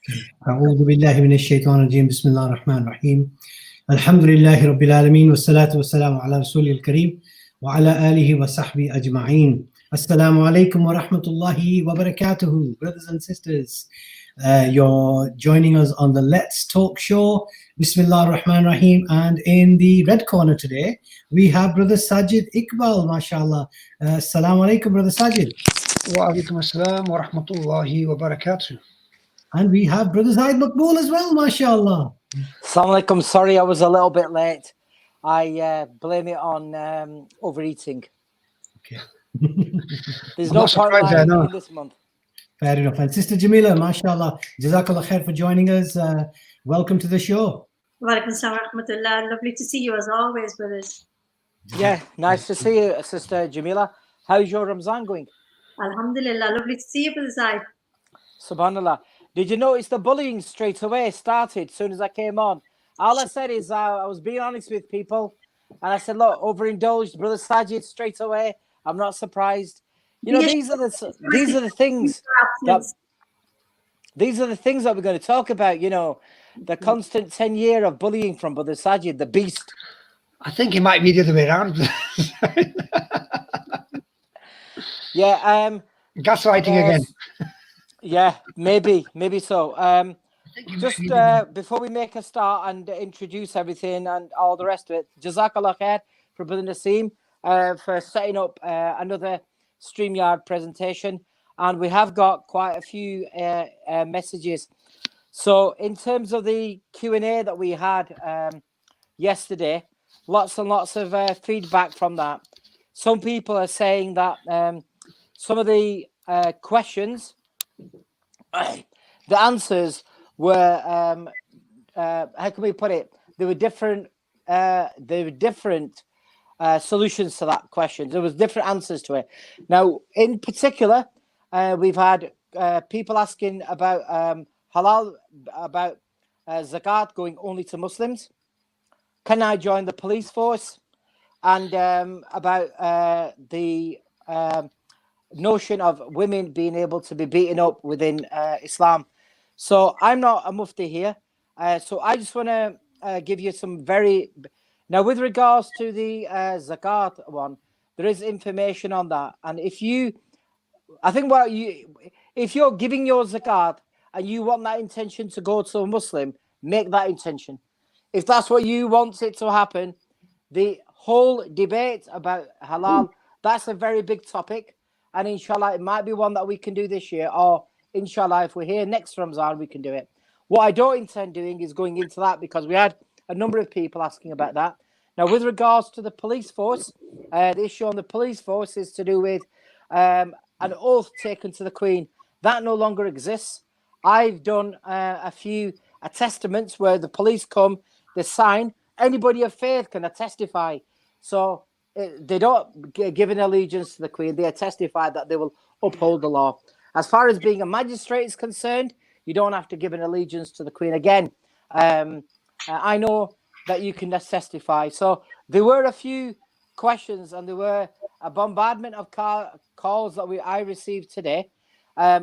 أعوذ بالله من الشيطان الرجيم بسم الله الرحمن الرحيم الحمد لله رب العالمين والصلاة والسلام على رسول الكريم وعلى آله وصحبه أجمعين. Assalamu alaikum wa rahmatullahi wa barakatuhu, brothers and sisters. You're joining us on the Let's Talk show. Bismillah ar-Rahman ar-Rahim. And in the red corner today, we have Brother Sajid Iqbal, mashallah. Assalamu alaikum, Brother Sajid. Wa alaikum assalam wa rahmatullahi wa barakatuh. And we have Brother Zaid Makbool as well, mashallah. Assalamu alaikum. Sorry I was a little bit late. I blame it on overeating. Okay. There's no point in this month. Fair enough. And Sister Jamilla, mashallah, Jazakallah khair for joining us. Welcome to the show. Walaikum assalam wa rahmatullah. Lovely to see you as always, brothers. Yeah, nice to see you, Sister Jamilla. How's your Ramzan going? Alhamdulillah. Lovely to see you, Brother Zaid. Subhanallah. Did you notice the bullying straight away started as soon as I came on? All I said is I was being honest with people. And I said, look, overindulged, Brother Sajid, straight away. I'm not surprised. You know, these are the things that we're going to talk about. You know, the constant 10 years of bullying from Brother Sajid, the beast. I think it might be the other way around. Yeah. Gaslighting again. Yeah, maybe so. Just before we make a start and introduce everything and all the rest of it, Jazakallah khair for Brother Naseem for setting up another StreamYard presentation. And we have got quite a few messages. So in terms of the Q&A that we had yesterday, lots and lots of feedback from that. Some people are saying that some of the questions, the answers were, how can we put it? There were different solutions to that question. There was different answers to it. Now, in particular, we've had people asking about halal, about zakat going only to Muslims. Can I join the police force? And about the notion of women being able to be beaten up within Islam. So I'm not a mufti here. So I just want to give you some now with regards to the zakat one, there is information on that. And if you're giving your zakat and you want that intention to go to a Muslim, make that intention. If that's what you want it to happen, the whole debate about halal, that's a very big topic. And inshallah, it might be one that we can do this year, or inshallah, if we're here next Ramzan, we can do it. What I don't intend doing is going into that, because we had a number of people asking about that. Now, with regards to the police force, the issue on the police force is to do with an oath taken to the Queen. That no longer exists. I've done a few testaments where the police come, they sign. Anybody of faith can testify. So they don't give an allegiance to the Queen. They testify that they will uphold the law. As far as being a magistrate is concerned, you don't have to give an allegiance to the Queen. Again, I know that you can testify. So there were a few questions, and there were a bombardment of calls that I received today.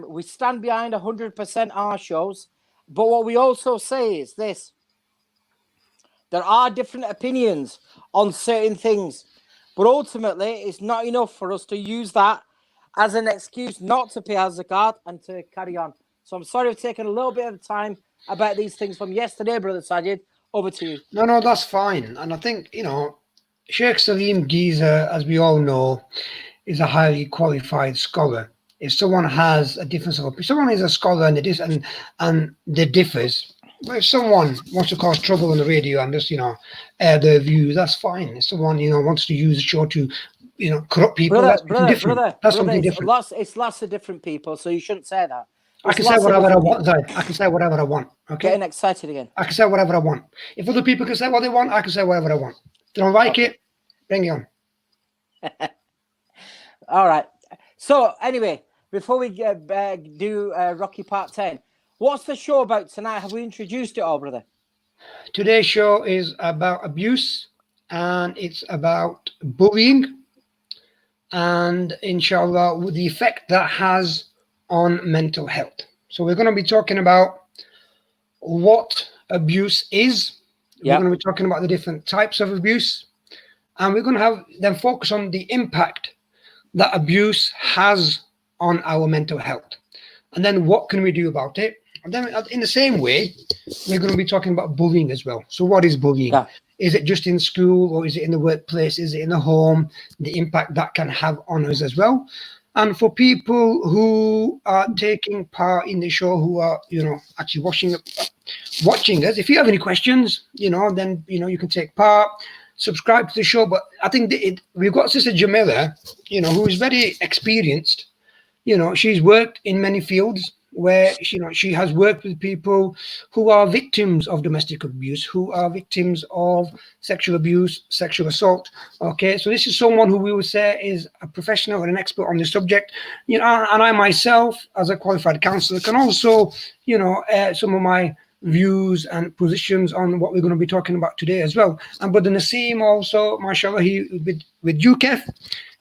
We stand behind 100% our shows. But what we also say is this. There are different opinions on certain things. But ultimately, it's not enough for us to use that as an excuse not to pay our zakat and to carry on. So I'm sorry I've taken a little bit of time about these things from yesterday, Brother Sajid. Over to you. No, that's fine. And I think, Sheikh Salim Giza, as we all know, is a highly qualified scholar. If someone has a difference of opinion, someone is a scholar and they differs. But if someone wants to cause trouble on the radio and just, air their views, that's fine. If someone, wants to use the show to, corrupt people, that's different. That's something different. It's lots of different people, so you shouldn't say that. I can say whatever I want, Zaid. I can say whatever I want. Okay. Getting excited again. I can say whatever I want. If other people can say what they want, I can say whatever I want. If they don't like it, bring it on. All right. So anyway, before we do Rocky Part 10, what's the show about tonight? Have we introduced it all, brother? Today's show is about abuse, and it's about bullying, and inshallah, the effect that has on mental health. So we're going to be talking about what abuse is. Yeah. We're going to be talking about the different types of abuse, and we're going to have then focus on the impact that abuse has on our mental health, and then what can we do about it. And then in the same way, we're going to be talking about bullying as well. So what is bullying? Yeah. Is it just in school, or is it in the workplace? Is it in the home? The impact that can have on us as well. And for people who are taking part in the show, who are, actually watching us, if you have any questions, then, you can take part, subscribe to the show. But I think we've got Sister Jamilla, who is very experienced. She's worked in many fields where she has worked with people who are victims of domestic abuse, who are victims of sexual abuse, sexual assault. Okay, so this is someone who we would say is a professional and an expert on the subject. And I myself, as a qualified counsellor, can also, some of my views and positions on what we're going to be talking about today as well. And Brother Naseem also, mashallah, with UKEF,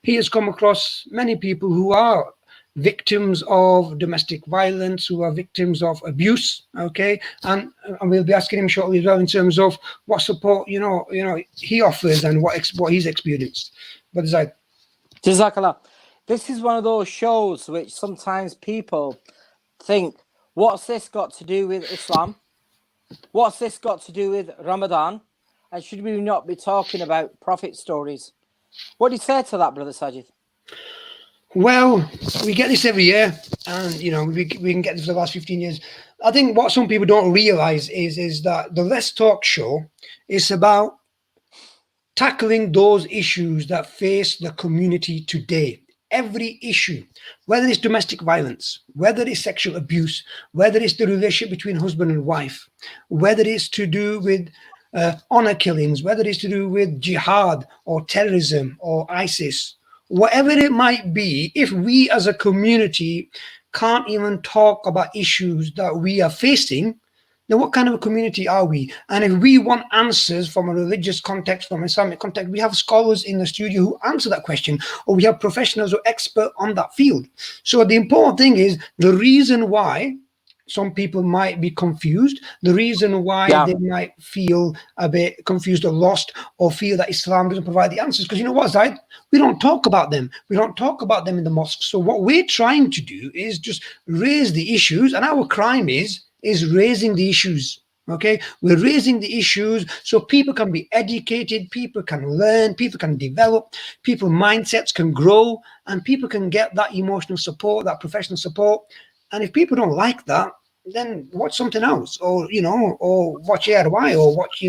he has come across many people who are victims of domestic violence, who are victims of abuse. Okay, and we'll be asking him shortly as well in terms of what support he offers and what he's experienced. But Zaid, Jazakallah. This is one of those shows which sometimes people think, what's this got to do with Islam? What's this got to do with Ramadan? And should we not be talking about prophet stories? What do you say to that, Brother Sajid? Well, we get this every year, and we can get this for the last 15 years. I think what some people don't realize is that the Let's Talk show is about tackling those issues that face the community today. Every issue, whether it's domestic violence, whether it's sexual abuse, whether it's the relationship between husband and wife, whether it's to do with honor killings, whether it's to do with jihad or terrorism or ISIS, whatever it might be, if we as a community can't even talk about issues that we are facing, then what kind of a community are we? And if we want answers from a religious context, from Islamic context, we have scholars in the studio who answer that question, or we have professionals who are expert on that field. So the important thing is the reason why some people might be confused, the reason why they might feel a bit confused or lost, or feel that Islam doesn't provide the answers. Because you know what, Zaid? We don't talk about them. We don't talk about them in the mosques. So what we're trying to do is just raise the issues, and our crime is raising the issues. Okay, we're raising the issues so people can be educated, people can learn, people can develop, people mindsets can grow, and people can get that emotional support, that professional support. And if people don't like that, then watch something else, or or watch ARY, or watch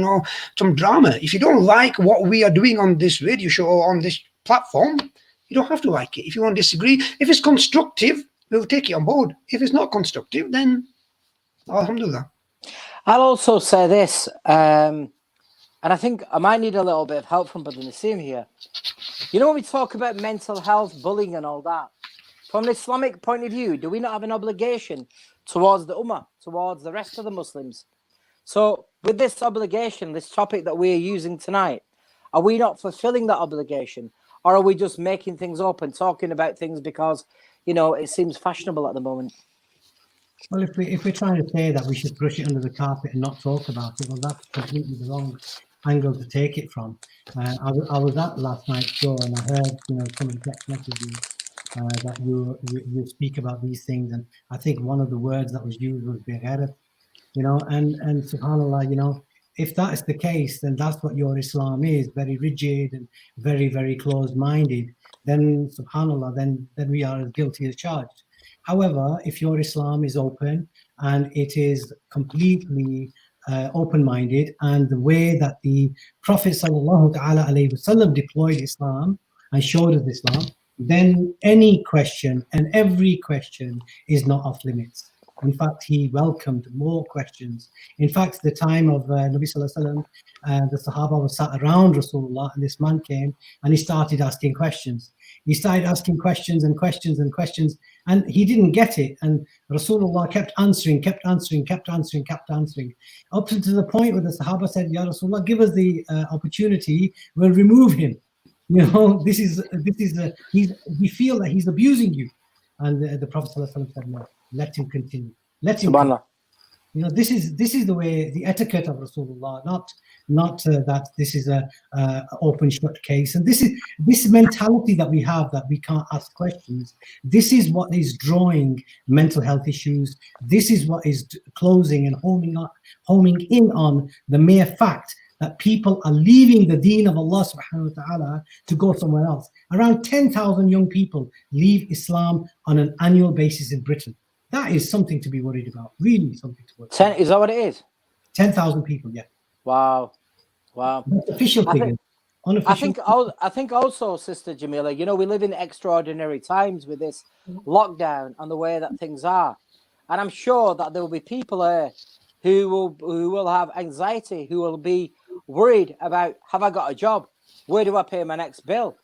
some drama. If you don't like what we are doing on this radio show or on this platform, you don't have to like it. If you want to disagree, if it's constructive, we'll take it on board. If it's not constructive, then alhamdulillah. I'll also say this, and I think I might need a little bit of help from Brother Naseem here. When we talk about mental health, bullying and all that, from an Islamic point of view, do we not have an obligation towards the Ummah, towards the rest of the Muslims? So with this obligation, this topic that we're using tonight, are we not fulfilling that obligation? Or are we just making things up and talking about things because, it seems fashionable at the moment? Well, if we're trying to say that we should brush it under the carpet and not talk about it, well, that's completely the wrong angle to take it from. I was at last night's show, and I heard, some of the text messages that you speak about these things, and I think one of the words that was used was bighairat, and subhanallah, if that is the case, then that's what your Islam is, very rigid and very, very closed-minded. Then subhanallah, then we are as guilty as charged. However, if your Islam is open and it is completely open-minded, and the way that the Prophet ﷺ deployed Islam and showed us Islam, then any question and every question is not off limits. In fact, he welcomed more questions. In fact, the time of Nabi Sallallahu Alaihi Wasallam, the Sahaba was sat around Rasulullah, and this man came and he started asking questions. He started asking questions and questions and questions, and he didn't get it. And Rasulullah kept answering, up to the point where the Sahaba said, Ya Rasulullah, give us the opportunity, we'll remove him. We feel that he's abusing you. And the Prophet ﷺ said, no, let him continue. Let him continue. You know, this is the way, the etiquette of Rasulullah, not that this is a open shut case. And this mentality that we have, that we can't ask questions. This is what is drawing mental health issues. This is what is closing and homing in on the mere fact that people are leaving the deen of Allah subhanahu wa ta'ala to go somewhere else. Around 10,000 young people leave Islam on an annual basis in Britain. That is something to be worried about. Really something to worry about. Is that what it is? 10,000 people, yeah. Wow. That's official figure. I think also, Sister Jamilla, you know, we live in extraordinary times with this lockdown and the way that things are. And I'm sure that there will be people here who will have anxiety, who will be worried about, have I got a job? Where do I pay my next bill?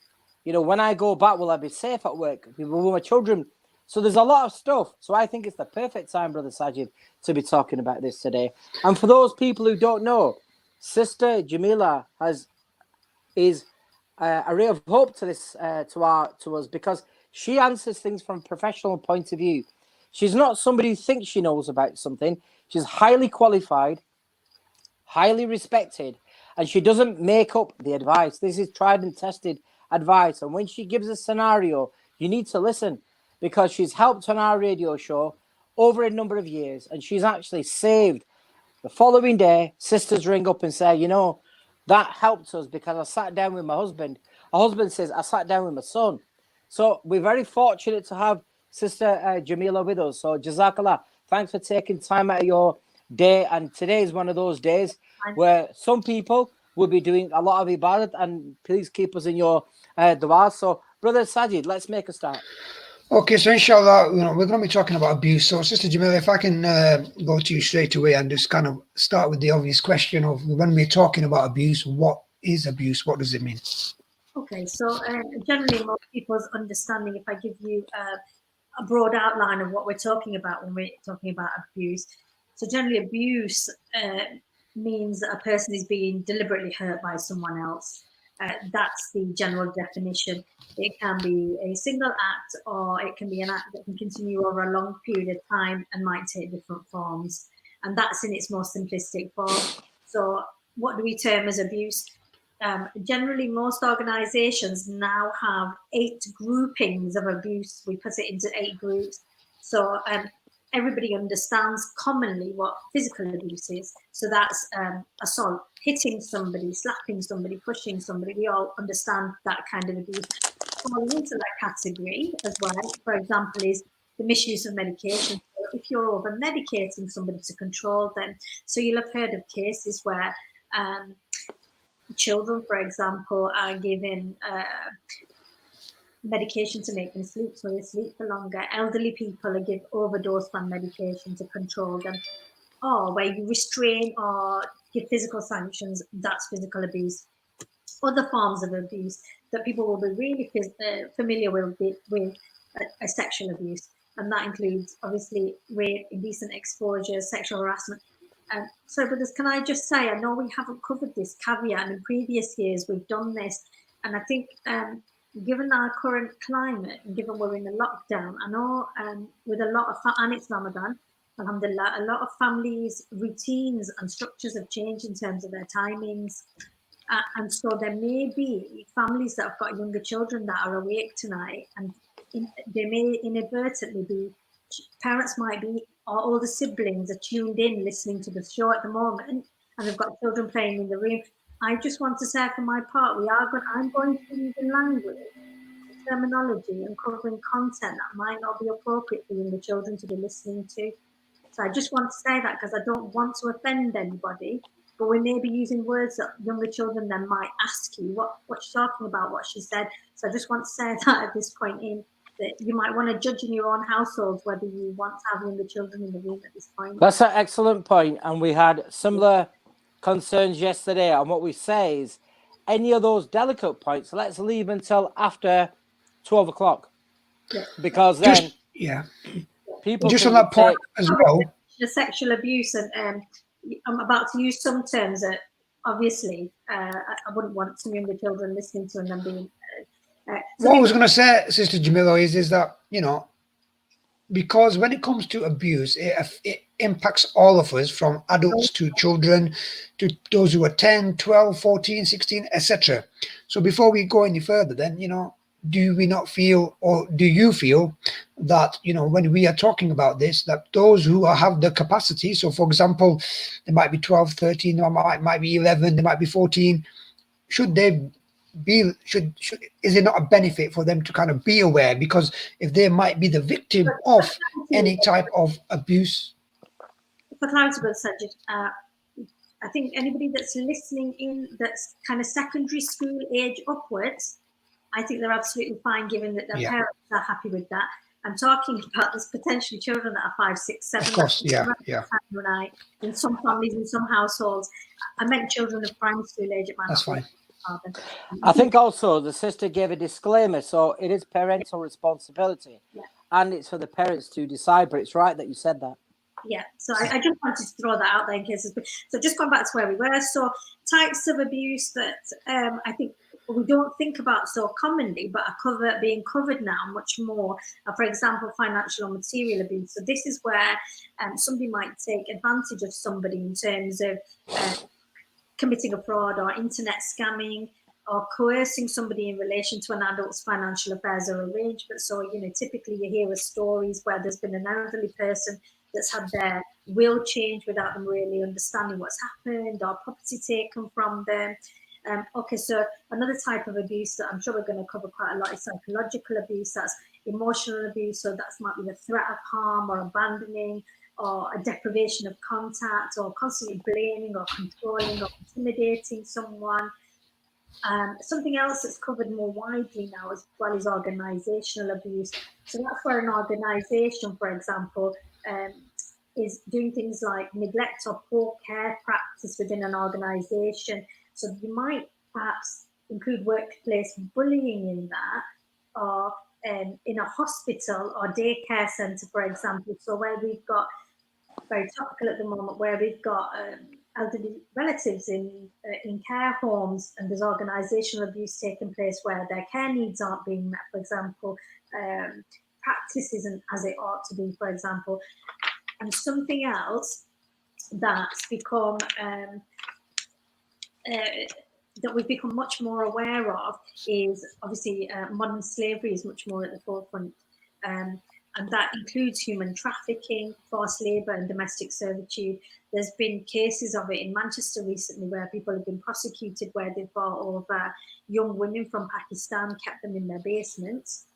You know, when I go back, will I be safe at work? Will my children? So there's a lot of stuff. So I think it's the perfect time, Brother Sajid, to be talking about this today. And for those people who don't know, Sister Jamilla is a ray of hope to this to us, because she answers things from a professional point of view. She's not somebody who thinks she knows about something. She's highly qualified, highly respected, and she doesn't make up the advice. This is tried and tested advice. And when she gives a scenario, you need to listen, because she's helped on our radio show over a number of years, and she's actually saved. The following day, sisters ring up and say, you know, that helped us because I sat down with my husband. Her husband says, I sat down with my son. So we're very fortunate to have Sister Jamilla with us. So Jazakallah, thanks for taking time out of your day. And today is one of those days where some people will be doing a lot of ibadat, and please keep us in your dua. So Brother Sajid, let's make a start. Okay, so inshallah, you know, we're going to be talking about abuse. So Sister Jamilla, if I can go to you straight away and just kind of start with the obvious question of, when we're talking about abuse, what is abuse? What does it mean? Okay, so generally most people's understanding, if I give you a broad outline of what we're talking about when we're talking about abuse. So generally abuse means that a person is being deliberately hurt by someone else. That's the general definition. It can be a single act, or it can be an act that can continue over a long period of time and might take different forms. And that's in its most simplistic form. So what do we term as abuse? Generally, most organizations now have 8 groupings of abuse. We put it into 8 groups. So everybody understands commonly what physical abuse is. So that's assault, hitting somebody, slapping somebody, pushing somebody. We all understand that kind of abuse. Falling into that category as well, for example, is the misuse of medication. So if you're over medicating somebody to control them, so you'll have heard of cases where children, for example, are given medication to make them sleep, so they sleep for longer. Elderly people are given overdose on medication to control them. Or where you restrain or give physical sanctions, that's physical abuse. Other forms of abuse that people will be really familiar with sexual abuse, and that includes obviously rape, indecent exposure, sexual harassment. So, brothers, can I just say, I know we haven't covered this caveat, and in previous years we've done this, and I think given our current climate, and given we're in a lockdown, I know with a lot of, and it's Ramadan, alhamdulillah, a lot of families' routines and structures have changed in terms of their timings. And so there may be families that have got younger children that are awake tonight, and they may inadvertently be, parents might be, or older siblings are tuned in listening to the show at the moment, and they've got children playing in the room. I just want to say, for my part, I'm going to use the language, terminology, and covering content that might not be appropriate for younger children to be listening to. So I just want to say that because I don't want to offend anybody, but we may be using words that younger children then might ask you what she's talking about, what she said. So I just want to say that at this point in, that you might want to judge in your own households whether you want to have younger children in the room at this point. That's an excellent point, and we had similar concerns yesterday. And what we say is, any of those delicate points, let's leave until after 12 o'clock, because then people just on that point as well. The sexual abuse, and I'm about to use some terms that obviously I wouldn't want some younger children listening to, and them being. What I was going to say, Sister Jamilla, is that, you know, because when it comes to abuse, it impacts all of us, from adults to children, to those who are 10, 12, 14, 16, etc. So before we go any further, then, do we not feel, or do you feel that, when we are talking about this, that those who have the capacity, so for example, they might be 12, 13, or might be 11, they might be 14, should they be, should is it not a benefit for them to kind of be aware, because if they might be the victim of any type of abuse? For clarity, Sajid, I think anybody that's listening in that's kind of secondary school age upwards, I think they're absolutely fine, given that their parents are happy with that. I'm talking about there's potentially children that are 5, 6, 7. Of course, yeah. In some families, in some households. I meant children of primary school age. That's fine. I think also the sister gave a disclaimer, so it is parental responsibility, and it's for the parents to decide. But it's right that you said that. Yeah, so I just wanted to throw that out there in case. So just going back to where we were. So types of abuse that I think we don't think about so commonly, but are being covered now much more. For example, financial or material abuse. So this is where somebody might take advantage of somebody in terms of committing a fraud or internet scamming, or coercing somebody in relation to an adult's financial affairs or arrangements. So, typically you hear of stories where there's been an elderly person that's had their will changed without them really understanding what's happened, or property taken from them. Okay, so another type of abuse that I'm sure we're going to cover quite a lot is psychological abuse. That's emotional abuse. So that might be the threat of harm or abandoning, or a deprivation of contact, or constantly blaming or controlling or intimidating someone. Something else that's covered more widely now as well is organisational abuse. So that's where an organisation, for example, is doing things like neglect or poor care practice within an organisation. So you might perhaps include workplace bullying in that, or in a hospital or daycare centre, for example. So where we've got, very topical at the moment, where we've got elderly relatives in care homes, and there's organisational abuse taking place where their care needs aren't being met, for example, practice isn't as it ought to be, for example. And something else that's become that we've become much more aware of is obviously modern slavery is much more at the forefront. And that includes human trafficking, forced labour and domestic servitude. There's been cases of it in Manchester recently where people have been prosecuted, where they've brought over young women from Pakistan, kept them in their basements,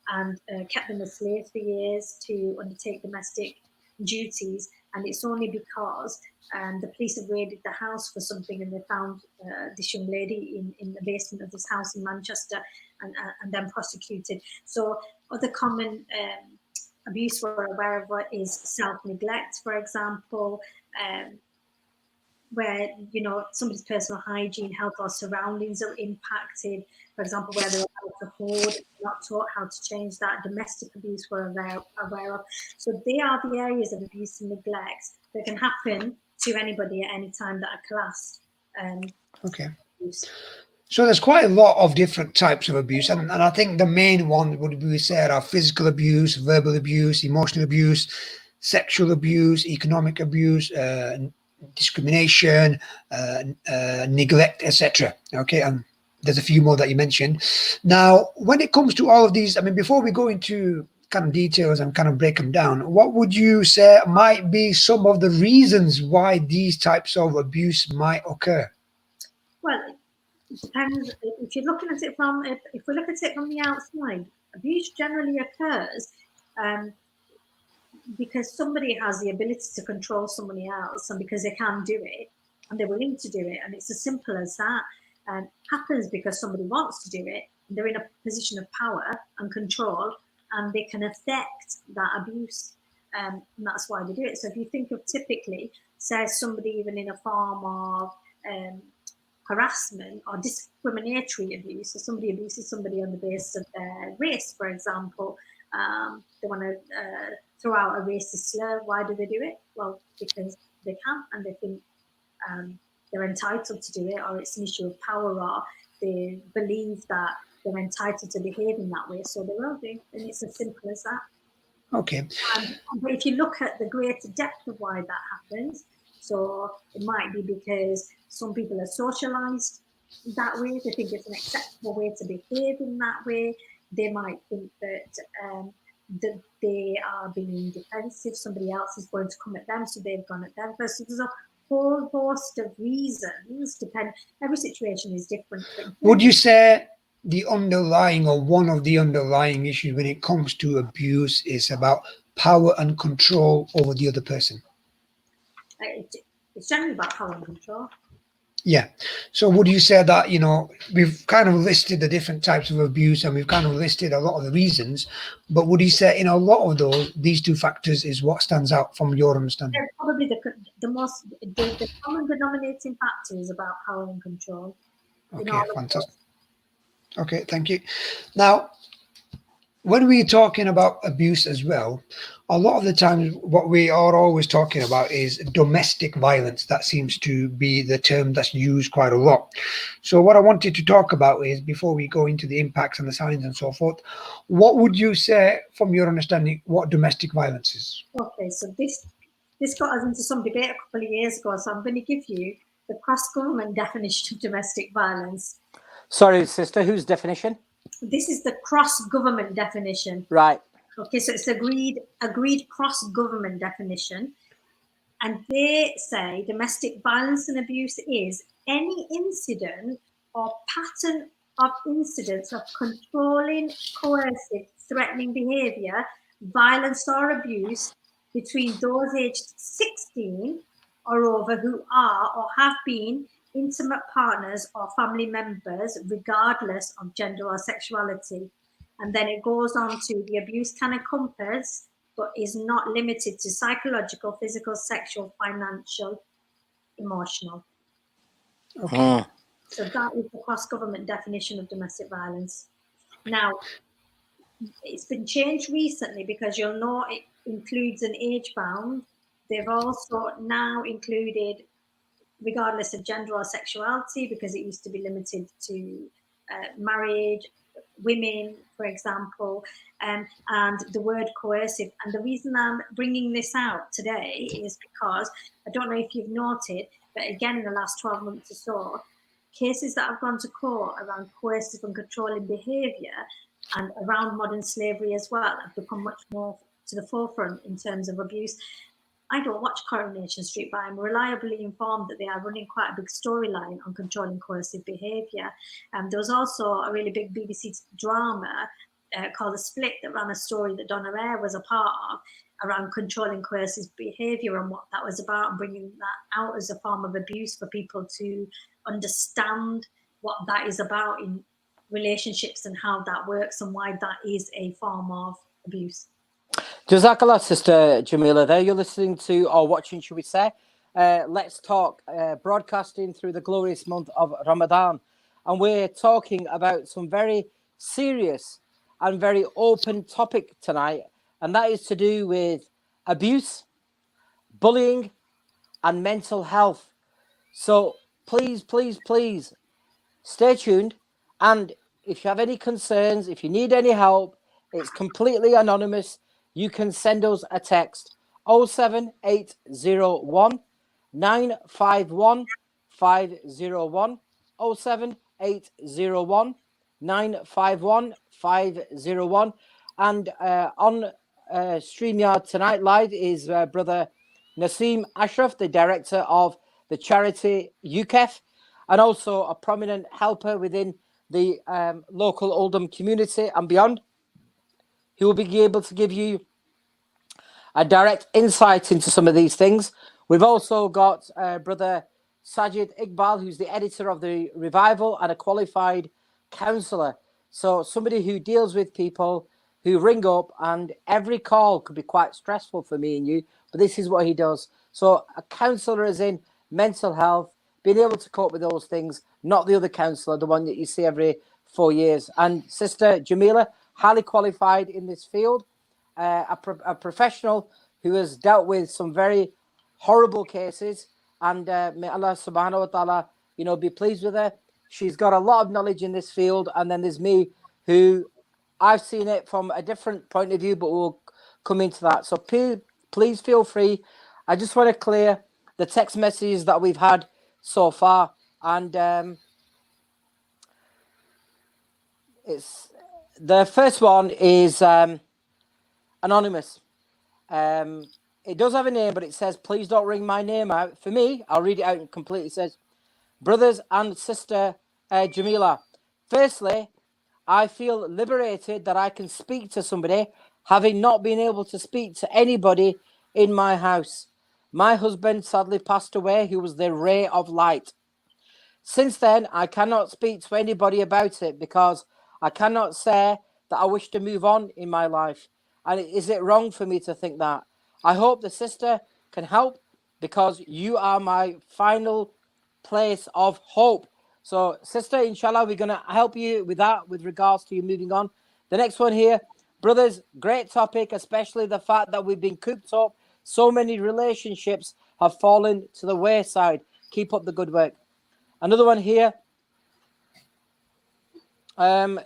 and kept them as slaves for years to undertake domestic duties. And it's only because the police have raided the house for something, and they found this young lady in the basement of this house in Manchester, and then prosecuted. So other common abuse we're aware of is self-neglect, for example, where somebody's personal hygiene, health, or surroundings are impacted. For example, where they're allowed to hoard, not taught how to change that. Domestic abuse we're aware of. So they are the areas of abuse and neglect that can happen to anybody at any time that are classed. Okay. Abuse. So there's quite a lot of different types of abuse, and I think the main one would be said are physical abuse, verbal abuse, emotional abuse, sexual abuse, economic abuse, discrimination, neglect, etc. Okay, and there's a few more that you mentioned. Now, when it comes to all of these, I mean, before we go into kind of details and kind of break them down, what would you say might be some of the reasons why these types of abuse might occur? Well, it depends. If you're looking at it from, if we look at it from the outside, abuse generally occurs because somebody has the ability to control somebody else, and because they can do it, and they're willing to do it, and it's as simple as that. Happens because somebody wants to do it, and they're in a position of power and control, and they can affect that abuse, and that's why they do it. So if you think of typically, say somebody even in a form of harassment or discriminatory abuse, so somebody abuses somebody on the basis of their race, for example, they want to throw out a racist slur. Why do they do it? Well, because they can, and they think they're entitled to do it, or it's an issue of power, or they believe that they're entitled to behave in that way, so they will do, and it's as simple as that. Okay. But if you look at the greater depth of why that happens, so it might be because some people are socialized that way. They think it's an acceptable way to behave in that way. They might think that they are being defensive. Somebody else is going to come at them, so they've gone at them first. So there's a whole host of reasons. Every situation is different. Would you say the underlying or one of the underlying issues when it comes to abuse is about power and control over the other person? It's generally about power and control. Yeah. So would you say that, we've kind of listed the different types of abuse and we've kind of listed a lot of the reasons, but would you say in a lot of those, these two factors is what stands out from your understanding? Probably the common denominating factor is about power and control. Okay, fantastic. Okay, thank you. Now, when we're talking about abuse as well, a lot of the times what we are always talking about is domestic violence. That seems to be the term that's used quite a lot. So what I wanted to talk about is, before we go into the impacts and the signs and so forth, what would you say from your understanding what domestic violence is? Okay, so this got us into some debate a couple of years ago, so I'm going to give you the cross-government definition of domestic violence. Sorry, sister, whose definition? This is the cross-government definition. Right. Okay, so it's agreed cross-government definition. And they say domestic violence and abuse is any incident or pattern of incidents of controlling, coercive, threatening behavior, violence or abuse between those aged 16 or over who are or have been intimate partners or family members, regardless of gender or sexuality. And then it goes on to the abuse can encompass, but is not limited to psychological, physical, sexual, financial, emotional. Okay. So that is the cross-government definition of domestic violence. Now, it's been changed recently because you'll know it includes an age bound. They've also now included regardless of gender or sexuality, because it used to be limited to marriage, women, for example, and the word coercive. And the reason I'm bringing this out today is because I don't know if you've noted, but again, in the last 12 months or so, cases that have gone to court around coercive and controlling behaviour and around modern slavery as well have become much more to the forefront in terms of abuse. I don't watch Coronation Street, but I'm reliably informed that they are running quite a big storyline on controlling coercive behaviour. There was also a really big BBC drama called The Split that ran a story that Donna Eyre was a part of around controlling coercive behaviour and what that was about, and bringing that out as a form of abuse for people to understand what that is about in relationships and how that works and why that is a form of abuse. Jazakallah, Sister Jamila. There you're listening to, or watching, should we say, Let's Talk, broadcasting through the glorious month of Ramadan. And we're talking about some very serious and very open topic tonight, and that is to do with abuse, bullying, and mental health. So please, please, please stay tuned. And if you have any concerns, if you need any help, it's completely anonymous. You can send us a text 07801 951 501 07801 951 501. And on StreamYard tonight live is Brother Naseem Ashraf, the director of the charity UKEF, and also a prominent helper within the local Oldham community and beyond, who will be able to give you a direct insight into some of these things. We've also got Brother Sajid Iqbal, who's the editor of the Revival and a qualified counsellor. So somebody who deals with people who ring up, and every call could be quite stressful for me and you, but this is what he does. So a counsellor is in mental health, being able to cope with those things, not the other counsellor, the one that you see every 4 years. And Sister Jamila, highly qualified in this field, a professional who has dealt with some very horrible cases, and may Allah subhanahu wa ta'ala, be pleased with her. She's got a lot of knowledge in this field. And then there's me, who I've seen it from a different point of view, but we'll come into that. So please feel free. I just want to clear the text messages that we've had so far, and it's the first one is anonymous. It does have a name, but it says, please don't ring my name out. For me, I'll read it out and completely. It says, brothers and sister Jamilla, firstly, I feel liberated that I can speak to somebody, having not been able to speak to anybody in my house. My husband sadly passed away, who was the ray of light. Since then, I cannot speak to anybody about it because I cannot say that I wish to move on in my life. And is it wrong for me to think that? I hope the sister can help because you are my final place of hope. So, sister, inshallah, we're going to help you with that with regards to you moving on. The next one here, brothers, great topic, especially the fact that we've been cooped up. So many relationships have fallen to the wayside. Keep up the good work. Another one here.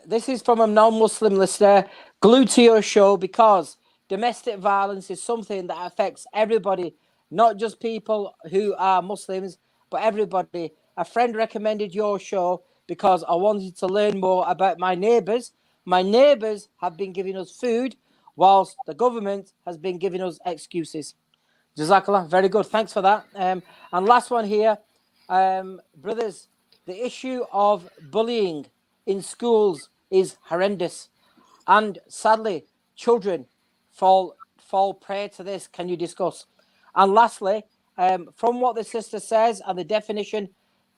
This is from a non-Muslim listener. Glued to your show because domestic violence is something that affects everybody, not just people who are Muslims, but everybody. A friend recommended your show because I wanted to learn more about my neighbours. My neighbours have been giving us food, whilst the government has been giving us excuses. Jazakallah, very good. Thanks for that. And last one here. Brothers, the issue of bullying in schools is horrendous, and sadly, children fall prey to this. Can you discuss? And lastly, from what the sister says and the definition,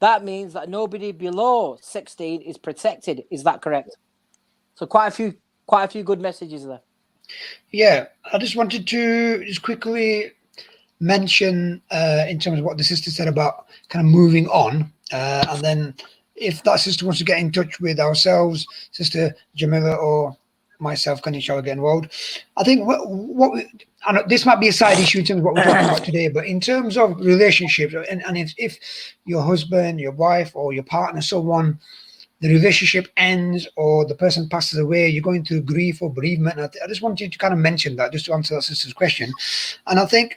that means that nobody below 16 is protected. Is that correct? So quite a few good messages there. Yeah, I just wanted to just quickly mention in terms of what the sister said about kind of moving on, and then if that sister wants to get in touch with ourselves, Sister Jamilla or myself, can inshallah get involved. I think I know this might be a side issue in terms of what we're talking about today, but in terms of relationships, and if your husband, your wife, or your partner, someone, the relationship ends or the person passes away, you're going through grief or bereavement. I just wanted to kind of mention that just to answer that sister's question. And I think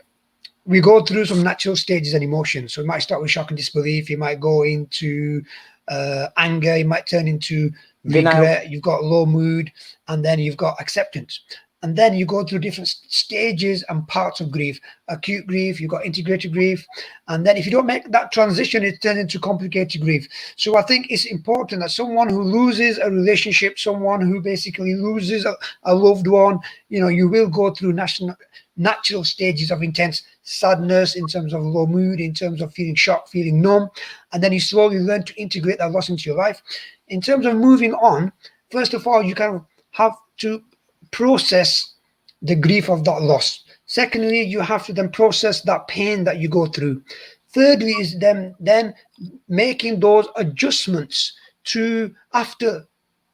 we go through some natural stages and emotions. So it might start with shock and disbelief. You might go into anger. You might turn into regret. You've got low mood, and then you've got acceptance. And then you go through different stages and parts of grief. Acute grief, you've got integrated grief. And then if you don't make that transition, it turns into complicated grief. So I think it's important that someone who loses a relationship, someone who basically loses a loved one, you will go through natural stages of intense sadness, in terms of low mood, in terms of feeling shocked, feeling numb. And then you slowly learn to integrate that loss into your life. In terms of moving on, first of all, you kind of have to process the grief of that loss. Secondly, you have to then process that pain that you go through. Thirdly is then making those adjustments to after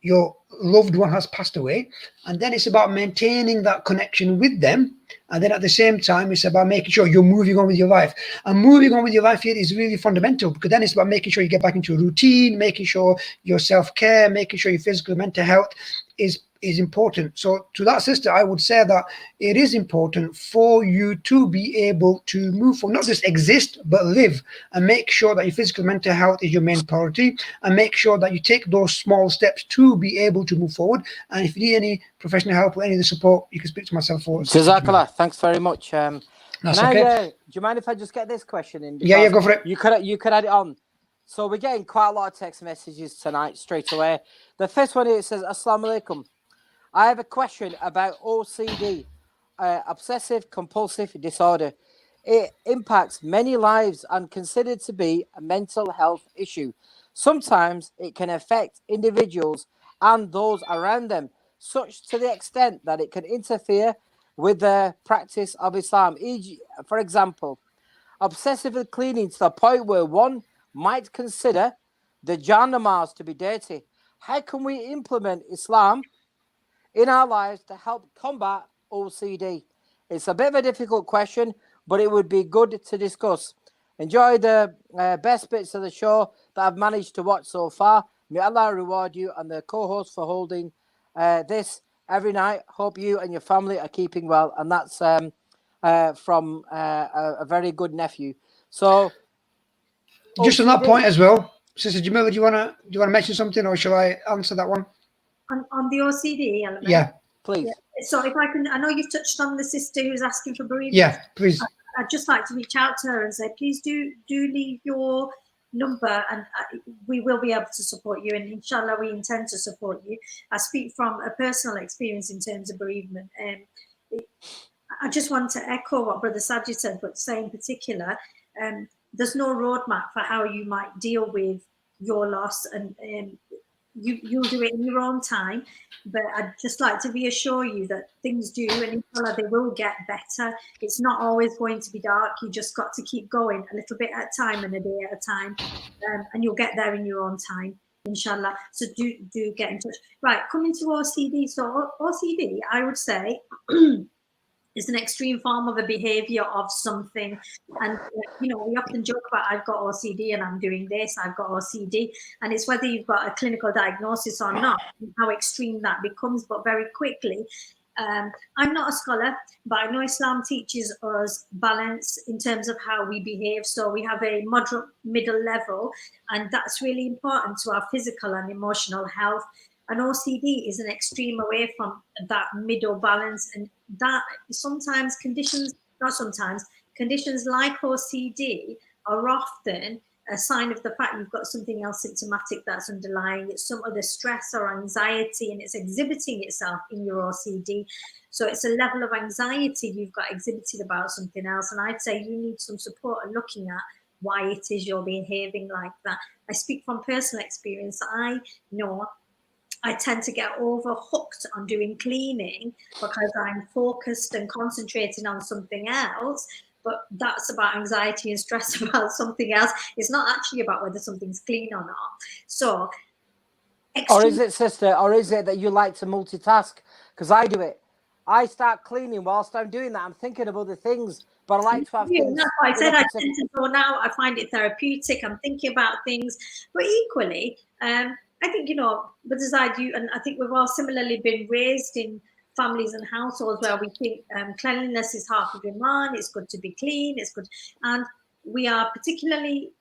your loved one has passed away, and then it's about maintaining that connection with them, and then at the same time it's about making sure you're moving on with your life. And moving on with your life here is really fundamental, because then it's about making sure you get back into a routine, making sure your self-care, making sure your physical and mental health is important. So to that sister, I would say that it is important for you to be able to move forward, not just exist, but live, and make sure that your physical and mental health is your main priority, and make sure that you take those small steps to be able to move forward. And if you need any professional help or any of the support, you can speak to myself for us. Jazakallah, thanks very much. That's okay. Do you mind if I just get this question in? Yeah, go for it. You could add it on. So we're getting quite a lot of text messages tonight straight away. The first one here says, Assalamu alaikum. I have a question about OCD, obsessive compulsive disorder. It impacts many lives and considered to be a mental health issue. Sometimes it can affect individuals and those around them, such to the extent that it can interfere with the practice of Islam. For example, obsessively cleaning to the point where one might consider the Janamas to be dirty. How can we implement Islam in our lives to help combat OCD? It's a bit of a difficult question, but it would be good to discuss. Enjoy the best bits of the show that I've managed to watch so far. May Allah reward you and the co-host for holding this every night. Hope you and your family are keeping well. And that's from a very good nephew. So, Just on that OCD. point as well, Sister Jamilla, do you wanna mention something, or shall I answer that one? On the OCD element? Yeah, Please. Yeah. So if I can, I know you've touched on the sister who's asking for bereavement. yeah, please. I'd just like to reach out to her and say, please do leave your number, and we will be able to support you, and inshallah we intend to support you. I speak from a personal experience in terms of bereavement. I just want to echo what Brother Sajid said, but say in particular, there's no roadmap for how you might deal with your loss, and you'll do it in your own time. But I'd just like to reassure you that things do, and inshallah they will get better. It's not always going to be dark. You just got to keep going a little bit at a time and a day at a time, and you'll get there in your own time, inshallah. So do get in touch. Right, coming to OCD. So OCD, I would say, is an extreme form of a behavior of something. And we often joke about, I've got OCD and I'm doing this, I've got OCD, and it's whether you've got a clinical diagnosis or not, and how extreme that becomes. But very quickly, I'm not a scholar, but I know Islam teaches us balance in terms of how we behave. So we have a moderate middle level, and that's really important to our physical and emotional health. And OCD is an extreme away from that middle balance, and that sometimes conditions like OCD are often a sign of the fact you've got something else symptomatic that's underlying. It's some other stress or anxiety, and it's exhibiting itself in your OCD. So it's a level of anxiety you've got exhibited about something else, and I'd say you need some support in looking at why it is you're behaving like that. I speak from personal experience. I know I tend to get overhooked on doing cleaning because I'm focused and concentrating on something else, but that's about anxiety and stress about something else. It's not actually about whether something's clean or not. So, Or is it, sister, or is it that you like to multitask? Because I do it. I start cleaning whilst I'm doing that. I'm thinking of other things, but I like to have things. That's why I said I tend to go now. I find it therapeutic. I'm thinking about things, but equally, I think, but as I do, and I think we've all similarly been raised in families and households where we think cleanliness is half of Iman, it's good to be clean, it's good. And we are particularly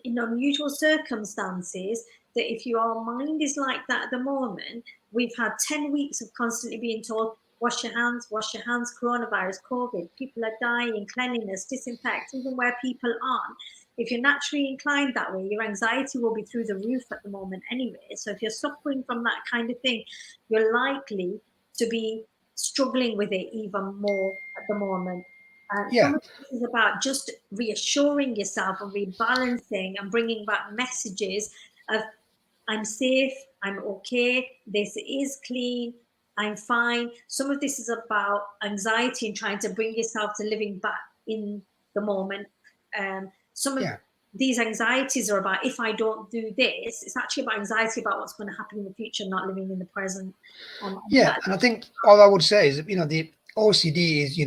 in unusual circumstances that if your mind is like that at the moment, we've had 10 weeks of constantly being told, wash your hands, coronavirus, COVID, people are dying, cleanliness, disinfect, even where people aren't. If you're naturally inclined that way, your anxiety will be through the roof at the moment anyway. So if you're suffering from that kind of thing, you're likely to be struggling with it even more at the moment. Some of this is about just reassuring yourself and rebalancing and bringing back messages of, I'm safe, I'm okay, this is clean, I'm fine. Some of this is about anxiety and trying to bring yourself to living back in the moment. Some of these anxieties are about, if I don't do this, it's actually about anxiety about what's going to happen in the future, not living in the present. And I think all I would say is, the OCD is,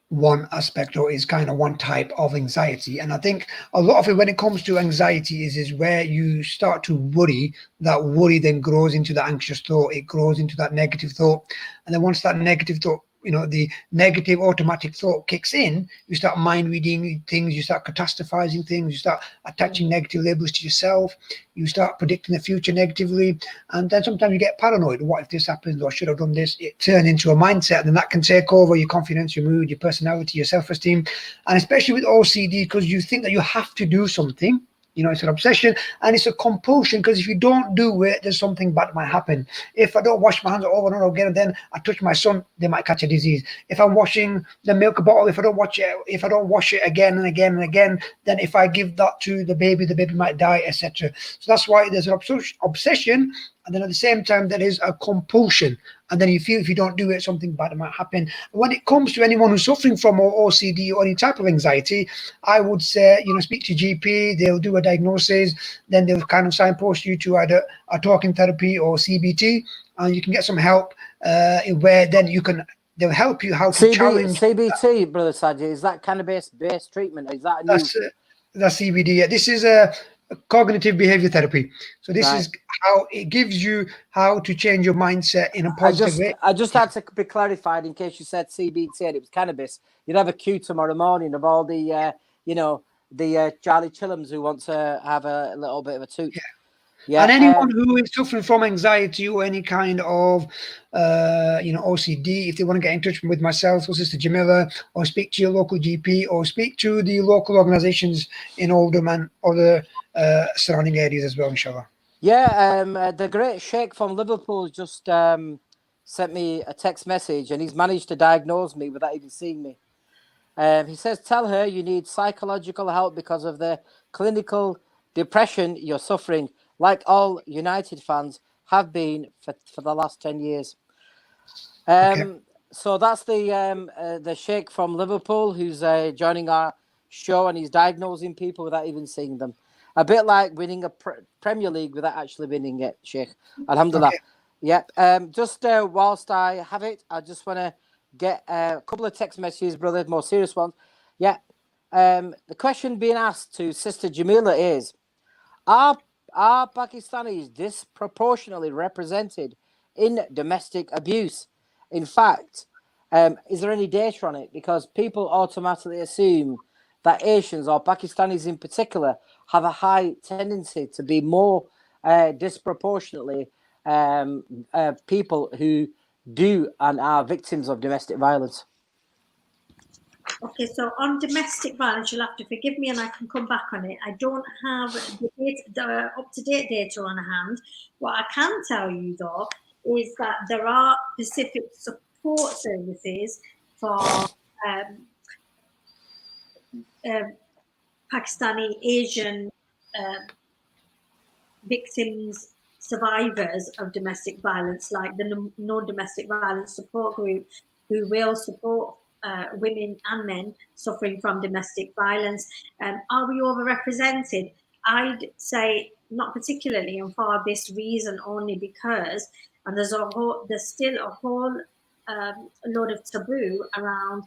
one aspect, or is kind of one type of anxiety. And I think a lot of it, when it comes to anxiety, is where you start to worry. That worry then grows into the anxious thought. It grows into that negative thought. And then once that negative thought, the negative automatic thought kicks in, you start mind reading things, you start catastrophizing things, you start attaching negative labels to yourself, you start predicting the future negatively, and then sometimes you get paranoid. What if this happens, or should I have done this? It turns into a mindset, and then that can take over your confidence, your mood, your personality, your self-esteem. And especially with OCD, because you think that you have to do something. It's an obsession and it's a compulsion, because if you don't do it, there's something bad might happen. If I don't wash my hands over and over again, and then I touch my son, they might catch a disease. If I'm washing the milk bottle, if I don't wash it again and again and again, then if I give that to the baby might die, etc. So that's why there's an obsession, and then at the same time there is a compulsion, and then you feel if you don't do it, something bad might happen. When it comes to anyone who's suffering from OCD or any type of anxiety, I would say, speak to GP. They'll do a diagnosis, then they'll kind of signpost you to either a talking therapy or CBT, and you can get some help where then they'll help you how to challenge CBT, that. Brother Sajid, is that cannabis-based treatment? Is that a new? That's CBD. This is cognitive behavior therapy. So this Right. is how it gives you how to change your mindset in a positive way. I just had to be clarified in case you said CBT and it was cannabis. You'd have a queue tomorrow morning of all the, the Charlie Chillums who want to have a little bit of a toot. And Yeah. anyone who is suffering from anxiety or any kind of, OCD, if they want to get in touch with myself or Sister Jamilla, or speak to your local GP, or speak to the local organisations in Oldham and other surrounding areas as well, inshallah. Yeah, the great Sheikh from Liverpool just sent me a text message, and he's managed to diagnose me without even seeing me. He says, tell her you need psychological help because of the clinical depression you're suffering, like all United fans have been for the last 10 years. Okay. So that's the Sheikh from Liverpool who's joining our show, and he's diagnosing people without even seeing them. A bit like winning a Premier League without actually winning it, Sheikh. Alhamdulillah. Okay. Yep. Just whilst I have it, I just want to get a couple of text messages, brother, more serious ones. Yeah. The question being asked to Sister Jamila is, are Pakistanis disproportionately represented in domestic abuse? In fact, is there any data on it? Because people automatically assume that Asians or Pakistanis in particular have a high tendency to be more disproportionately people who do and are victims of domestic violence. Okay, so on domestic violence, you'll have to forgive me and I can come back on it. I don't have the up-to-date data on hand. What I can tell you, though, is that there are specific support services for Pakistani Asian victims, survivors of domestic violence, like the non-domestic violence support group, who will support women and men suffering from domestic violence. Are we overrepresented? I'd say not particularly, and for this reason only because, and there's still a whole load of taboo around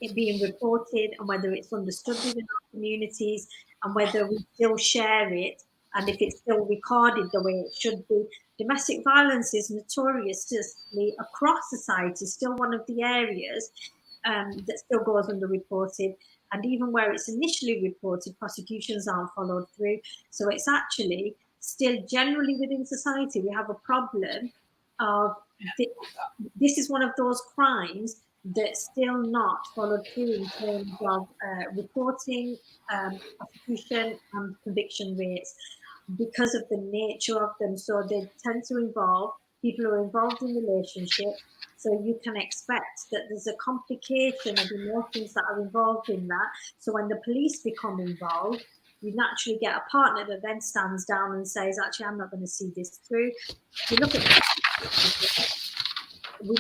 it being reported and whether it's understood within our communities and whether we still share it and if it's still recorded the way it should be. Domestic violence is notoriously across society still one of the areas that still goes underreported. And even where it's initially reported, prosecutions aren't followed through. So it's actually still generally within society, we have a problem of this is one of those crimes that's still not followed through in terms of reporting, prosecution, and conviction rates because of the nature of them. So they tend to involve people who are involved in relationships. So you can expect that there's a complication of emotions that are involved in that. So when the police become involved, you naturally get a partner that then stands down and says, actually, I'm not going to see this through. You look at we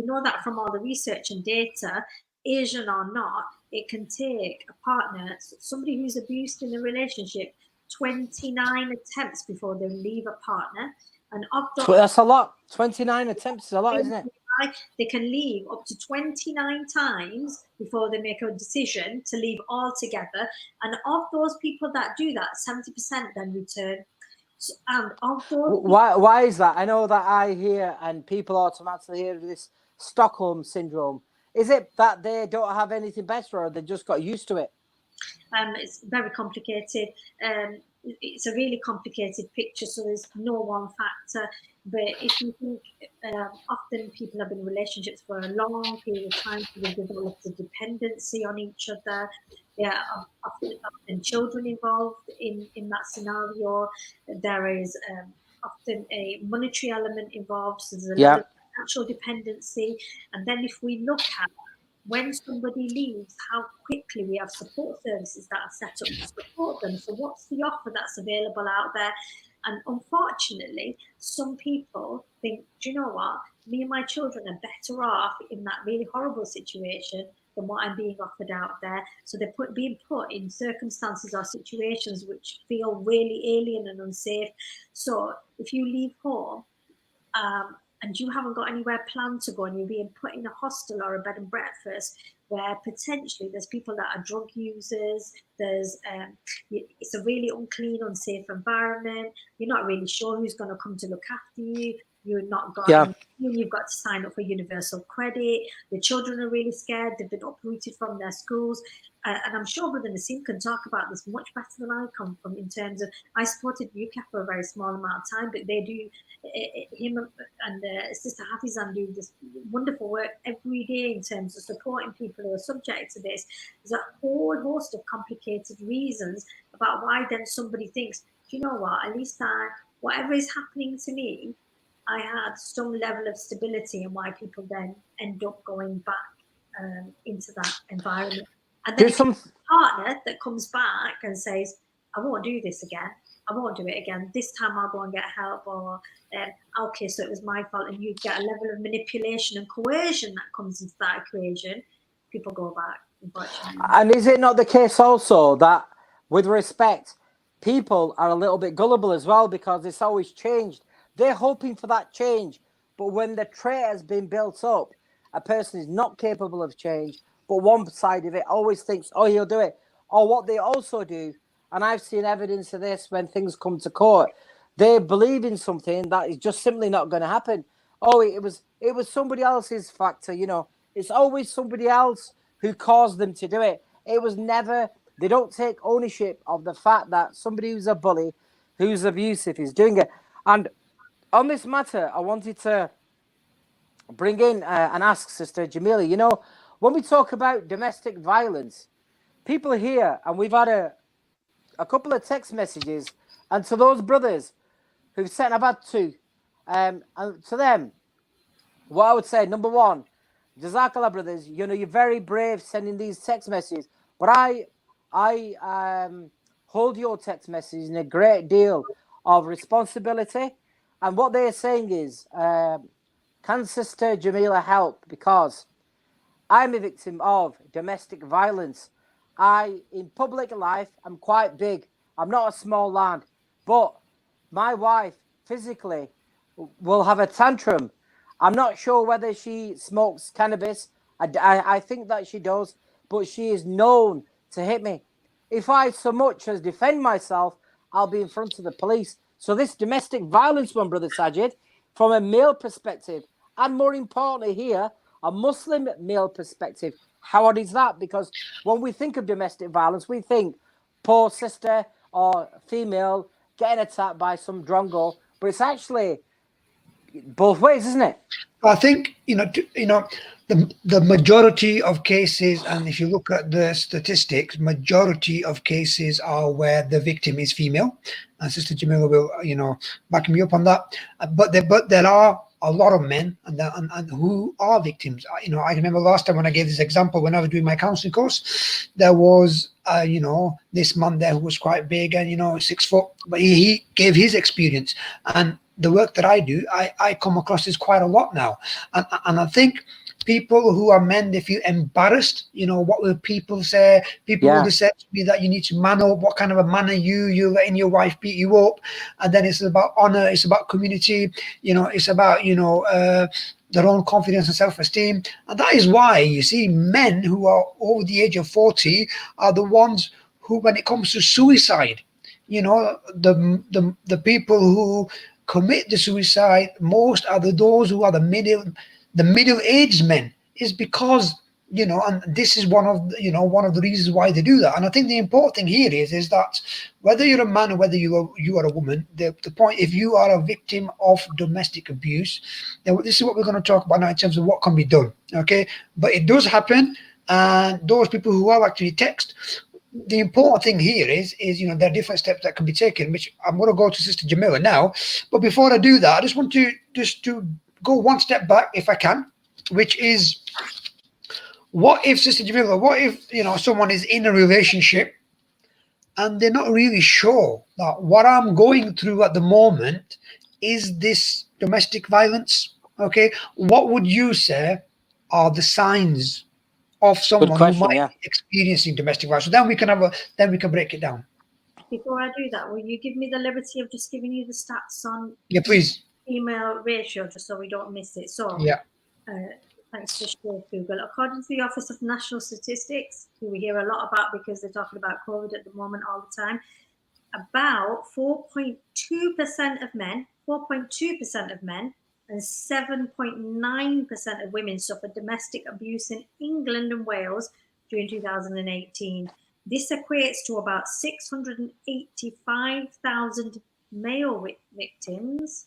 know that from all the research and data, Asian or not, it can take a partner, somebody who's abused in a relationship, 29 attempts before they leave a partner. And of those, that's a lot. 29 attempts is a lot, isn't it? They can leave up to 29 times before they make a decision to leave altogether. And of those people that do that, 70% then return. And of those why is that? I know that I hear and people automatically hear this Stockholm syndrome. Is it that they don't have anything better or they just got used to it? It's very complicated. It's a really complicated picture, so there's no one factor. But if you think, often people have been in relationships for a long period of time, so they've developed a dependency on each other. There are often children involved in that scenario. There is often a monetary element involved, so there's a level of financial dependency. And then if we look at when somebody leaves, how quickly we have support services that are set up to support them. So what's the offer that's available out there? And unfortunately, some people think, do you know what? Me and my children are better off in that really horrible situation than what I'm being offered out there. So they're being put in circumstances or situations which feel really alien and unsafe. So if you leave home, and you haven't got anywhere planned to go, and you're being put in a hostel or a bed and breakfast where potentially there's people that are drug users, there's it's a really unclean, unsafe environment. You're not really sure who's going to come to look after you. You're not got Yeah. you've got to sign up for universal credit. The children are really scared. They've been uprooted from their schools. And I'm sure Brother Nassim can talk about this much better than I come from, in terms of, I supported UCAP for a very small amount of time, but they do, him and Sister Hafizan do this wonderful work every day in terms of supporting people who are subject to this. There's a whole host of complicated reasons about why then somebody thinks, do you know what, at least whatever is happening to me, I had some level of stability, and why people then end up going back into that environment. And then a partner that comes back and says, I won't do this again. I won't do it again. This time I'll go and get help, or okay, so it was my fault. And you get a level of manipulation and coercion that comes into that equation. People go back, unfortunately. And is it not the case also that, with respect, people are a little bit gullible as well, because it's always changed. They're hoping for that change. But when the trait has been built up, a person is not capable of change, but one side of it always thinks, oh, he'll do it. Or what they also do, and I've seen evidence of this when things come to court, they believe in something that is just simply not going to happen. Oh, it was somebody else's factor, you know. It's always somebody else who caused them to do it. It was never, they don't take ownership of the fact that somebody who's a bully, who's abusive, is doing it. And on this matter, I wanted to bring in and ask Sister Jamilla, you know, when we talk about domestic violence, people here, and we've had a couple of text messages, and to those brothers who've sent, I've had two, and to them, what I would say, number one, Jazakallah, brothers, you know, you're very brave sending these text messages, but I hold your text messages in a great deal of responsibility. And what they're saying is, can Sister Jamilla help? Because I'm a victim of domestic violence. In public life, I'm quite big. I'm not a small lad. But my wife physically will have a tantrum. I'm not sure whether she smokes cannabis. I think that she does. But she is known to hit me. If I so much as defend myself, I'll be in front of the police. So this domestic violence one, Brother Sajid, from a male perspective, and more importantly here, a Muslim male perspective, how odd is that? Because when we think of domestic violence, we think poor sister or female getting attacked by some drongo, but it's actually both ways, isn't it? I think the majority of cases, and if you look at the statistics, majority of cases are where the victim is female, and Sister Jamilla will back me up on that. But there are a lot of men and who are victims. I remember last time when I gave this example, when I was doing my counseling course, there was this man there who was quite big and 6 foot, but he gave his experience. And the work that I do, I come across this quite a lot now, and I think people who are men, they feel embarrassed. What will people say? People will say to me that you need to man up. What kind of a man are you? You're letting your wife beat you up. And then it's about honor. It's about community. It's about their own confidence and self-esteem. And that is why you see men who are over the age of 40 are the ones who, when it comes to suicide, the people who commit the suicide most are those who are the middle-aged men, is because and this is one of the reasons why they do that. And I think the important thing here is that whether you're a man or whether you are a woman, the point, if you are a victim of domestic abuse, then this is what we're going to talk about now in terms of what can be done. Okay, but it does happen, and those people who are actually text, the important thing here is there are different steps that can be taken, which I'm going to go to Sister Jamilla now. But before I do that, I just want to go one step back, if I can, which is, what if, Sister Jamilla, what if someone is in a relationship and they're not really sure that what I'm going through at the moment is this domestic violence? Okay, what would you say are the signs of someone who might be experiencing domestic violence? So then we can break it down. Before I do that, will you give me the liberty of just giving you the stats on? Yeah, please. male-female ratio, just so we don't miss it. So, Yeah. thanks for sharing, Google. According to the Office of National Statistics, who we hear a lot about because they're talking about COVID at the moment all the time, about 4.2% of men, 4.2% of men, and 7.9% of women suffered domestic abuse in England and Wales during 2018. This equates to about 685,000 male victims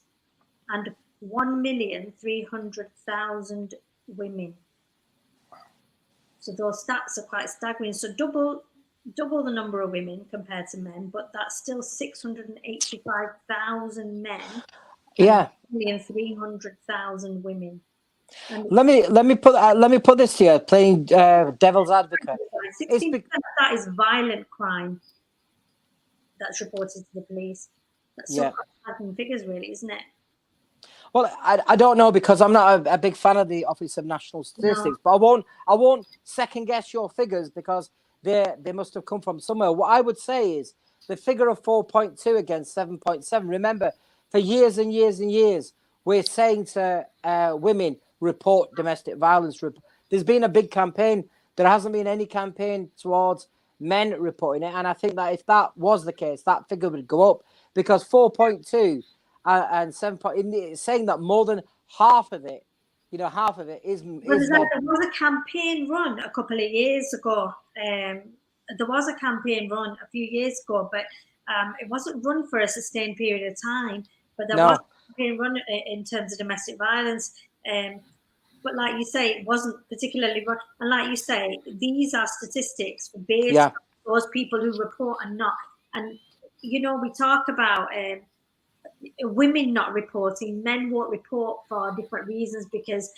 and 1,300,000 women. So those stats are quite staggering. So double the number of women compared to men, but that's still 685,000 men. Yeah. 1,300,000 women. And Let me put this here, playing devil's advocate. 16% of that is violent crime that's reported to the police. That's still quite staggering figures, really, isn't it? Well, I don't know, because I'm not a big fan of the Office of National Statistics, but I won't second guess your figures, because they must have come from somewhere. What I would say is the figure of 4.2 against 7.7. Remember, for years and years and years, we're saying to women, report domestic violence. There's been a big campaign. There hasn't been any campaign towards men reporting it, and I think that if that was the case, that figure would go up, because 4.2 and 7 saying that more than half of it is Well, there was a campaign run a couple of years ago. There was a campaign run a few years ago, but it wasn't run for a sustained period of time. But there was a campaign run in terms of domestic violence. But like you say, it wasn't particularly run. And like you say, these are statistics based on those people who report and not. And, we talk about women not reporting. Men won't report for different reasons, because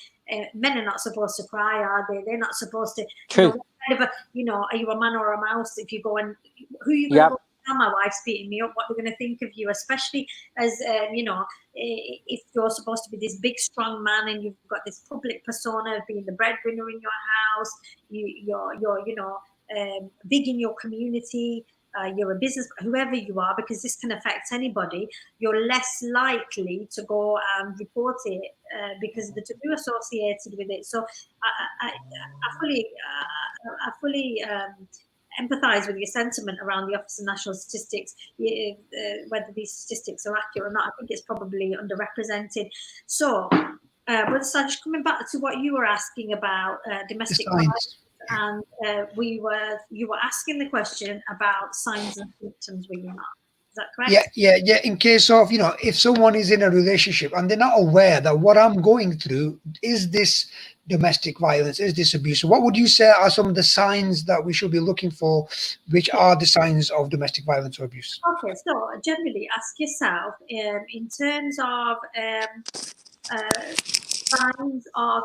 men are not supposed to cry, are they? They're not supposed to. True. Are you a man or a mouse? If you go and who are you going to go tell my wife's beating me up? What they're going to think of you, especially as if you're supposed to be this big strong man and you've got this public persona of being the breadwinner in your house. You're big in your community. You're a business, whoever you are, because this can affect anybody. You're less likely to go and report it because of the taboo associated with it. So I fully empathise with your sentiment around the Office of National Statistics. Whether these statistics are accurate or not, I think it's probably underrepresented. So, Brother Saj, coming back to what you were asking about domestic violence. And you were asking the question about signs and symptoms, were you not? Is that correct? Yeah. In case of, if someone is in a relationship and they're not aware that what I'm going through is this domestic violence, is this abuse, what would you say are some of the signs that we should be looking for, which are the signs of domestic violence or abuse? Okay, so generally ask yourself in terms of signs of,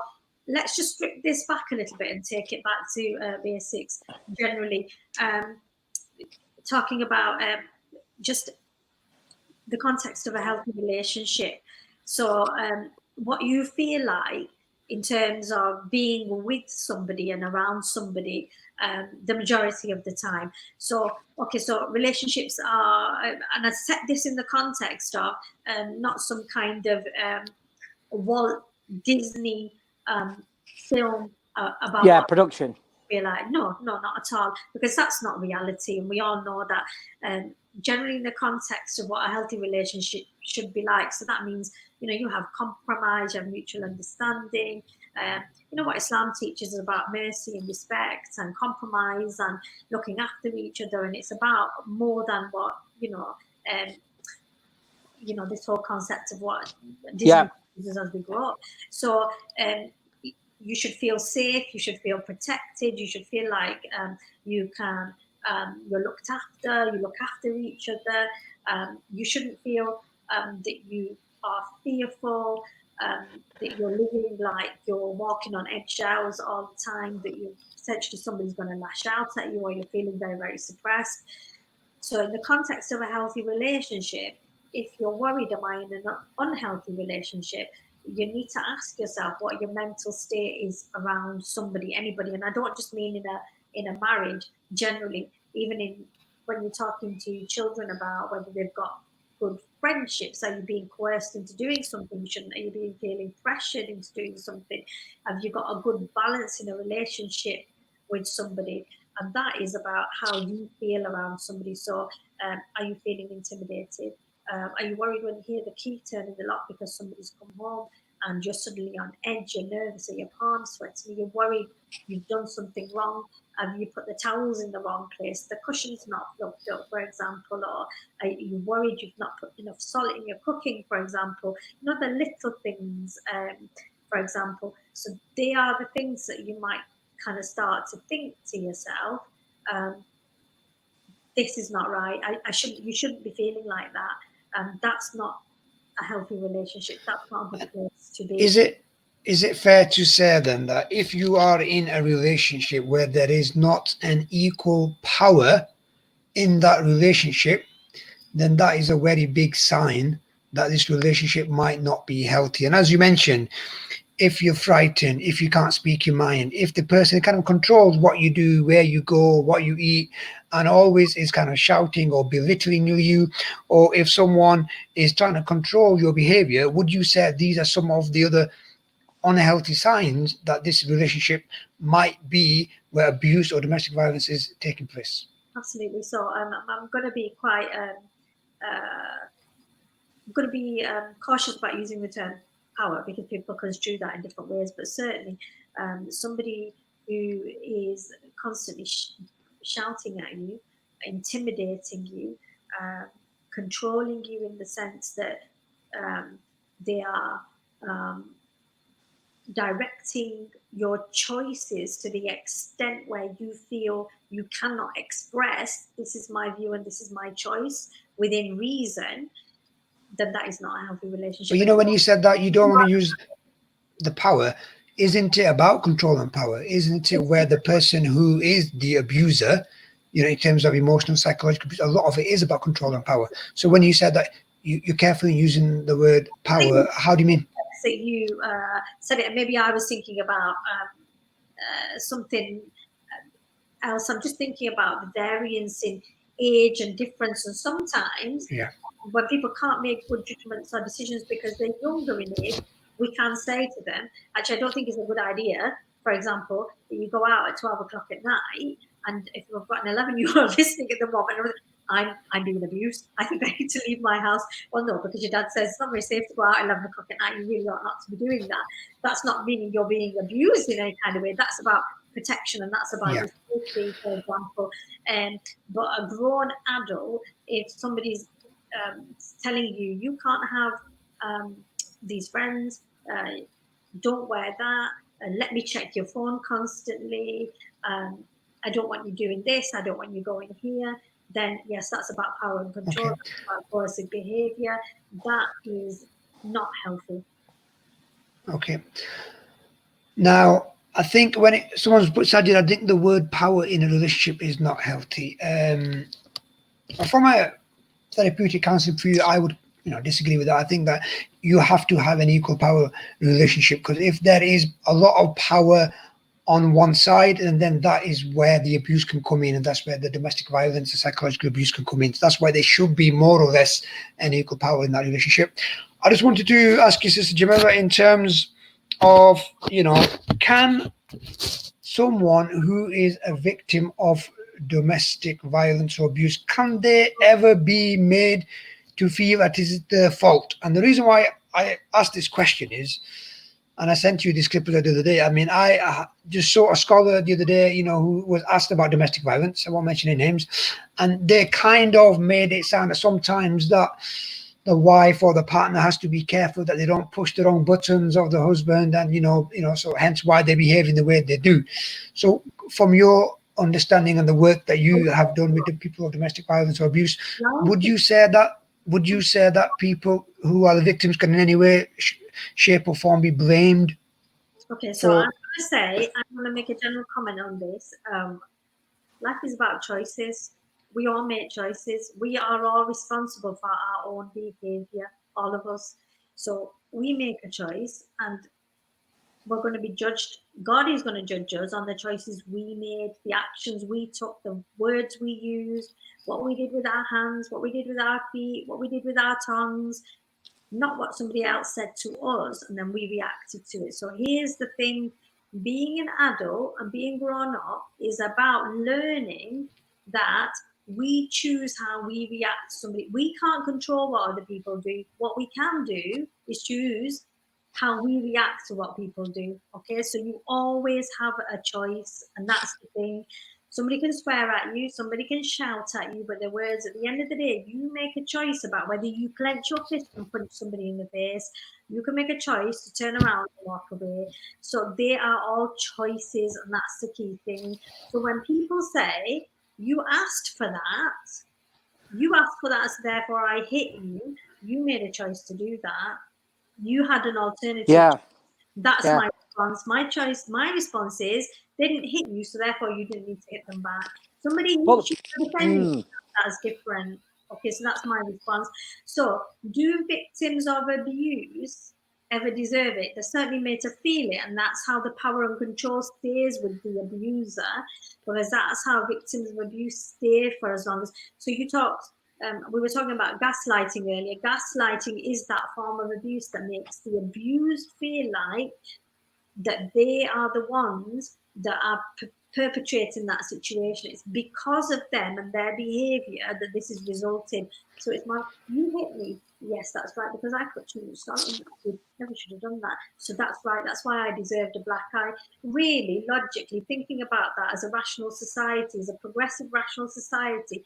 let's just strip this back a little bit and take it back to basics. Generally, talking about just the context of a healthy relationship. So, what you feel like in terms of being with somebody and around somebody the majority of the time. So, so relationships are, and I set this in the context of not some kind of Walt Disney film about production. Be like, no, not at all, because that's not reality, and we all know that. Generally, in the context of what a healthy relationship should be like, so that means you have compromise, you have mutual understanding. What Islam teaches is about mercy and respect and compromise and looking after each other, and it's about more than what this whole concept of what Disney teaches as we grow up. So you should feel safe, you should feel protected, you should feel like you can, you're looked after, you look after each other. You shouldn't feel that you are fearful, that you're living like you're walking on eggshells all the time, that you potentially somebody's going to lash out at you, or you're feeling very, very suppressed. So in the context of a healthy relationship, if you're worried, am I in an unhealthy relationship? You need to ask yourself what your mental state is around somebody, anybody, and I don't just mean in a marriage. Generally, even when you're talking to children about whether they've got good friendships? Are you being coerced into doing something you shouldn't? Are you being feeling pressured into doing something? Have you got a good balance in a relationship with somebody? And that is about how you feel around somebody. So, are you feeling intimidated? Are you worried when you hear the key turn in the lock because somebody's come home and you're suddenly on edge, you're nervous, or your palms sweating, you're worried you've done something wrong? Have you put the towels in the wrong place? The cushion's not fluffed up, for example, or are you worried you've not put enough salt in your cooking, for example? You know, the little things, for example. So they are the things that you might kind of start to think to yourself, this is not right. You shouldn't be feeling like that. That's not a healthy relationship. That's not a good place to be. Is it fair to say then that if you are in a relationship where there is not an equal power in that relationship, then that is a very big sign that this relationship might not be healthy? And as you mentioned, if you're frightened, if you can't speak your mind, if the person kind of controls what you do, where you go, what you eat, and always is kind of shouting or belittling you, or if someone is trying to control your behavior, would you say these are some of the other unhealthy signs that this relationship might be where abuse or domestic violence is taking place? Absolutely. So I'm going to be quite cautious about using the term power because people construe that in different ways. But certainly, somebody who is constantly shouting at you, intimidating you, controlling you in the sense that they are directing your choices to the extent where you feel you cannot express, this is my view and this is my choice within reason, then that is not a healthy relationship. But you know, when you said that you don't want to use the power, isn't it about control and power? Isn't it where the person who is the abuser, you know, in terms of emotional, psychological abuse, a lot of it is about control and power. So when you said that you're carefully using the word power, how do you mean? That you said it, and maybe I was thinking about something else. I'm just thinking about the variance in age and difference, and sometimes when people can't make good judgments or decisions because they're younger in age, we can say to them, actually, I don't think it's a good idea, for example, that you go out at 12 o'clock at night, and if you've got an 11-year-old listening at the moment, I'm being abused, I think I need to leave my house. Well, no, because your dad says it's not very safe to go out at 11 o'clock at night, you really ought not to be doing that. That's not meaning you're being abused in any kind of way. That's about protection, and that's about your safety, for example. But a grown adult, if somebody's telling you you can't have these friends, don't wear that, let me check your phone constantly, I don't want you doing this, I don't want you going here, then yes, that's about power and control, that's about coercive behavior. That is not healthy. Okay. Now, I think when someone's put Sajid, I think the word power in a relationship is not healthy. From a therapeutic counseling view, I would disagree with that. I think that you have to have an equal power relationship, because if there is a lot of power on one side, and then that is where the abuse can come in, and that's where the domestic violence and psychological abuse can come in. So that's why there should be more or less an equal power in that relationship. I just wanted to ask you, Sister Jamilla, in terms of, can someone who is a victim of domestic violence or abuse, can they ever be made to feel that it is their fault? And the reason why I asked this question is, and I sent you this clip the other day, I mean, I just saw a scholar the other day, who was asked about domestic violence. I won't mention any names. And they kind of made it sound that sometimes that the wife or the partner has to be careful that they don't push the wrong buttons of the husband, and so hence why they behave in the way they do. So from your understanding and the work that you have done with the people of domestic violence or abuse, would you say that people who are the victims can in any way, shape or form be blamed? Okay, so I'm going to make a general comment on this. Life is about choices. We all make choices. We are all responsible for our own behavior, all of us. So we make a choice, and we're going to be judged. God is going to judge us on the choices we made, the actions we took, the words we used, what we did with our hands, what we did with our feet, what we did with our tongues, not what somebody else said to us and then we reacted to it. So here's the thing, being an adult and being grown up is about learning that we choose how we react to somebody. We can't control what other people do. What we can do is choose how we react to what people do. Okay, so you always have a choice, and that's the thing. Somebody can swear at you, somebody can shout at you, but the words, at the end of the day, you make a choice about whether you clench your fist and punch somebody in the face. You can make a choice to turn around and walk away. So they are all choices, and that's the key thing. So when people say, you asked for that, so therefore I hit you, you made a choice to do that. You had an alternative. Yeah. That's my response. My response is, they didn't hit you, so therefore you didn't need to hit them back. Somebody hit you for defending, that's different. Okay, so that's my response. So, do victims of abuse ever deserve it? They're certainly made to feel it, and that's how the power and control stays with the abuser, because that's how victims of abuse stay for as long as. So you talked. We were talking about gaslighting earlier. Gaslighting is that form of abuse that makes the abused feel like that they are the ones that are perpetrating that situation. It's because of them and their behaviour that this is resulted. So it's you hit me. Yes, that's right, because I put too much salt in that. Never should have done that. So that's right, that's why I deserved a black eye. Really, logically, thinking about that as a rational society, as a progressive rational society,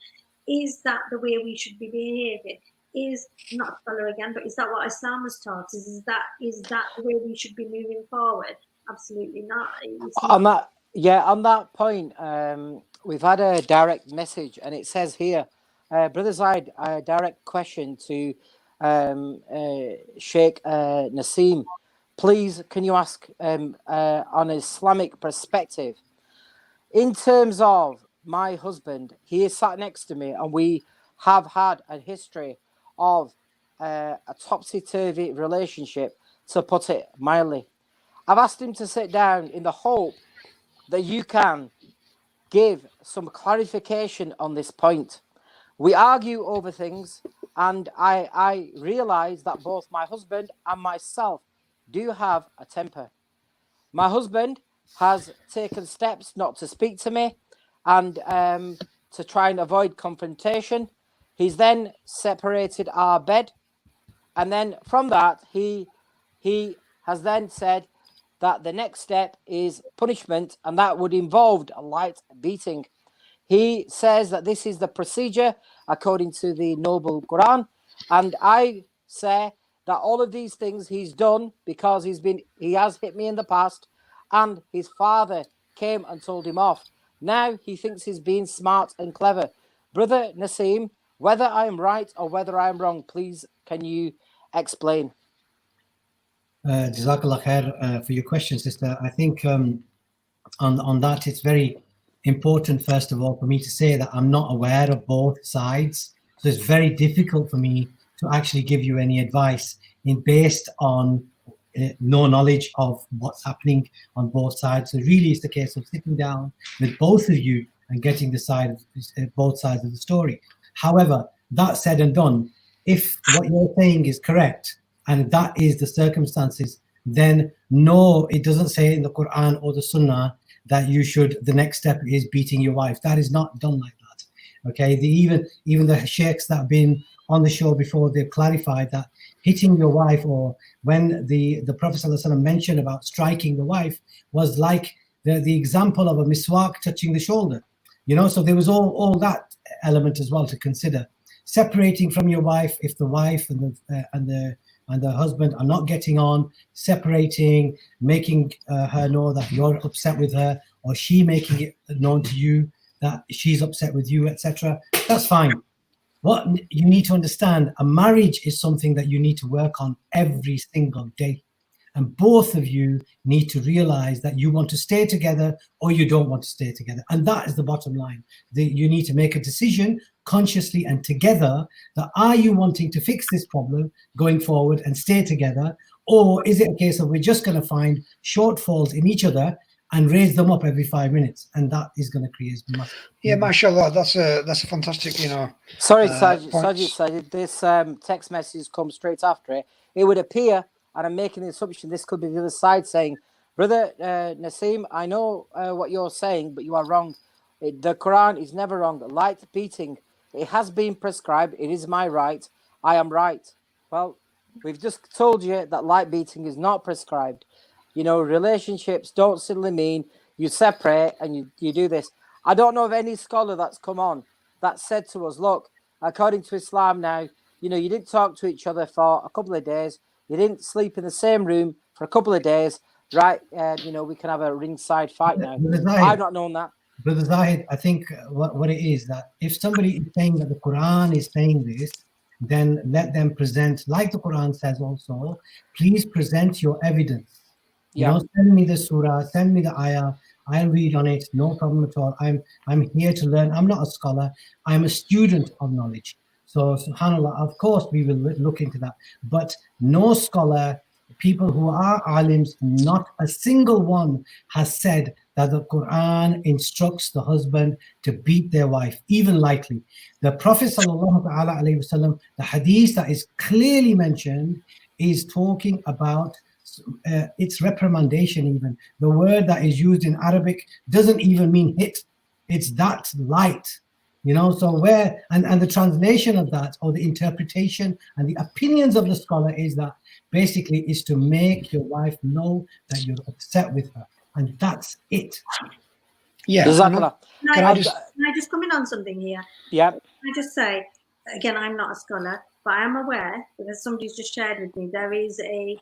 is that the way we should be behaving? Is not scholar again, but is that what Islam has taught us? Is that the way we should be moving forward? Absolutely not. On that point, we've had a direct message, and it says here, Brother Zaid, a direct question to Sheikh Naseem. Please, can you ask on an Islamic perspective, in terms of my husband, he is sat next to me, and we have had a history of a topsy-turvy relationship, to put it mildly. I've asked him to sit down in the hope that you can give some clarification on this point. We argue over things, and I realize that both my husband and myself do have a temper. My husband has taken steps not to speak to me and to try and avoid confrontation. He's then separated our bed. And then from that, he has then said that the next step is punishment, and that would involve a light beating. He says that this is the procedure according to the Noble Quran. And I say that all of these things he's done because he has hit me in the past, and his father came and told him off. Now he thinks he's being smart and clever. Brother Naseem, whether I'm right or whether I'm wrong, please, can you explain? Jazakallah khair for your question, sister. I think on that, it's very important, first of all, for me to say that I'm not aware of both sides. So it's very difficult for me to actually give you any advice based on no knowledge of what's happening on both sides. So really it's the case of sitting down with both of you and getting both sides of the story. However, that said and done, if what you're saying is correct, and that is the circumstances, then no, it doesn't say in the Quran or the Sunnah that the next step is beating your wife. That is not done like that. Okay, even the sheikhs that have been on the show before, they've clarified that hitting your wife, or when the Prophet ﷺ mentioned about striking the wife, was like the example of a miswak touching the shoulder. So there was all that element as well to consider. Separating from your wife, if the wife and the husband are not getting on, separating, making her know that you're upset with her, or she making it known to you that she's upset with you, etc. That's fine. What you need to understand, a marriage is something that you need to work on every single day. And both of you need to realize that you want to stay together or you don't want to stay together. And that is the bottom line. You need to make a decision consciously and together that, are you wanting to fix this problem going forward and stay together, Or is it a case of we're just going to find shortfalls in each other and raise them up every 5 minutes, and that is going to create massive. Yeah, mashallah, that's a fantastic, Sorry, point. Sajid, this text message comes straight after it. It would appear, and I'm making the assumption this could be the other side saying, Brother Naseem, I know what you're saying, but you are wrong. The Quran is never wrong. Light beating, it has been prescribed. It is my right. I am right. Well, we've just told you that light beating is not prescribed. Relationships don't suddenly mean you separate and you do this. I don't know of any scholar that's come on that said to us, look, according to Islam now, you didn't talk to each other for a couple of days. You didn't sleep in the same room for a couple of days. Right, we can have a ringside fight now. I've not known that. Brother Zahid, I think what it is that if somebody is saying that the Quran is saying this, then let them present, like the Quran says also, please present your evidence. Send me the surah, send me the ayah, I'll read on it, no problem at all. I'm here to learn. I'm not a scholar, I'm a student of knowledge. So subhanAllah, of course we will look into that. But no scholar, people who are alims, not a single one has said that the Quran instructs the husband to beat their wife, even lightly. The Prophet ﷺ, the hadith that is clearly mentioned, is talking about its reprimandation. Even the word that is used in Arabic doesn't even mean hit. It's that light. So where and the translation of that, or the interpretation and the opinions of the scholar, is that basically is to make your wife know that you're upset with her, and that's it. Yeah. Can I just come in on something here? Yeah. Can I just say, again, I'm not a scholar, but I'm aware, because somebody's just shared with me, there is a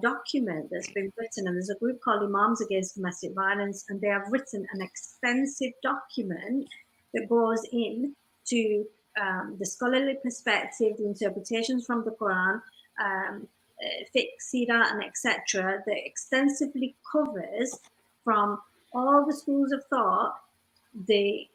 document that's been written, and there's a group called Imams Against Domestic Violence, and they have written an extensive document that goes in to the scholarly perspective, the interpretations from the Quran, fiqh, seerah, and etc., that extensively covers from all the schools of thought the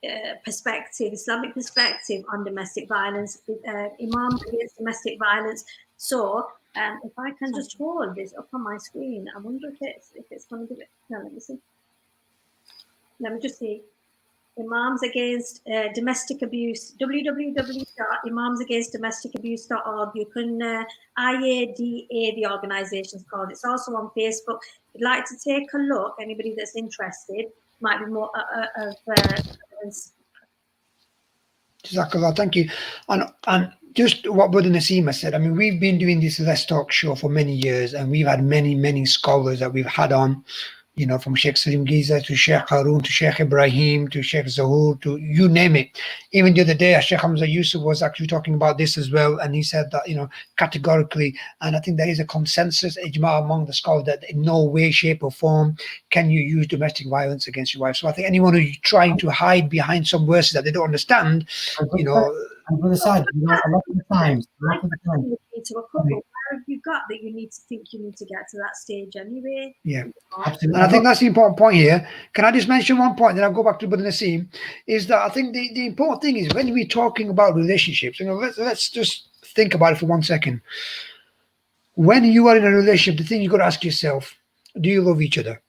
Islamic perspective on domestic violence, Imams Against Domestic Violence. So if I can just hold this up on my screen, I wonder if it's going to do it. No, let me see. Let me just see. Imams Against Domestic Abuse, www.imamsagainstdomesticabuse.org. You can, IADA, the organization's called. It's also on Facebook. If you'd like to take a look, anybody that's interested, might be more of Jazakallah, thank you. And just what Brother Naseem said, I mean, we've been doing this Let's Talk show for many years, and we've had many scholars that we've had on, from Sheikh Salim Giza to Sheikh Harun to Sheikh Ibrahim to Sheikh Zahur to you name it. Even the other day, Sheikh Hamza Yusuf was actually talking about this as well, and he said that, categorically, and I think there is a consensus, ijma, among the scholars that in no way, shape or form can you use domestic violence against your wife. So I think anyone who's trying to hide behind some verses that they don't understand, And for the side, a lot of the times, to a couple, where have you got that you need to get to that stage anyway? Yeah, absolutely. And I think that's the important point here. Can I just mention one point, then I'll go back to Brother Naseem, is that I think the important thing is when we're talking about relationships, let's just think about it for 1 second. When you are in a relationship, the thing you've got to ask yourself, do you love each other?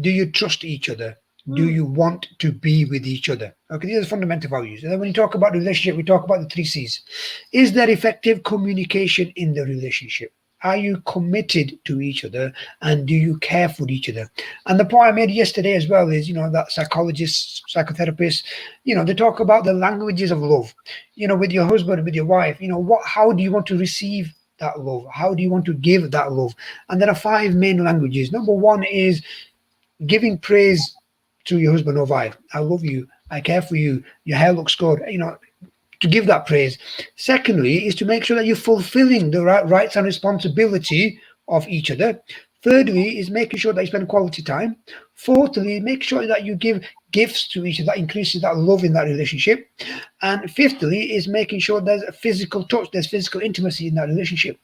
Do you trust each other? Do you want to be with each other? Okay, these are fundamental values. And then when you talk about relationship, we talk about the 3 C's. Is there effective communication in the relationship? Are you committed to each other, and do you care for each other? And the point I made yesterday as well is, that psychologists, psychotherapists, they talk about the languages of love, with your husband, with your wife, how do you want to receive that love? How do you want to give that love? And there are 5 main languages. Number 1 is giving praise to your husband or wife. I love you. I care for you. Your hair looks good. To give that praise. Secondly, is to make sure that you're fulfilling the rights and responsibility of each other. Thirdly, is making sure that you spend quality time. Fourthly, make sure that you give gifts to each other that increases that love in that relationship. And fifthly, is making sure there's a physical touch, there's physical intimacy in that relationship.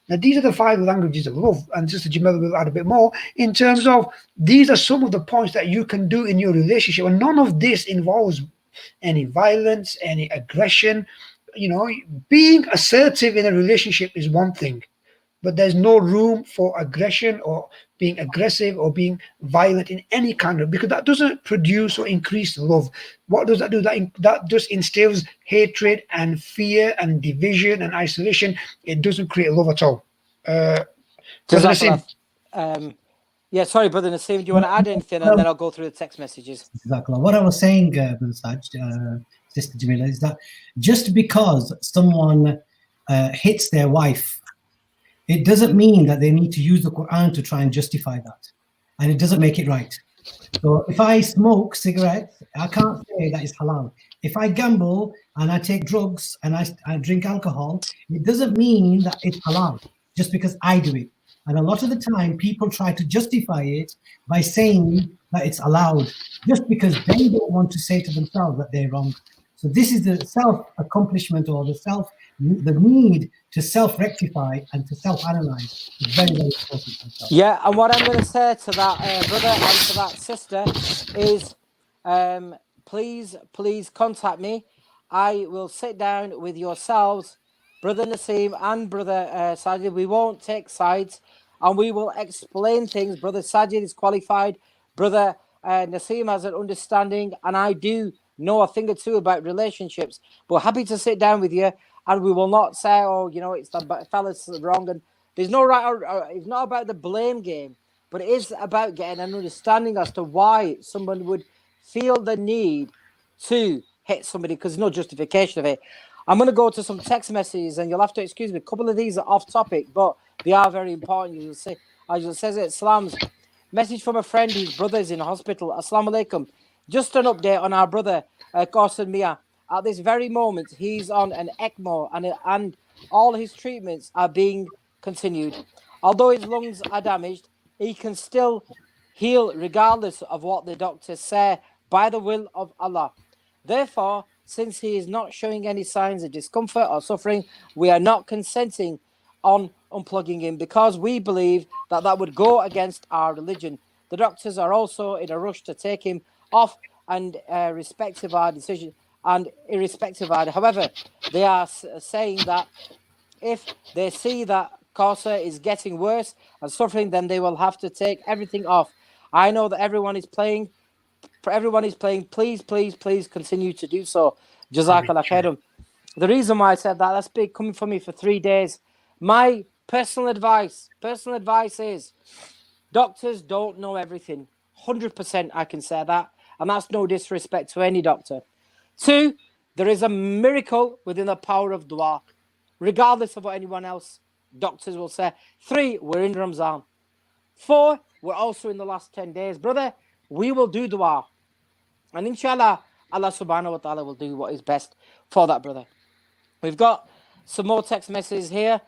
Now, these are the 5 languages of love, and Sister Jamilla will add a bit more in terms of these are some of the points that you can do in your relationship, and none of this involves any violence, any aggression. Being assertive in a relationship is one thing. but there's no room for aggression or being aggressive or being violent in any kind of, because that doesn't produce or increase love. What does that do? That just instills hatred and fear and division and isolation. It doesn't create love at all. Brother Nassim. Yeah, sorry, Brother Nassim, do you want to add anything, and then I'll go through the text messages? Exactly. What I was saying, Brother Saj, Sister Jamila, is that just because someone hits their wife, it doesn't mean that they need to use the Quran to try and justify that. And it doesn't make it right. So if I smoke cigarettes, I can't say that is halal. If I gamble and I take drugs and I drink alcohol, it doesn't mean that it's halal just because I do it. And a lot of the time, people try to justify it by saying that it's allowed just because they don't want to say to themselves that they're wrong. So this is the self-accomplishment or the need to self-rectify and to self-analyze is very, very important. Yeah, and what I'm going to say to that brother and to that sister is, please contact me. I will sit down with yourselves, Brother Nassim and Brother Sajid. We won't take sides, and we will explain things. Brother Sajid is qualified. Brother Nassim has an understanding, and I do know a thing or two about relationships. But happy to sit down with you, and we will not say, oh, it's the fella's wrong. And there's no right or it's not about the blame game, but it is about getting an understanding as to why someone would feel the need to hit somebody, because there's no justification of it. I'm going to go to some text messages, and you'll have to excuse me. A couple of these are off topic, but they are very important. You'll see, as it says it, Salams. Message from a friend whose brother is in hospital. Assalamu alaikum. Just an update on our brother, Qarsan Mia. At this very moment, he's on an ECMO, and all his treatments are being continued. Although his lungs are damaged, he can still heal regardless of what the doctors say by the will of Allah. Therefore, since he is not showing any signs of discomfort or suffering, we are not consenting on unplugging him because we believe that would go against our religion. The doctors are also in a rush to take him off, and irrespective of our decision, however, they are saying that if they see that Qarsa is getting worse and suffering, then they will have to take everything off. I know that everyone is playing. Please continue to do so. Jazakallah khairan. The reason why I said that's been coming from me for 3 days. My personal advice is doctors don't know everything. 100% I can say that. And that's no disrespect to any doctor. 2, there is a miracle within the power of dua, regardless of what anyone else doctors will say. 3, we're in Ramzan. 4, we're also in the last 10 days. Brother, we will do dua. And inshallah, Allah subhanahu wa ta'ala will do what is best for that brother. We've got some more text messages here.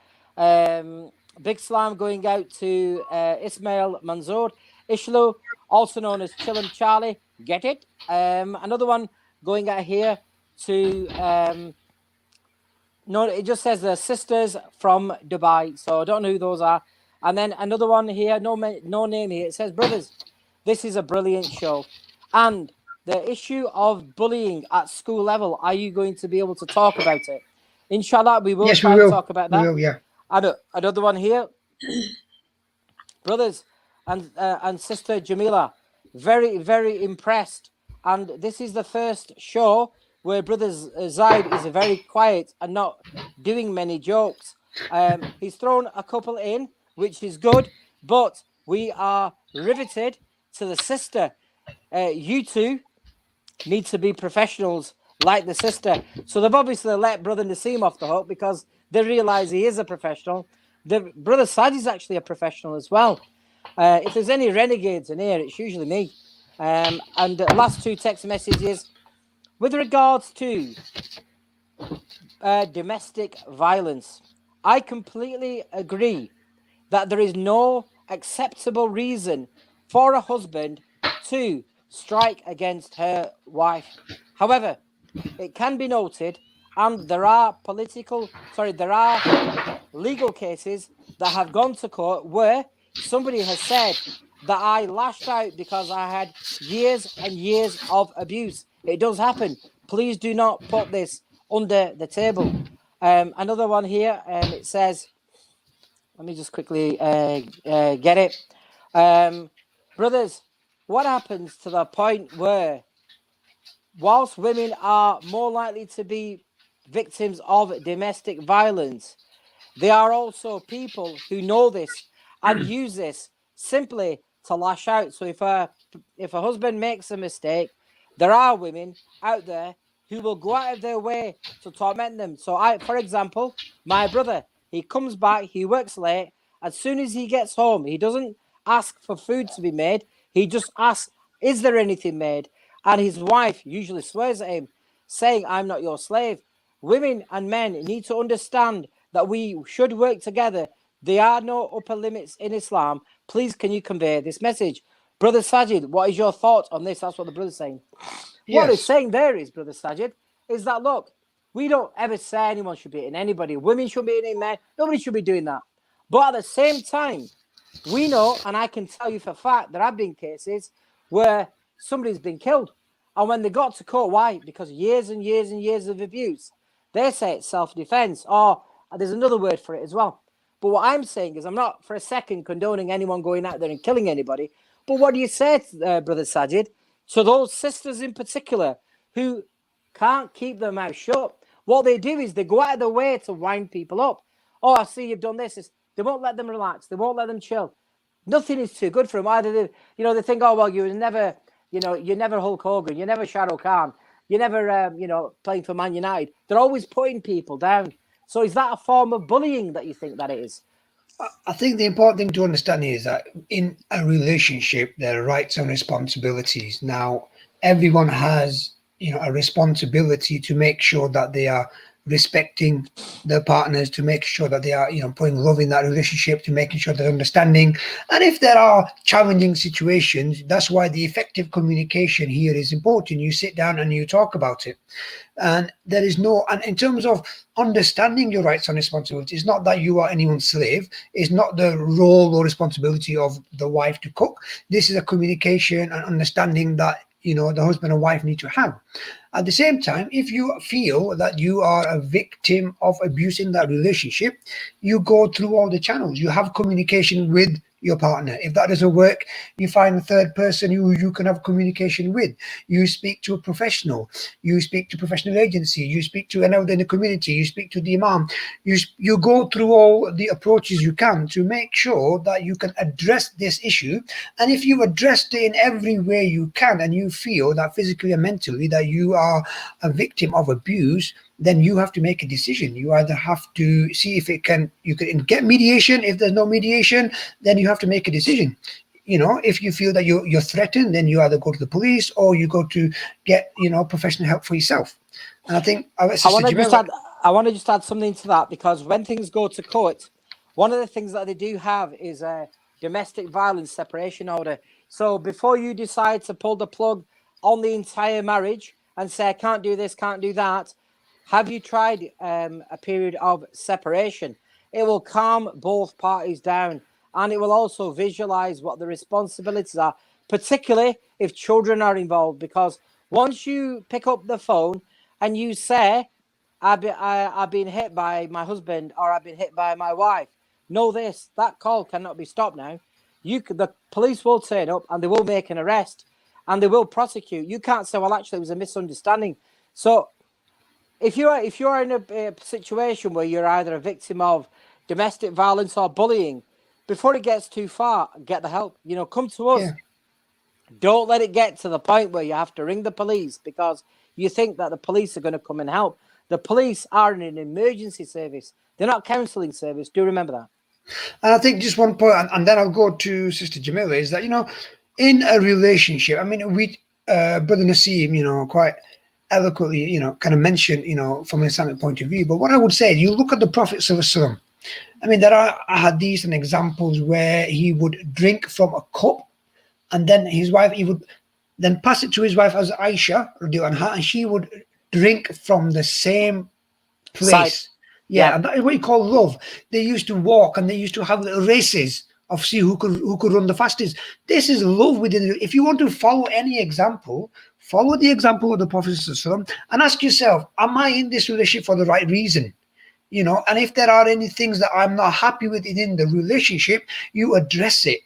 Big salam going out to Ismail Manzoor Ishlu, also known as Chillum Charlie. Get it? Another one going out here to no, it just says the sisters from Dubai, so I don't know who those are. And then another one here, no name here. It says, brothers, this is a brilliant show. And the issue of bullying at school level, are you going to be able to talk about it? Inshallah, we will try and talk about that. We will, yeah. Another one here. Brothers and Sister Jamila, very, very impressed. And this is the first show where Brother Zaid is very quiet and not doing many jokes. He's thrown a couple in, which is good, but we are riveted to the sister. You two need to be professionals like the sister. So they've obviously let Brother Nassim off the hook because they realize he is a professional. The Brother Sad is actually a professional as well. If there's any renegades in here, it's usually me. And the last 2 text messages with regards to domestic violence. I completely agree that there is no acceptable reason for a husband to strike against her wife. However, it can be noted, and there are legal cases that have gone to court where somebody has said that I lashed out because I had years and years of abuse. It does happen. Please do not put this under the table. Another one here, it says, Let me just quickly get it. Brothers, what happens to the point where, whilst women are more likely to be victims of domestic violence, there are also people who know this and use this simply to lash out. So if a husband makes a mistake, there are women out there who will go out of their way to torment them. So for example, my brother, he comes back, he works late. As soon as he gets home, he doesn't ask for food to be made. He just asks, is there anything made? And his wife usually swears at him, saying, I'm not your slave. Women and men need to understand that we should work together. There are no upper limits in Islam. Please, can you convey this message? Brother Sajid, what is your thought on this? That's what the brother's saying. Yes. What he's saying there is, Brother Sajid, is that, look, we don't ever say anyone should be hitting anybody. Women should be hitting men. Nobody should be doing that. But at the same time, we know, and I can tell you for a fact, there have been cases where somebody's been killed. And when they got to court, why? Because years and years and years of abuse. They say it's self-defense, or there's another word for it as well. But what I'm saying is, I'm not for a second condoning anyone going out there and killing anybody. But what do you say, Brother Sajid, to those sisters in particular who can't keep their mouth shut? What they do is they go out of their way to wind people up. Oh, I see you've done this. They won't let them relax. They won't let them chill. Nothing is too good for them. Either they think, oh well, you're never Hulk Hogan, you're never Shah Rukh Khan, you're never playing for Man United. They're always putting people down. So is that a form of bullying that you think that it is? I think the important thing to understand is that in a relationship, there are rights and responsibilities. Now, everyone has, a responsibility to make sure that they are respecting their partners, to make sure that they are, putting love in that relationship, to making sure they're understanding. And if there are challenging situations, that's why the effective communication here is important. You sit down and you talk about it. And there is and in terms of understanding your rights and responsibilities, it's not that you are anyone's slave. It's not the role or responsibility of the wife to cook. This is a communication and understanding that, the husband and wife need to have. At the same time, if you feel that you are a victim of abuse in that relationship, you go through all the channels. You have communication with your partner. If that doesn't work, you find a third person who you can have communication with. You speak to a professional. You speak to a professional agency. You speak to an elder in the community. You speak to the imam. You go through all the approaches you can to make sure that you can address this issue. And if you've addressed it in every way you can, and you feel that physically and mentally that you are a victim of abuse, then you have to make a decision. You either have to see if you can get mediation. If there's no mediation, then you have to make a decision. If you feel that you're threatened, then you either go to the police or you go to get, professional help for yourself. And I think I want to just add something to that, because when things go to court, one of the things that they do have is a domestic violence separation order. So before you decide to pull the plug on the entire marriage and say, I can't do this, can't do that, have you tried a period of separation? It will calm both parties down, and it will also visualize what the responsibilities are, particularly if children are involved. Because once you pick up the phone and you say, I've been hit by my husband, or I've been hit by my wife, know this, that call cannot be stopped now. The police will turn up and they will make an arrest and they will prosecute. You can't say, well, actually, it was a misunderstanding. So if you are in a situation where you're either a victim of domestic violence or bullying, before it gets too far, get the help. Come to us. Yeah. Don't let it get to the point where you have to ring the police because you think that the police are going to come and help. The police are in an emergency service. They're not counselling service. Do remember that. And I think just one point, and then I'll go to Sister Jamilla, is that, in a relationship, I mean, Brother Naseem, quite eloquently, kind of mentioned, from an Islamic point of view. But what I would say, you look at the Prophet ﷺ. I mean, there are hadiths and examples where he would drink from a cup, and then he would then pass it to his wife as Aisha, and she would drink from the same place. Yeah, and that is what you call love. They used to walk and they used to have little races of see who could run the fastest. This is love within it. If you want to follow any example, follow the example of the Prophet ﷺ and ask yourself, am I in this relationship for the right reason? you know, and if there are any things that I'm not happy with in the relationship, you address it.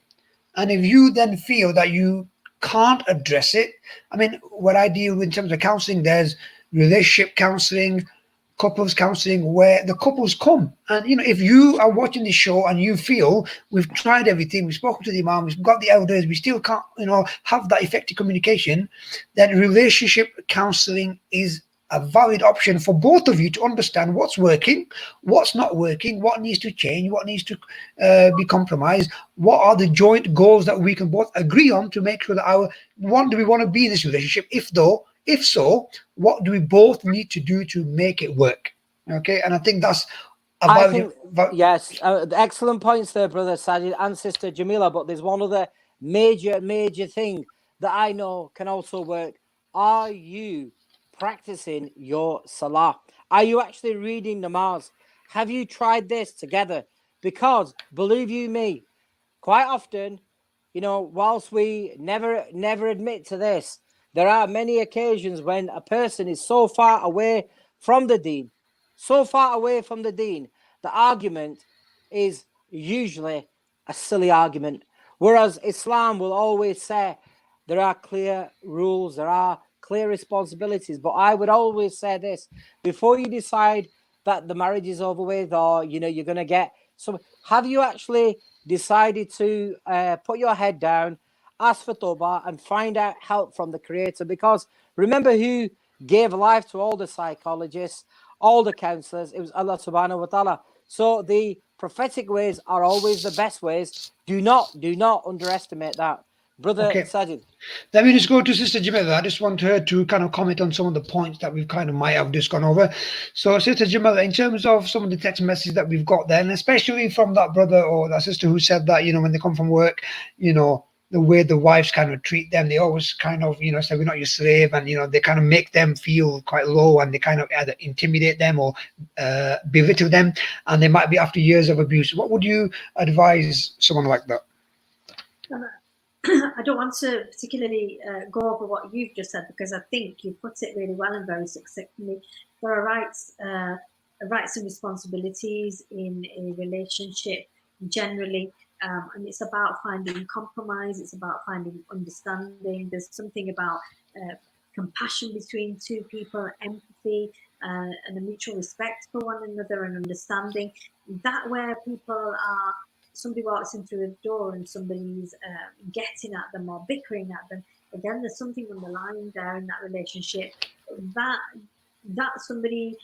And if you then feel that you can't address it, I mean, what I deal with in terms of counseling, there's relationship counseling, couples counseling, where the couples come. And, you know, if you are watching this show and you feel we've tried everything, we've spoken to the imam, we've got the elders, we still can't, you know, have that effective communication, then relationship counseling is a valid option for both of you to understand what's working, what's not working, what needs to change, what needs to be compromised, what are the joint goals that we can both agree on to make sure that our one, do we want to be in this relationship? If so, what do we both need to do to make it work? Okay, and I think that's a I valid. think, yes, excellent points there, brother Sajid and sister Jamila. But there's one other major thing that I know can also work. Are you practicing your salah? Are you actually reading namaz? Have you tried this together? Because believe you me, quite often, you know, whilst we never admit to this, there are many occasions when a person is so far away from the deen, so far away from the deen, the argument is usually a silly argument. Whereas Islam will always say there are clear rules, there are clear responsibilities. But I would always say this: before you decide that the marriage is over with, or you know you're going to get some, have you actually decided to put your head down, ask for tawbah, and find out help from the Creator? Because remember who gave life to all the psychologists, all the counselors? It was Allah subhanahu wa ta'ala. So the prophetic ways are always the best ways. Do not underestimate that. Brother Okay, Sajid. let me just go to Sister Jamila. I just want her to kind of comment on some of the points that we've kind of might have just gone over. So, Sister Jamila, in terms of some of the text messages that we've got there, and especially from that brother or that sister who said that, you know, when they come from work, you know, the way the wives kind of treat them, they always kind of, you know, say, we're not your slave, and, you know, they kind of make them feel quite low, and they kind of either intimidate them or belittle them, and they might be after years of abuse. What would you advise someone like that? I don't want to particularly go over what you've just said, because I think you put it really well and very succinctly. There are rights and responsibilities in a relationship generally, and it's about finding compromise. It's about finding understanding. There's something about compassion between two people, empathy, and a mutual respect for one another, and understanding. That where people are, somebody walks in through a door and somebody's getting at them or bickering at them, again, there's something underlying there in that relationship. That somebody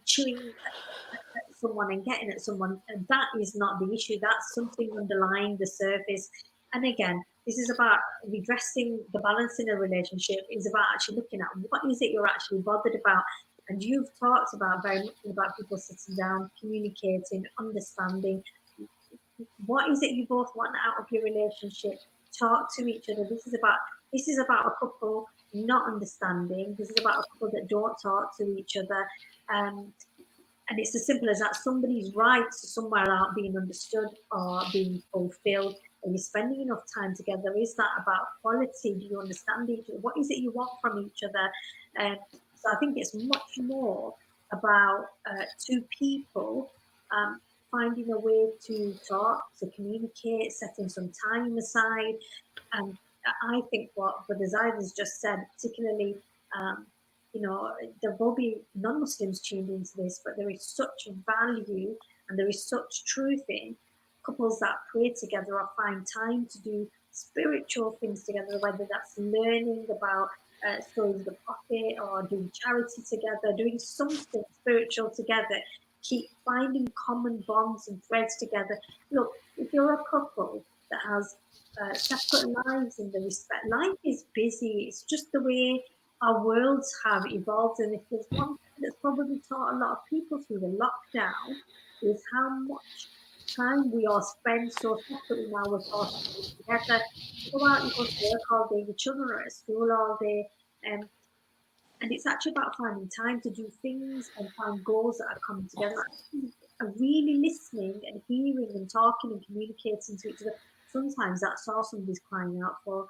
chewing at someone and getting at someone, and that is not the issue. That's something underlying the surface. And again, this is about redressing the balance in a relationship. Is about actually looking at what is it you're actually bothered about. And you've talked about very much about people sitting down, communicating, understanding. What is it you both want out of your relationship? Talk to each other. This is about a couple not understanding. This is about a couple that don't talk to each other. And it's as simple as that. Somebody's rights somewhere aren't being understood or being fulfilled. Are you spending enough time together? Is that about quality? Do you understand each other? What is it you want from each other? So I think it's much more about two people finding a way to talk, to communicate, setting some time aside. And I think what Brother Zaid has just said, particularly, you know, there will be non-Muslims tuned into this, but there is such value and there is such truth in couples that pray together or find time to do spiritual things together, whether that's learning about stories of the Prophet or doing charity together, doing something spiritual together. Keep finding common bonds and threads together. Look, if you're a couple that has separate lives in the respect, life is busy. It's just the way our worlds have evolved. And if there's one thing that's probably taught a lot of people through the lockdown, is how much time we all spend so separately now. We're forced to be together. You go out, you go to work all day, your children are at school all day. Um, and it's actually about finding time to do things and find goals that are coming together. Are really listening and hearing and talking and communicating to each other. Sometimes that's all somebody's crying out for.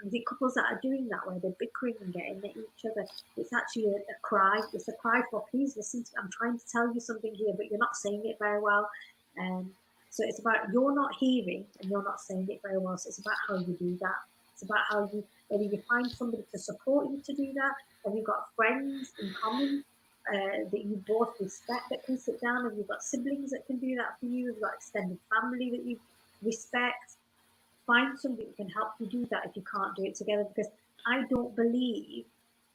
I think couples that are doing that, where they're bickering and getting at each other, it's actually a cry. It's a cry for, please listen to me. I'm trying to tell you something here, but you're not saying it very well. So it's about, you're not hearing and you're not saying it very well. So it's about how you do that. It's about how you, whether you find somebody to support you to do that, or you've got friends in common that you both respect that can sit down, and you've got siblings that can do that for you, you've got extended family that you respect. Find somebody who can help you do that if you can't do it together, because I don't believe,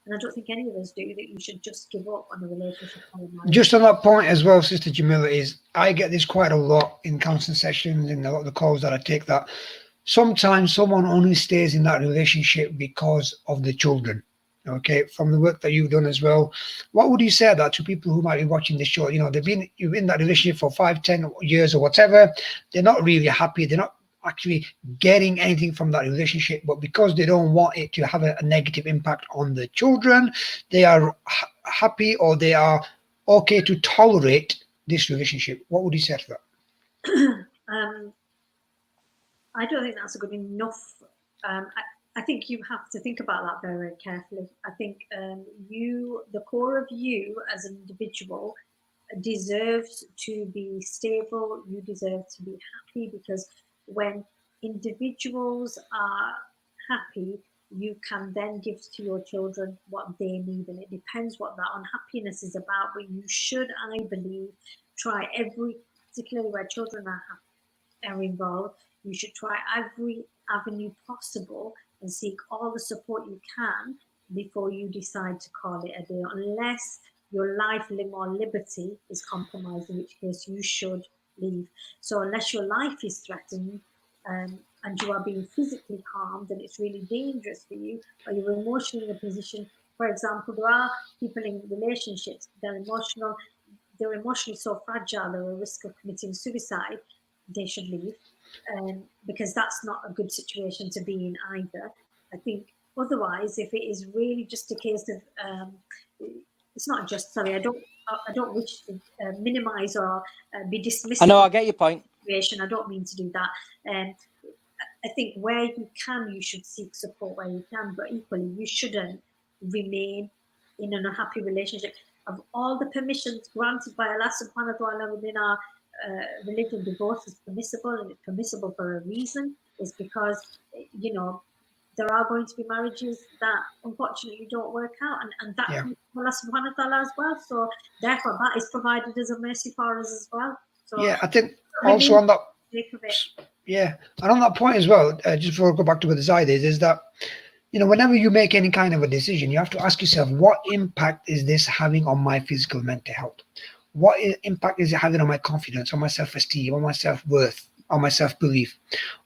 and I don't think any of us do, that you should just give up on a relationship or a marriage. Just on that point as well, Sister Jamilla, is I get this quite a lot in counseling sessions and a lot of the calls that I take, that sometimes someone only stays in that relationship because of the children. Okay, from the work that you've done as well, what would you say that to people who might be watching this show? You know, you've been in that relationship for 5-10 years or whatever. They're not really happy. They're not actually getting anything from that relationship, but because they don't want it to have a negative impact on the children, they are happy, or they are okay to tolerate this relationship. What would you say to that? I don't think that's a good enough. I think you have to think about that very, very carefully. I think the core of you as an individual deserves to be stable. You deserve to be happy, because when individuals are happy, you can then give to your children what they need, and it depends what that unhappiness is about. But you should, I believe, try particularly where children are involved, you should try every avenue possible and seek all the support you can before you decide to call it a day, unless your life, limb, or liberty is compromised, in which case you should leave. So unless your life is threatened, and you are being physically harmed and it's really dangerous for you, or you're emotionally in a position, for example, there are people in relationships, they're emotionally so fragile, they're at risk of committing suicide, they should leave, because that's not a good situation to be in either. I think otherwise, if it is really just a case of, it's not just, sorry, I don't wish to minimize or be dismissive. I know, I get your point. I don't mean to do that. I think where you can, you should seek support where you can, but equally, you shouldn't remain in an unhappy relationship. Of all the permissions granted by Allah subhanahu wa ta'ala within our religion, divorce is permissible, and it's permissible for a reason. It's because, you know, there are going to be marriages that unfortunately don't work out, and that comes from Allah subhanahu wa ta'ala as well. So therefore, that is provided as a mercy for us as well. So yeah, I think also on that, yeah, and on that point as well, just before I go back to where the side is that, you know, whenever you make any kind of a decision, you have to ask yourself, what impact is this having on my physical mental health? What impact is it having on my confidence, on my self-esteem, on my self-worth, on my self-belief?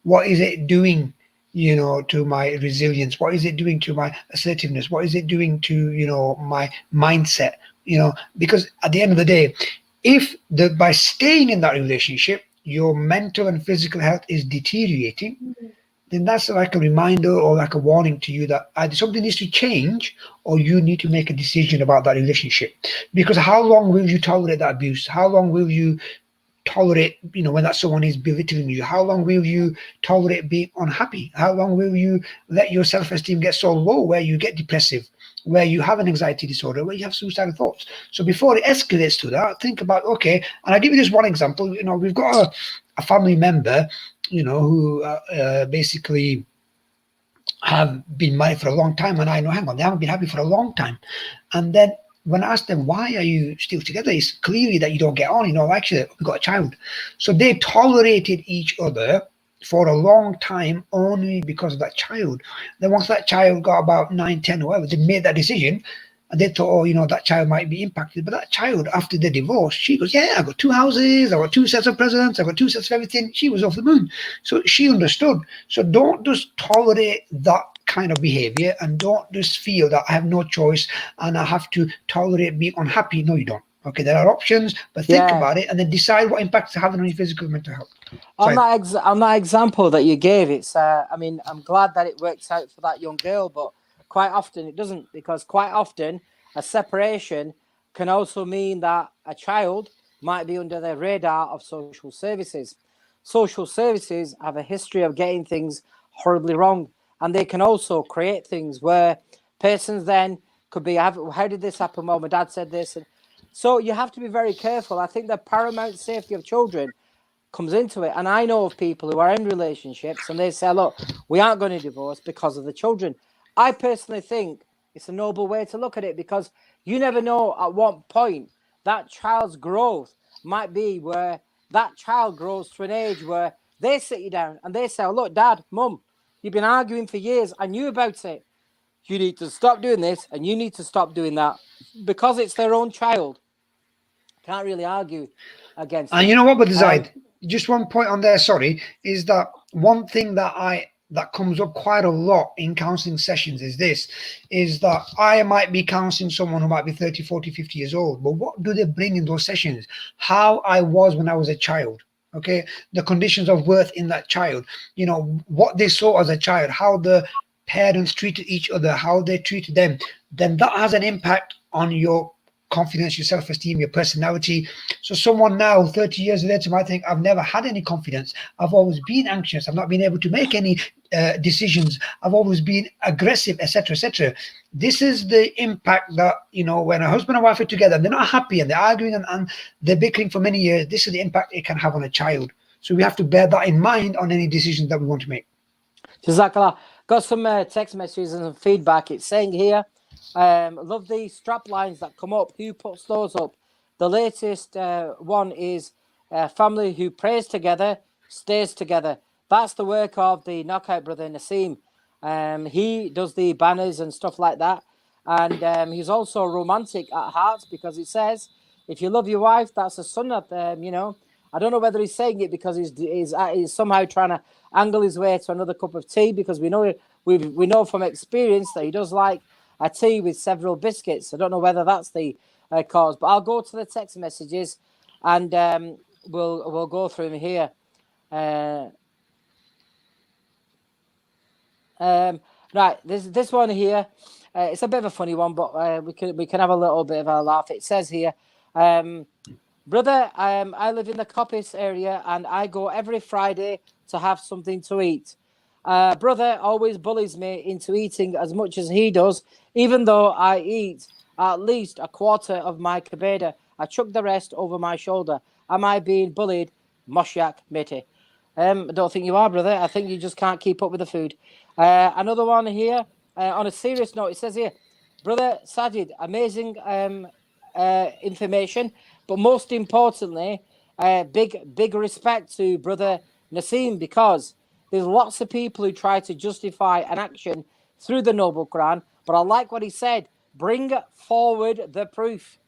What is it doing, you know, to my resilience? What is it doing to my assertiveness? What is it doing to, you know, my mindset? You know, because at the end of the day, if by staying in that relationship, your mental and physical health is deteriorating, then that's like a reminder or like a warning to you that either something needs to change, or you need to make a decision about that relationship. Because how long will you tolerate that abuse? How long will you tolerate, you know, when that someone is belittling you? How long will you tolerate being unhappy? How long will you let your self-esteem get so low where you get depressive, where you have an anxiety disorder, where you have suicidal thoughts? So before it escalates to that, think about, okay, and I'll give you this one example. You know, we've got a family member, you know, who basically have been married for a long time, and I know, hang on, they haven't been happy for a long time. And then when I asked them, why are you still together? It's clearly that you don't get on, you know, actually, we got a child. So they tolerated each other for a long time only because of that child. Then once that child got about 9, 10, or whatever, they made that decision, and they thought, oh, you know, that child might be impacted. But that child, after the divorce, she goes, yeah, I got 2 houses, I got 2 sets of presents, I got 2 sets of everything. She was off the moon. So she understood. So don't just tolerate that kind of behavior, and don't just feel that I have no choice and I have to tolerate being unhappy. No, you don't. Okay, there are options, but think about it and then decide what impact it's having on your physical and mental health. On that example that you gave, it's I mean, I'm glad that it works out for that young girl, but quite often it doesn't, because quite often a separation can also mean that a child might be under the radar of social services. Social services have a history of getting things horribly wrong, and they can also create things where persons then could be, how did this happen? Well, my dad said this. And so you have to be very careful. I think the paramount safety of children comes into it. And I know of people who are in relationships and they say, look, we aren't going to divorce because of the children. I personally think it's a noble way to look at it, because you never know at what point that child's growth might be, where that child grows to an age where they sit you down and they say, oh, look, Dad, Mum, you've been arguing for years. I knew about it. You need to stop doing this and you need to stop doing that, because it's their own child. Can't really argue against it. And you know what, but Zaid, just one point on there, sorry, is that one thing that comes up quite a lot in counseling sessions is that I might be counseling someone who might be 30, 40, 50 years old, but what do they bring in those sessions? How I was when I was a child. Okay, the conditions of birth in that child, you know, what they saw as a child, how the parents treated each other, how they treated them, then that has an impact on your confidence, your self-esteem, your personality. So someone now 30 years later might think, I've never had any confidence, I've always been anxious, I've not been able to make any decisions, I've always been aggressive, etc., etc. This is the impact that, you know, when a husband and wife are together and they're not happy and they're arguing and they're bickering for many years, this is the impact it can have on a child. So we have to bear that in mind on any decisions that we want to make. Jazakallah. Got some text messages and some feedback. It's saying here, love the strap lines that come up. Who puts those up? The latest one is family who prays together, stays together. That's the work of the knockout brother Naseem. He does the banners and stuff like that. And he's also romantic at heart, because it says, if you love your wife, that's a sunnah. You know, I don't know whether he's saying it because he's somehow trying to angle his way to another cup of tea, because we know from experience that he does like a tea with several biscuits. I don't know whether that's the cause, but I'll go to the text messages and we'll go through them here. Right, this one here, it's a bit of a funny one, but we can have a little bit of a laugh. It says here, brother, I live in the Coppice area and I go every Friday to have something to eat. Brother always bullies me into eating as much as he does, even though I eat at least a quarter of my kebeda. I chuck the rest over my shoulder. Am I being bullied? Mosyak Mete. I don't think you are, brother. I think you just can't keep up with the food. Another one here, on a serious note, it says here, brother Sajid, amazing information, but most importantly, big respect to brother Naseem, because there's lots of people who try to justify an action through the Noble Quran, but I like what he said, bring forward the proof.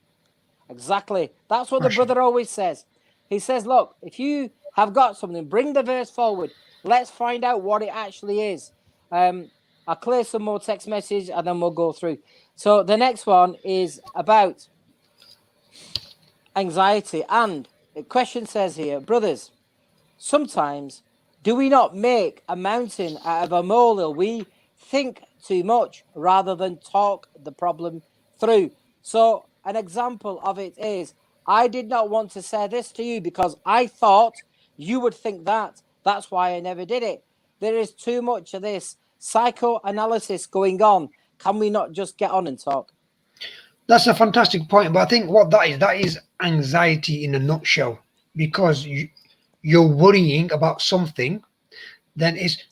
Exactly. That's what the brother always says. He says, look, if you have got something, bring the verse forward. Let's find out what it actually is. I'll clear some more text message and then we'll go through. So the next one is about anxiety. And the question says here, brothers, sometimes do we not make a mountain out of a molehill? We think too much rather than talk the problem through. So an example of it is, I did not want to say this to you because I thought you would think that. That's why I never did it. There is too much of this psychoanalysis going on. Can we not just get on and talk? That's a fantastic point, but I think what that is anxiety in a nutshell, because you're worrying about something, then it's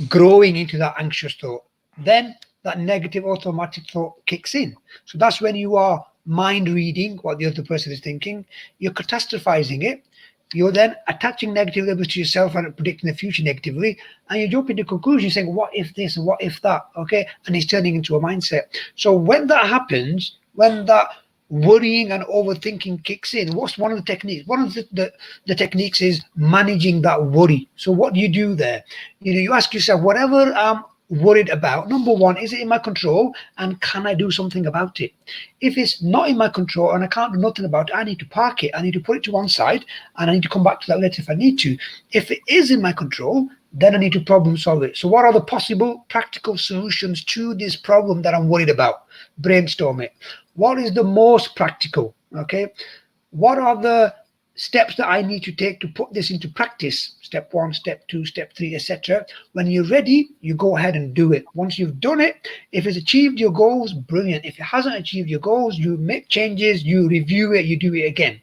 growing into that anxious thought. Then that negative automatic thought kicks in. So that's when you are mind reading what the other person is thinking, you're catastrophizing it, you're then attaching negative labels to yourself and predicting the future negatively, and you jump into conclusions saying, what if this and what if that? Okay, and it's turning into a mindset. So when that happens, when that worrying and overthinking kicks in, what's one of the techniques? One of the techniques is managing that worry. So what do you do there? You ask yourself, whatever I'm worried about, number one, is it in my control and can I do something about it? If it's not in my control and I can't do nothing about it, I need to park it, I need to put it to one side, and I need to come back to that later if I need to. If it is in my control, then I need to problem solve it. So what are the possible practical solutions to this problem that I'm worried about? Brainstorm it. What is the most practical? Okay, what are the steps that I need to take to put this into practice. Step 1, step 2, step 3, etc. When you're ready, you go ahead and do it. Once you've done it, if it's achieved your goals, brilliant. If it hasn't achieved your goals, you make changes, you review it, you do it again.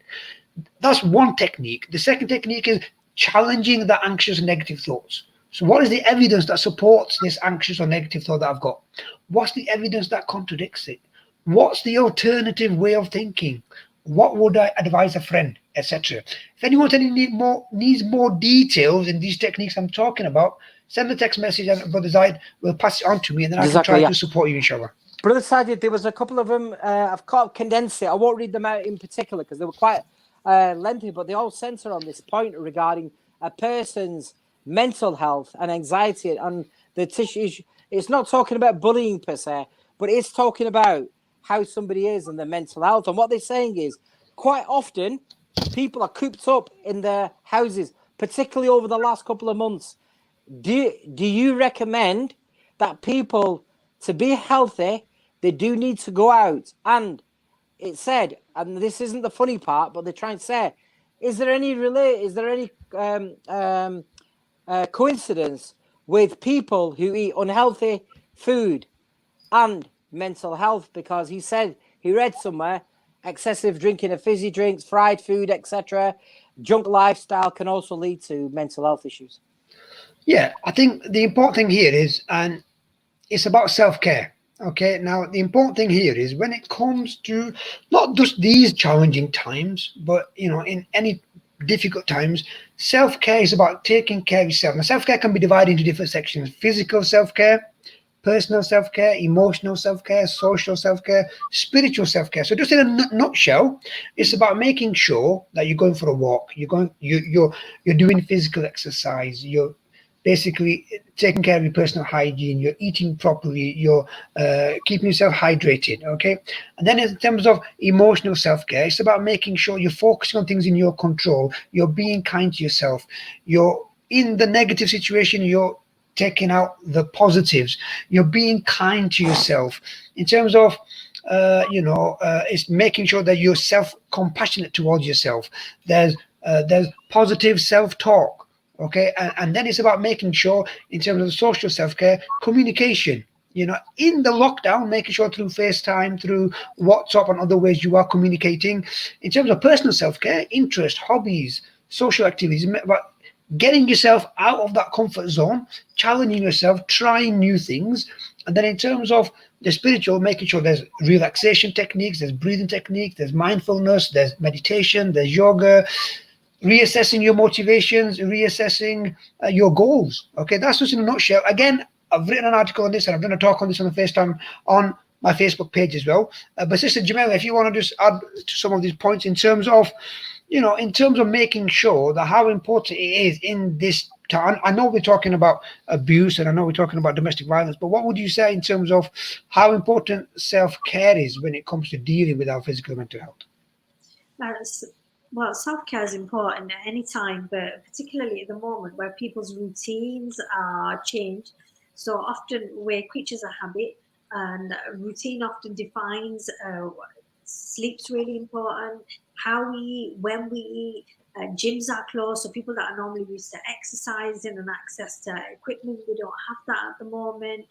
That's one technique. The second technique is challenging the anxious negative thoughts. So what is the evidence that supports this anxious or negative thought that I've got? What's the evidence that contradicts it? What's the alternative way of thinking? What would I advise a friend, etc.? If anyone needs more details in these techniques I'm talking about, send a text message and Brother Zaid will pass it on to me, and then I can try to support you, inshallah. Brother Sajid, there was a couple of them. I've condensed it. I won't read them out in particular because they were quite lengthy, but they all center on this point regarding a person's mental health and anxiety and the tissue. It's not talking about bullying per se, but it's talking about how somebody is and their mental health. And what they're saying is quite often people are cooped up in their houses, particularly over the last couple of months. Do you recommend that people, to be healthy, they do need to go out? And it said, and this isn't the funny part, but they're trying to say, is there any coincidence with people who eat unhealthy food and mental health? Because he said, he read somewhere, excessive drinking of fizzy drinks, fried food, etc., junk lifestyle can also lead to mental health issues. Yeah, I think the important thing here is, and it's about self-care. Okay, now the important thing here is when it comes to not just these challenging times, but in any difficult times, self-care is about taking care of yourself. Now, self-care can be divided into different sections: physical self-care, personal self-care, emotional self-care, social self-care, spiritual self-care. So just in a nutshell, it's about making sure that you're going for a walk, you're doing physical exercise, you're basically taking care of your personal hygiene, you're eating properly, you're keeping yourself hydrated, okay? And then in terms of emotional self-care, it's about making sure you're focusing on things in your control, you're being kind to yourself, you're in the negative situation, you're taking out the positives, you're being kind to yourself. In terms of it's making sure that you're self-compassionate towards yourself. There's positive self-talk. Okay, and then it's about making sure, in terms of social self-care, communication. In the lockdown, making sure through FaceTime, through WhatsApp, and other ways you are communicating. In terms of personal self-care, interest, hobbies, social activities, about getting yourself out of that comfort zone, challenging yourself, trying new things. And then in terms of the spiritual, making sure there's relaxation techniques, there's breathing techniques, there's mindfulness, there's meditation, there's yoga, reassessing your motivations, reassessing your goals. Okay, that's just in a nutshell. Again, I've written an article on this and I've done a talk on this on the FaceTime on my Facebook page as well. But Sister Jamilla, if you want to just add to some of these points in terms of making sure that how important it is in this time. I know we're talking about abuse and I know we're talking about domestic violence, but what would you say in terms of how important self-care is when it comes to dealing with our physical and mental health? Well, self-care is important at any time, but particularly at the moment where people's routines are changed. So often we're creatures of habit, and routine often defines sleep's really important, how we eat, when we eat. Gyms are closed, so people that are normally used to exercising and access to equipment, we don't have that at the moment.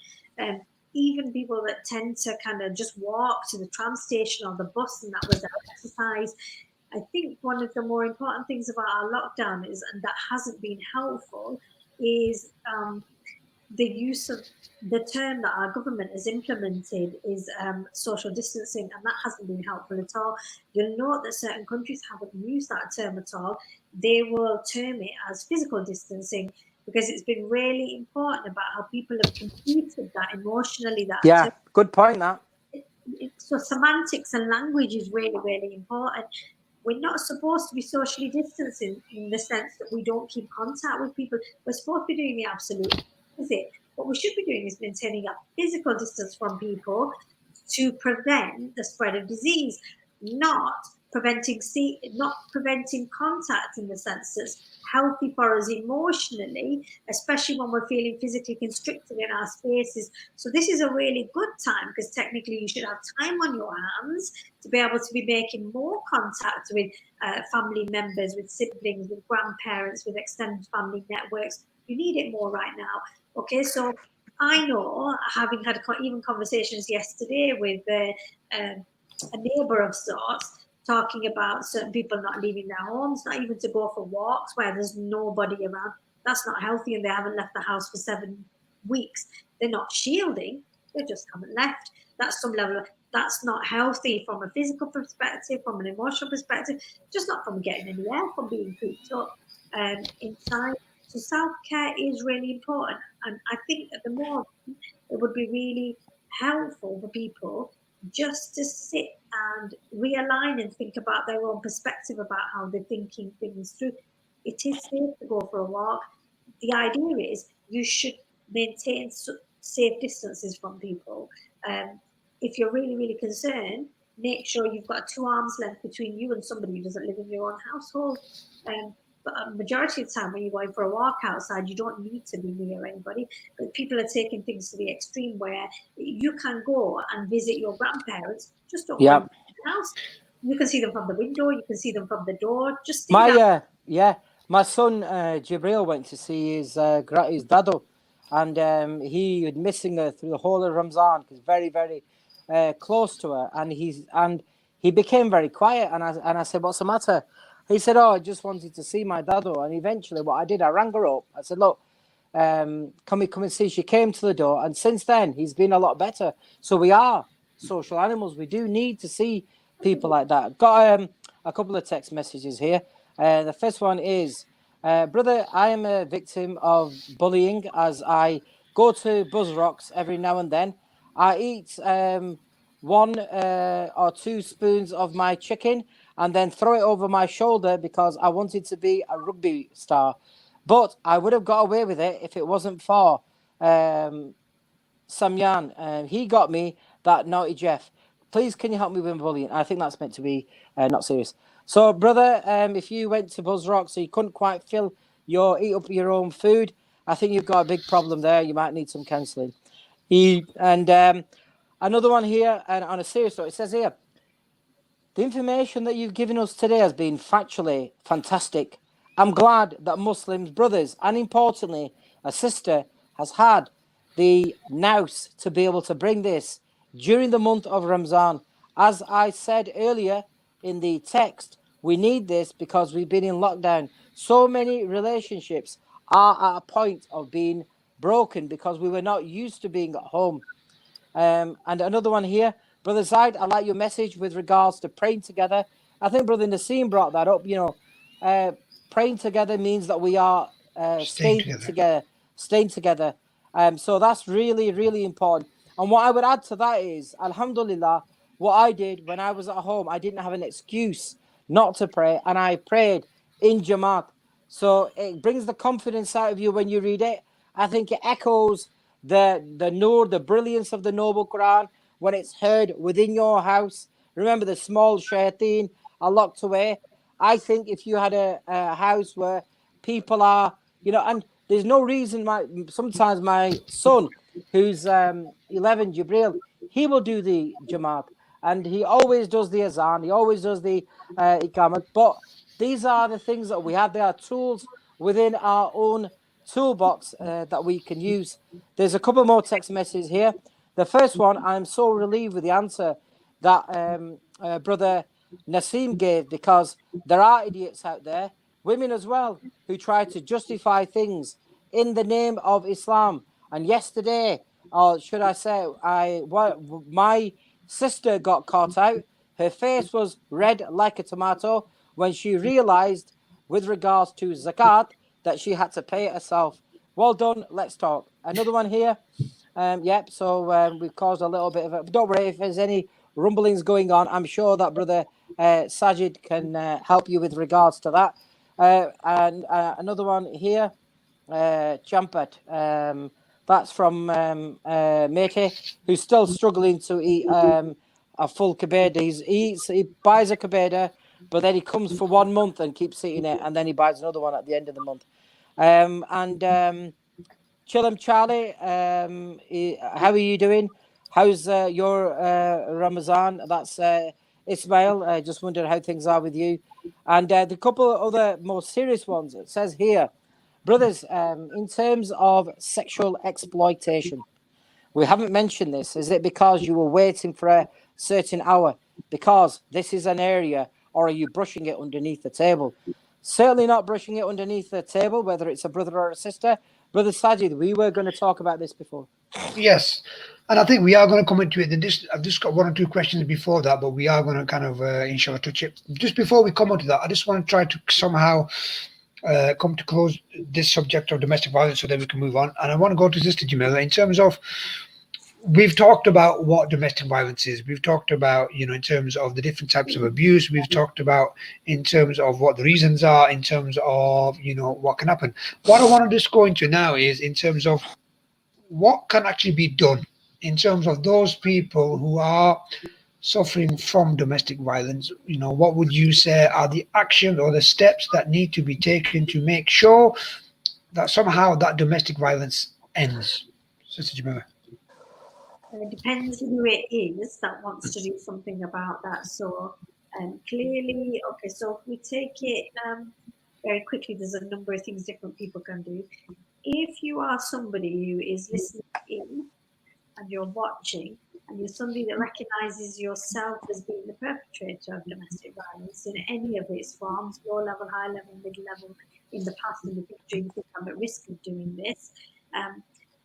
Even people that tend to kind of just walk to the tram station or the bus, and that was their exercise. I think one of the more important things about our lockdown is, and that hasn't been helpful, is the use of the term that our government has implemented is social distancing, and that hasn't been helpful at all. You'll note that certain countries haven't used that term at all. They will term it as physical distancing because it's been really important about how people have computed that emotionally. Good point, that. So semantics and language is really, really important. We're not supposed to be socially distancing in the sense that we don't keep contact with people. We're supposed to be doing the absolute opposite. What we should be doing is maintaining a physical distance from people to prevent the spread of disease, not not preventing contact in the sense that's healthy for us emotionally, especially when we're feeling physically constricted in our spaces. So this is a really good time, because technically you should have time on your hands to be able to be making more contact with family members, with siblings, with grandparents, with extended family networks. You need it more right now. Okay, so I know, having had even conversations yesterday with a neighbour of sorts, talking about certain people not leaving their homes, not even to go for walks where there's nobody around. That's not healthy, and they haven't left the house for 7 weeks. They're not shielding, they just haven't left. That's some level of, that's not healthy from a physical perspective, from an emotional perspective, just not from getting any air, from being cooped up inside. So self-care is really important. And I think at the moment, it would be really helpful for people just to sit and realign and think about their own perspective about how they're thinking things through. It is safe to go for a walk. The idea is you should maintain safe distances from people. If you're really, really concerned, make sure you've got 2 arms length between you and somebody who doesn't live in your own household. But a majority of the time when you're going for a walk outside, you don't need to be near anybody. But people are taking things to the extreme where you can go and visit your grandparents, just don't go in the house. You can see them from the window, you can see them from the door. Just stay down. My son Jibril went to see his dado, and he was missing her through the whole of Ramzan because very, very close to her, and he became very quiet. And I said, "What's the matter?" He said, "Oh, I just wanted to see my dado." And eventually, what I did, I rang her up. I said, "Look, can we come and see?" She came to the door, and since then, he's been a lot better. So we are social animals. We do need to see people like that. Got a couple of text messages here. The first one is, brother, I am a victim of bullying as I go to Buzz Rocks every now and then. I eat 1 or 2 spoons of my chicken and then throw it over my shoulder because I wanted to be a rugby star. But I would have got away with it if it wasn't for Samyan. He got me that naughty Jeff. Please, can you help me with bullying? I think that's meant to be not serious. So, brother, if you went to Buzz Rock so you couldn't quite eat up your own food, I think you've got a big problem there. You might need some counselling. Another one here, and on a serious note, it says here, the information that you've given us today has been factually fantastic. I'm glad that Muslims, brothers, and importantly, a sister has had the nous to be able to bring this during the month of Ramzan. As I said earlier in the text, we need this because we've been in lockdown. So many relationships are at a point of being broken because we were not used to being at home. And another one here, Brother Zaid, I like your message with regards to praying together. I think Brother Nassim brought that up. Praying together means that we are staying together. So that's really, really important. And what I would add to that is, Alhamdulillah, what I did when I was at home, I didn't have an excuse not to pray, and I prayed in Jamaat. So it brings the confidence out of you when you read it. I think it echoes the nur, the brilliance of the noble Quran when it's heard within your house. Remember, the small shayateen are locked away. I think if you had a house where people are, and there's no reason sometimes my son, who's 11, Jibril, he will do the Jamaat, and he always does the azan, he always does the iqamat. But these are the things that we have. They are tools within our own toolbox that we can use. There's a couple more text messages here. The first one, I'm so relieved with the answer that Brother Nassim gave, because there are idiots out there, women as well, who try to justify things in the name of Islam. And yesterday, or should I say, my sister got caught out. Her face was red like a tomato when she realized, with regards to zakat, that she had to pay it herself. Well done. Let's talk. Another one here. So we've caused a little bit of it. Don't worry if there's any rumblings going on. I'm sure that Brother Sajid can help you with regards to that. And another one here, Champat. That's from Mete, who's still struggling to eat a full kabeda. He buys a kabeda but then he comes for 1 month and keeps eating it, and then he buys another one at the end of the month. Chillum Charlie, how are you doing? How's your Ramazan? That's Ismail. Just wondering how things are with you. And the couple of other more serious ones. It says here, brothers, in terms of sexual exploitation, we haven't mentioned this. Is it because you were waiting for a certain hour? Because this is an area, or are you brushing it underneath the table? Certainly not brushing it underneath the table, whether it's a brother or a sister. Brother Sajid, we were going to talk about this before. Yes, and I think we are going to come into it. I've just got one or two questions before that, but we are going to kind of, inshallah, touch it. Just before we come on to that, I just want to try to somehow come to close this subject of domestic violence so that we can move on. And I want to go to Sister Jamila in terms of, we've talked about what domestic violence is. We've talked about, in terms of the different types of abuse. We've talked about in terms of what the reasons are, in terms of, what can happen. What I want to just go into now is in terms of what can actually be done in terms of those people who are suffering from domestic violence. What would you say are the actions or the steps that need to be taken to make sure that somehow that domestic violence ends? Sister Jamila. It depends who it is that wants to do something about that. So clearly, okay, so if we take it very quickly, there's a number of things different people can do. If you are somebody who is listening in and you're watching, and you're somebody that recognises yourself as being the perpetrator of domestic violence in any of its forms, low level, high level, mid level, in the past and the future, you think I'm at risk of doing this.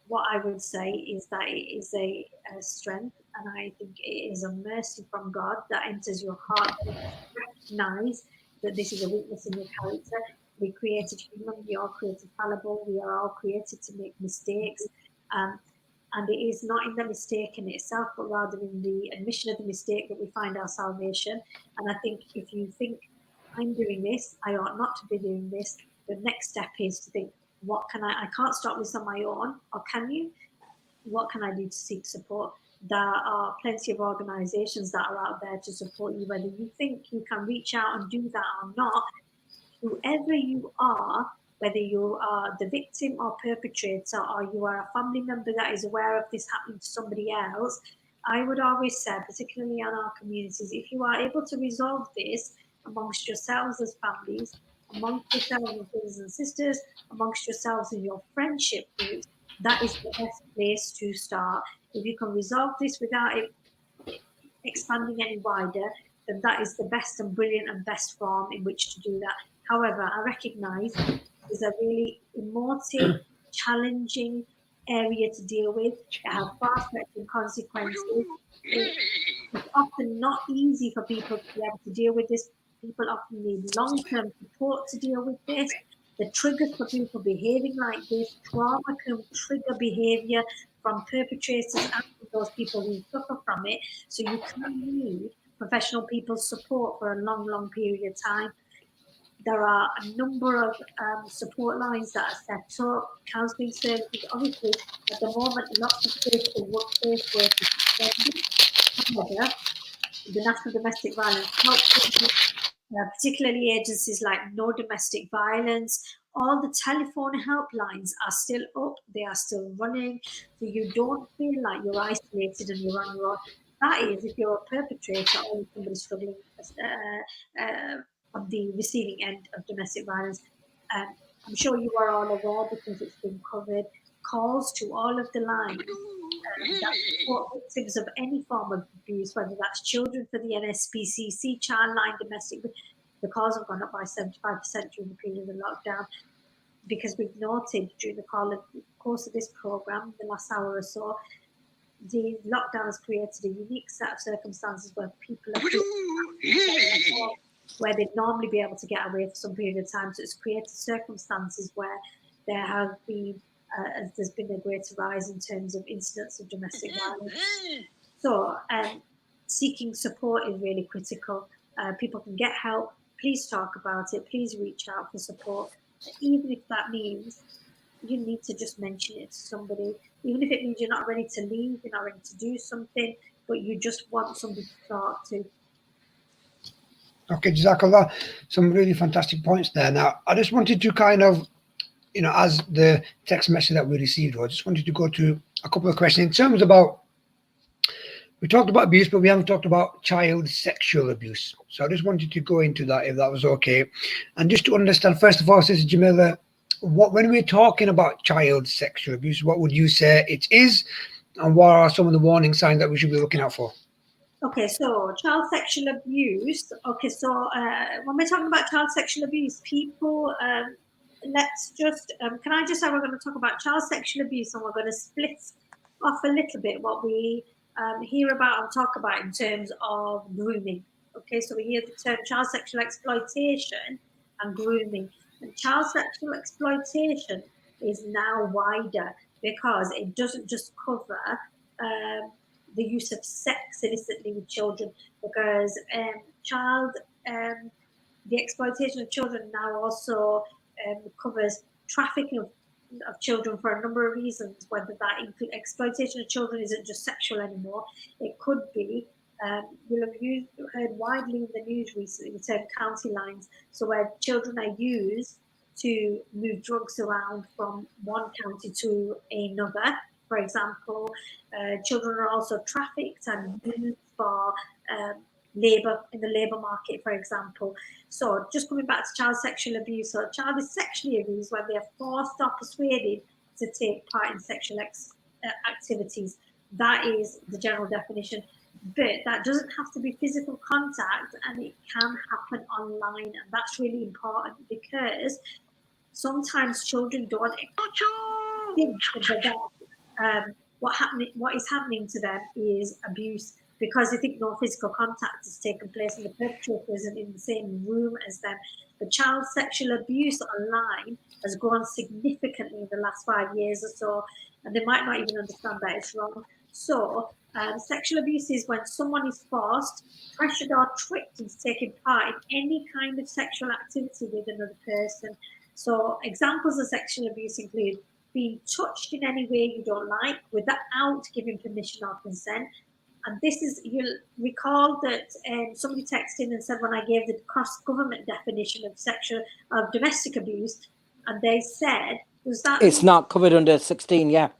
What I would say is that it is a strength, and I think it is a mercy from God that enters your heart. Recognize that this is a weakness in your character. We created human, we are created fallible, we are all created to make mistakes. And it is not in the mistake in itself, but rather in the admission of the mistake that we find our salvation. And I think if you think, I'm doing this, I ought not to be doing this, the next step is to think, what can I can't stop this on my own, or can you? What can I do to seek support? There are plenty of organisations that are out there to support you, whether you think you can reach out and do that or not. Whoever you are, whether you are the victim or perpetrator, or you are a family member that is aware of this happening to somebody else, I would always say, particularly in our communities, if you are able to resolve this amongst yourselves as families, amongst yourselves as brothers and sisters, amongst yourselves in your friendship groups, that is the best place to start. If you can resolve this without it expanding any wider, then that is the best and brilliant and best form in which to do that. However, I recognise it's a really emotive, challenging area to deal with. It has far-reaching consequences. It's often not easy for people to be able to deal with this. People often need long-term support to deal with this. The triggers for people behaving like this, trauma can trigger behaviour from perpetrators and those people who suffer from it. So you can need professional people's support for a long, long period of time. There are a number of support lines that are set up, counselling services. Obviously, at the moment, lots of social workplace work is suspended. However, the National Domestic Violence Helpline, particularly agencies like No Domestic Violence, all the telephone helplines are still up, they are still running, so you don't feel like you're isolated and you're on your own. That is, if you're a perpetrator or somebody struggling on the receiving end of domestic violence. I'm sure you are all aware, because it's been covered, calls to all of the lines that support victims of any form of abuse, whether that's children for the NSPCC, Childline, domestic. The calls have gone up by 75% during the period of lockdown, because we've noted during the course of this programme, the last hour or so, the lockdown has created a unique set of circumstances where people are where they'd normally be able to get away for some period of time. So it's created circumstances where there have been there's been a greater rise in terms of incidents of domestic violence. So seeking support is really critical. People can get help. Please talk about it. Please reach out for support. Even if that means you need to just mention it to somebody, even if it means you're not ready to leave, you're not ready to do something, but you just want somebody to talk to. Okay, Jazakallah. Some really fantastic points there. Now, I just wanted to kind of, as the text message that we received, I just wanted to go to a couple of questions in terms about, we talked about abuse, but we haven't talked about child sexual abuse. So I just wanted to go into that, if that was okay. And just to understand, first of all, Sister Jamilla, when we're talking about child sexual abuse, what would you say it is? And what are some of the warning signs that we should be looking out for? Okay, so child sexual abuse. Okay, so when we're talking about child sexual abuse, people, let's just, can I just say we're going to talk about child sexual abuse, and we're going to split off a little bit what we hear about and talk about in terms of grooming. Okay, so we hear the term child sexual exploitation and grooming. And child sexual exploitation is now wider because it doesn't just cover the use of sex illicitly with children, because the exploitation of children now also covers trafficking of children for a number of reasons, whether that includes exploitation of children isn't just sexual anymore. It could be, you'll have heard widely in the news recently the term county lines, so where children are used to move drugs around from one county to another. For example, children are also trafficked and used for labour in the labour market, for example. So just coming back to child sexual abuse, so a child is sexually abused when they are forced or persuaded to take part in sexual activities. That is the general definition. But that doesn't have to be physical contact, and it can happen online. And that's really important because sometimes children don't think that what is happening to them is abuse, because they think no physical contact has taken place and the perpetrator isn't in the same room as them. But child sexual abuse online has grown significantly in the last 5 years or so, and they might not even understand that it's wrong. So sexual abuse is when someone is forced, pressured or tricked into taking part in any kind of sexual activity with another person. So examples of sexual abuse include being touched in any way you don't like without giving permission or consent. And this is, you'll recall that somebody texted in and said when I gave the cross-government definition of domestic abuse, and they said, does that It's not covered under 16, yeah.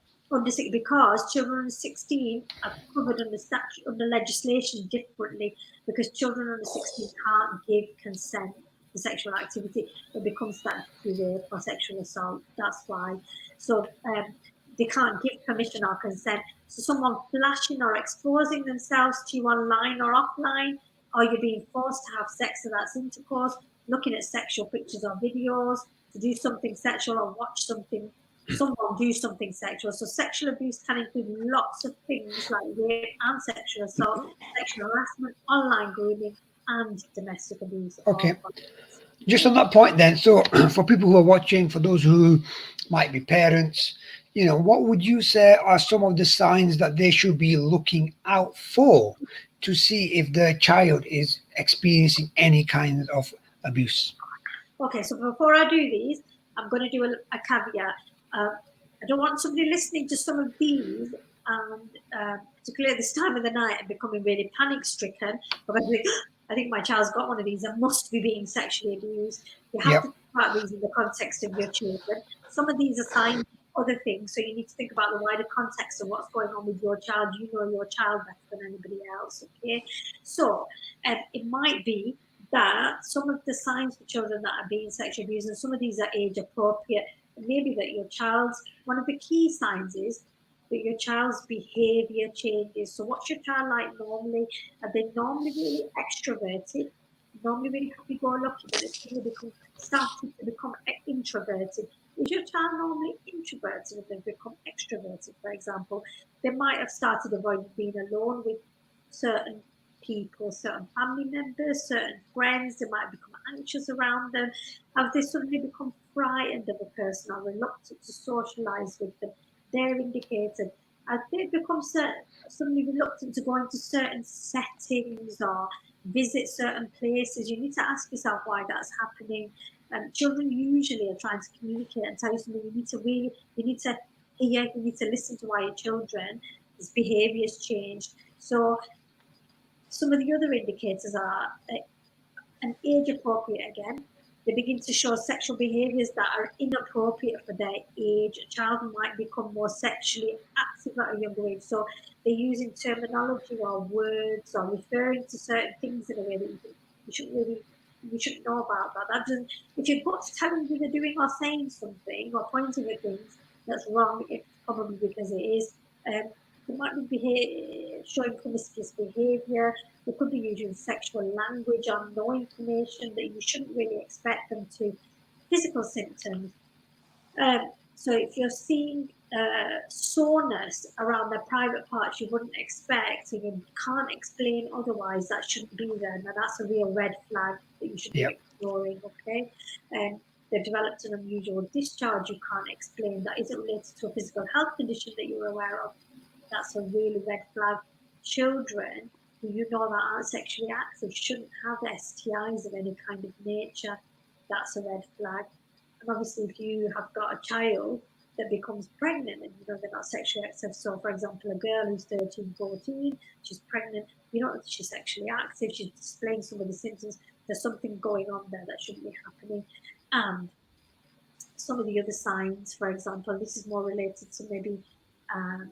Because children under 16 are covered under legislation differently, because children under 16 can't give consent to sexual activity. It becomes statutory rape or sexual assault. That's why. So they can't give permission or consent. So someone flashing or exposing themselves to you online or offline, or you're being forced to have sex, so that's intercourse, looking at sexual pictures or videos, to do something sexual or watch someone do something sexual. So sexual abuse can include lots of things like rape and sexual assault, sexual harassment, online grooming, and domestic abuse. Okay. Just on that point then, so for people who are watching, for those who might be parents, what would you say are some of the signs that they should be looking out for to see if their child is experiencing any kind of abuse? Okay, so before I do these, I'm going to do a caveat. I don't want somebody listening to some of these, and particularly at this time of the night, and becoming really panic-stricken, because I think my child's got one of these, and must be being sexually abused. You have to think about these in the context of your children. Some of these are signs of other things, so you need to think about the wider context of what's going on with your child. You know your child better than anybody else, okay? So it might be that some of the signs for children that are being sexually abused, and some of these are age appropriate, maybe that your child's, one of the key signs is that your child's behavior changes. So what's your child like normally? Are they normally really extroverted, normally really happy-go-lucky, but it's starting to become introverted? Is your child normally introverted and they've become extroverted, for example? They might have started avoiding being alone with certain people, certain family members, certain friends. They might become anxious around them. Have they suddenly become frightened of a person or reluctant to socialize with them? They're indicated. Have they become suddenly reluctant to go into certain settings or visit certain places? You need to ask yourself why that's happening. Children usually are trying to communicate and tell you something. You need to hear, you need to listen to why your children's behavior has changed. So some of the other indicators are and age appropriate again. They begin to show sexual behaviors that are inappropriate for their age. A child might become more sexually active at a younger age. So they're using terminology or words or referring to certain things in a way that you shouldn't really you should know about that. That doesn't if your gut's telling you they're doing or saying something or pointing at things that's wrong, it's probably because it is. They might be showing promiscuous behavior. They could be using sexual language or no information that you shouldn't really expect them to. Physical symptoms. So if you're seeing soreness around the private parts you wouldn't expect and you can't explain otherwise, that shouldn't be there. Now that's a real red flag that you should be exploring, okay? They've developed an unusual discharge you can't explain that isn't related to a physical health condition that you're aware of. That's a really red flag. Children who you know that aren't sexually active shouldn't have STIs of any kind of nature. That's a red flag. And obviously, if you have got a child that becomes pregnant and you know they're not sexually active, so for example, a girl who's 13, 14, she's pregnant, you know she's sexually active, she's displaying some of the symptoms, there's something going on there that shouldn't be happening. And some of the other signs, for example, this is more related to maybe um,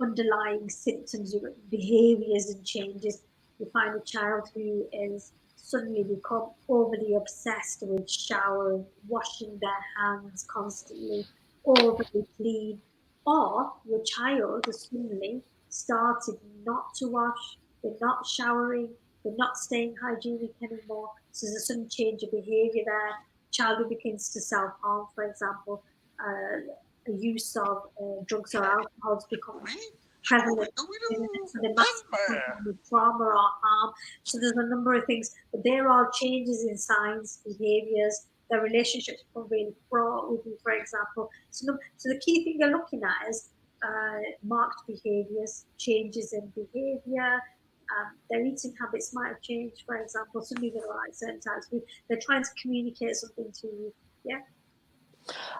underlying symptoms, behaviors and changes. You find a child who is suddenly become overly obsessed with showering, washing their hands constantly, overly clean, or your child has suddenly started not to wash, they're not showering, they're not staying hygienic anymore. So there's a sudden change of behavior there. Child who begins to self-harm, for example, the use of drugs or alcohol has become prevalent. So there must be some kind of trauma or harm. So there's a number of things, but there are changes in signs, behaviors. The relationships become really fraught with you, for example. So the key thing you're looking at is marked behaviors, changes in behavior. Their eating habits might have changed, for example. Some people don't like certain types of food. They're trying to communicate something to you. Yeah.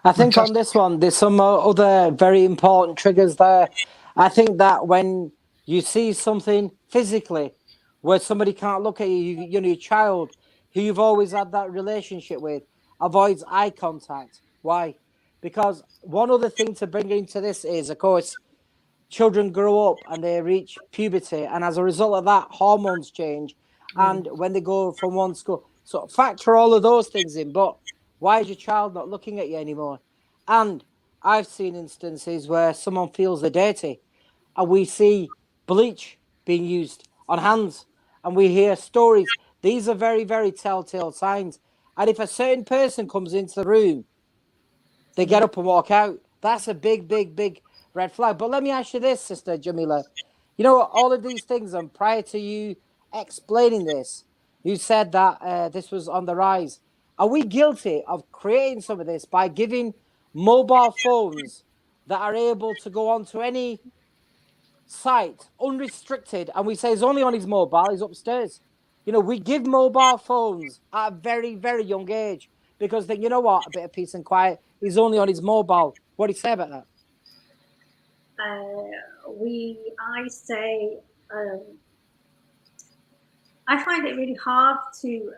I think on this one, there's some other very important triggers there. I think that when you see something physically where somebody can't look at you, you know, your child who you've always had that relationship with avoids eye contact. Why? Because one other thing to bring into this is, of course, children grow up and they reach puberty, and as a result of that, hormones change. And when they go from one school, so factor all of those things in. But why is your child not looking at you anymore? And I've seen instances where someone feels they're dirty, and we see bleach being used on hands, and we hear stories. These are very, very telltale signs. And if a certain person comes into the room, they get up and walk out. That's a big, big, big red flag. But let me ask you this, Sister Jamila. You know, all of these things, and prior to you explaining this, you said that this was on the rise. Are we guilty of creating some of this by giving mobile phones that are able to go onto any site unrestricted? And we say he's only on his mobile, he's upstairs. You know, we give mobile phones at a very, very young age because then, you know what, a bit of peace and quiet. He's only on his mobile. What do you say about that? I say, I find it really hard to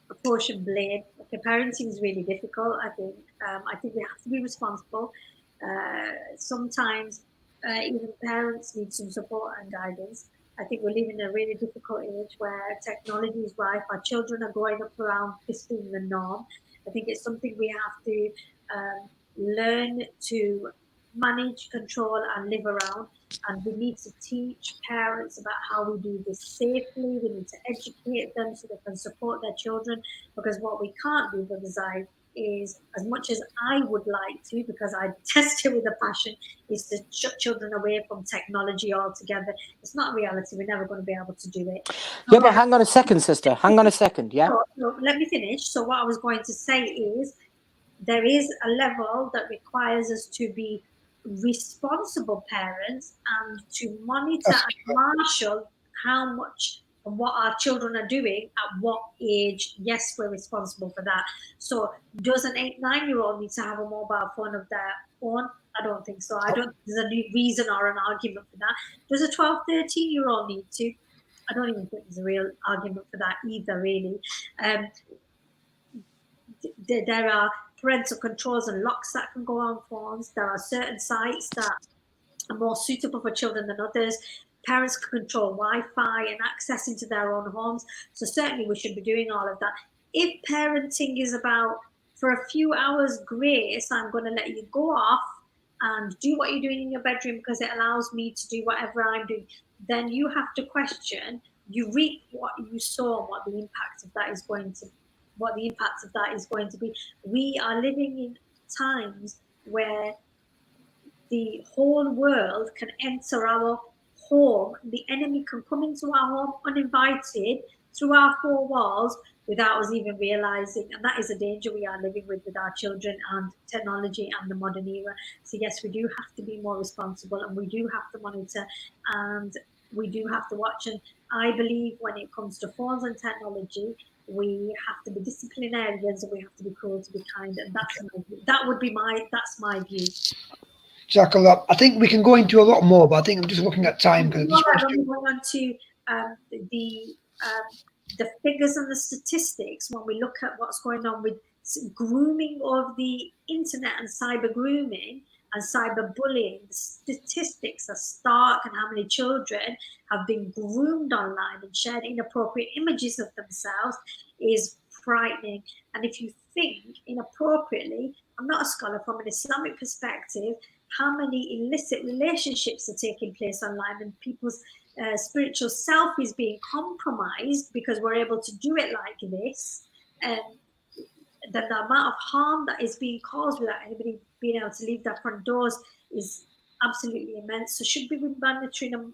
apportion blame. Okay, parenting is really difficult. I think we have to be responsible. Sometimes even parents need some support and guidance. I think we live in a really difficult age where technology is rife. Our children are growing up around this being the norm. I think it's something we have to learn to manage, control, and live around. And we need to teach parents about how we do this safely. We need to educate them so they can support their children. Because what we can't do, Brother Zaid, is as much as I would like to, because I test it with a passion, is to shut children away from technology altogether. It's not reality. We're never going to be able to do it. Yeah, but hang on a second, sister. Hang on a second, yeah? So let me finish. So what I was going to say is there is a level that requires us to be responsible parents and to monitor and marshal how much and what our children are doing at what age. Yes, we're responsible for that. So does an 8-9-year-old need to have a mobile phone of their own? I don't think so. I don't think there's a reason or an argument for that. Does a 12-13-year-old need to? I don't even think there's a real argument for that either, really. There are parental controls and locks that can go on phones. There are certain sites that are more suitable for children than others. Parents can control Wi-Fi and access into their own homes. So certainly we should be doing all of that. If parenting is about, for a few hours grace, I'm going to let you go off and do what you're doing in your bedroom because it allows me to do whatever I'm doing, then you have to question, you reap what you sow and what the impact of that is going to be. We are living in times where the whole world can enter our home. The enemy can come into our home uninvited through our four walls without us even realizing. And that is a danger we are living with our children and technology and the modern era. So yes, we do have to be more responsible, and we do have to monitor, and we do have to watch. And I believe when it comes to phones and technology, we have to be disciplinarians and we have to be cruel to be kind. And that's my view. Jazakallah. I think we can go into a lot more, but I think I'm just looking at time because when we go on to the figures and the statistics, when we look at what's going on with grooming of the internet and cyber grooming and cyber bullying, the statistics are stark, and how many children have been groomed online and shared inappropriate images of themselves is frightening. And if you think inappropriately, I'm not a scholar, from an Islamic perspective, how many illicit relationships are taking place online, and people's spiritual self is being compromised because we're able to do it like this. The amount of harm that is being caused without anybody being able to leave their front doors is absolutely immense. So should we be monitoring and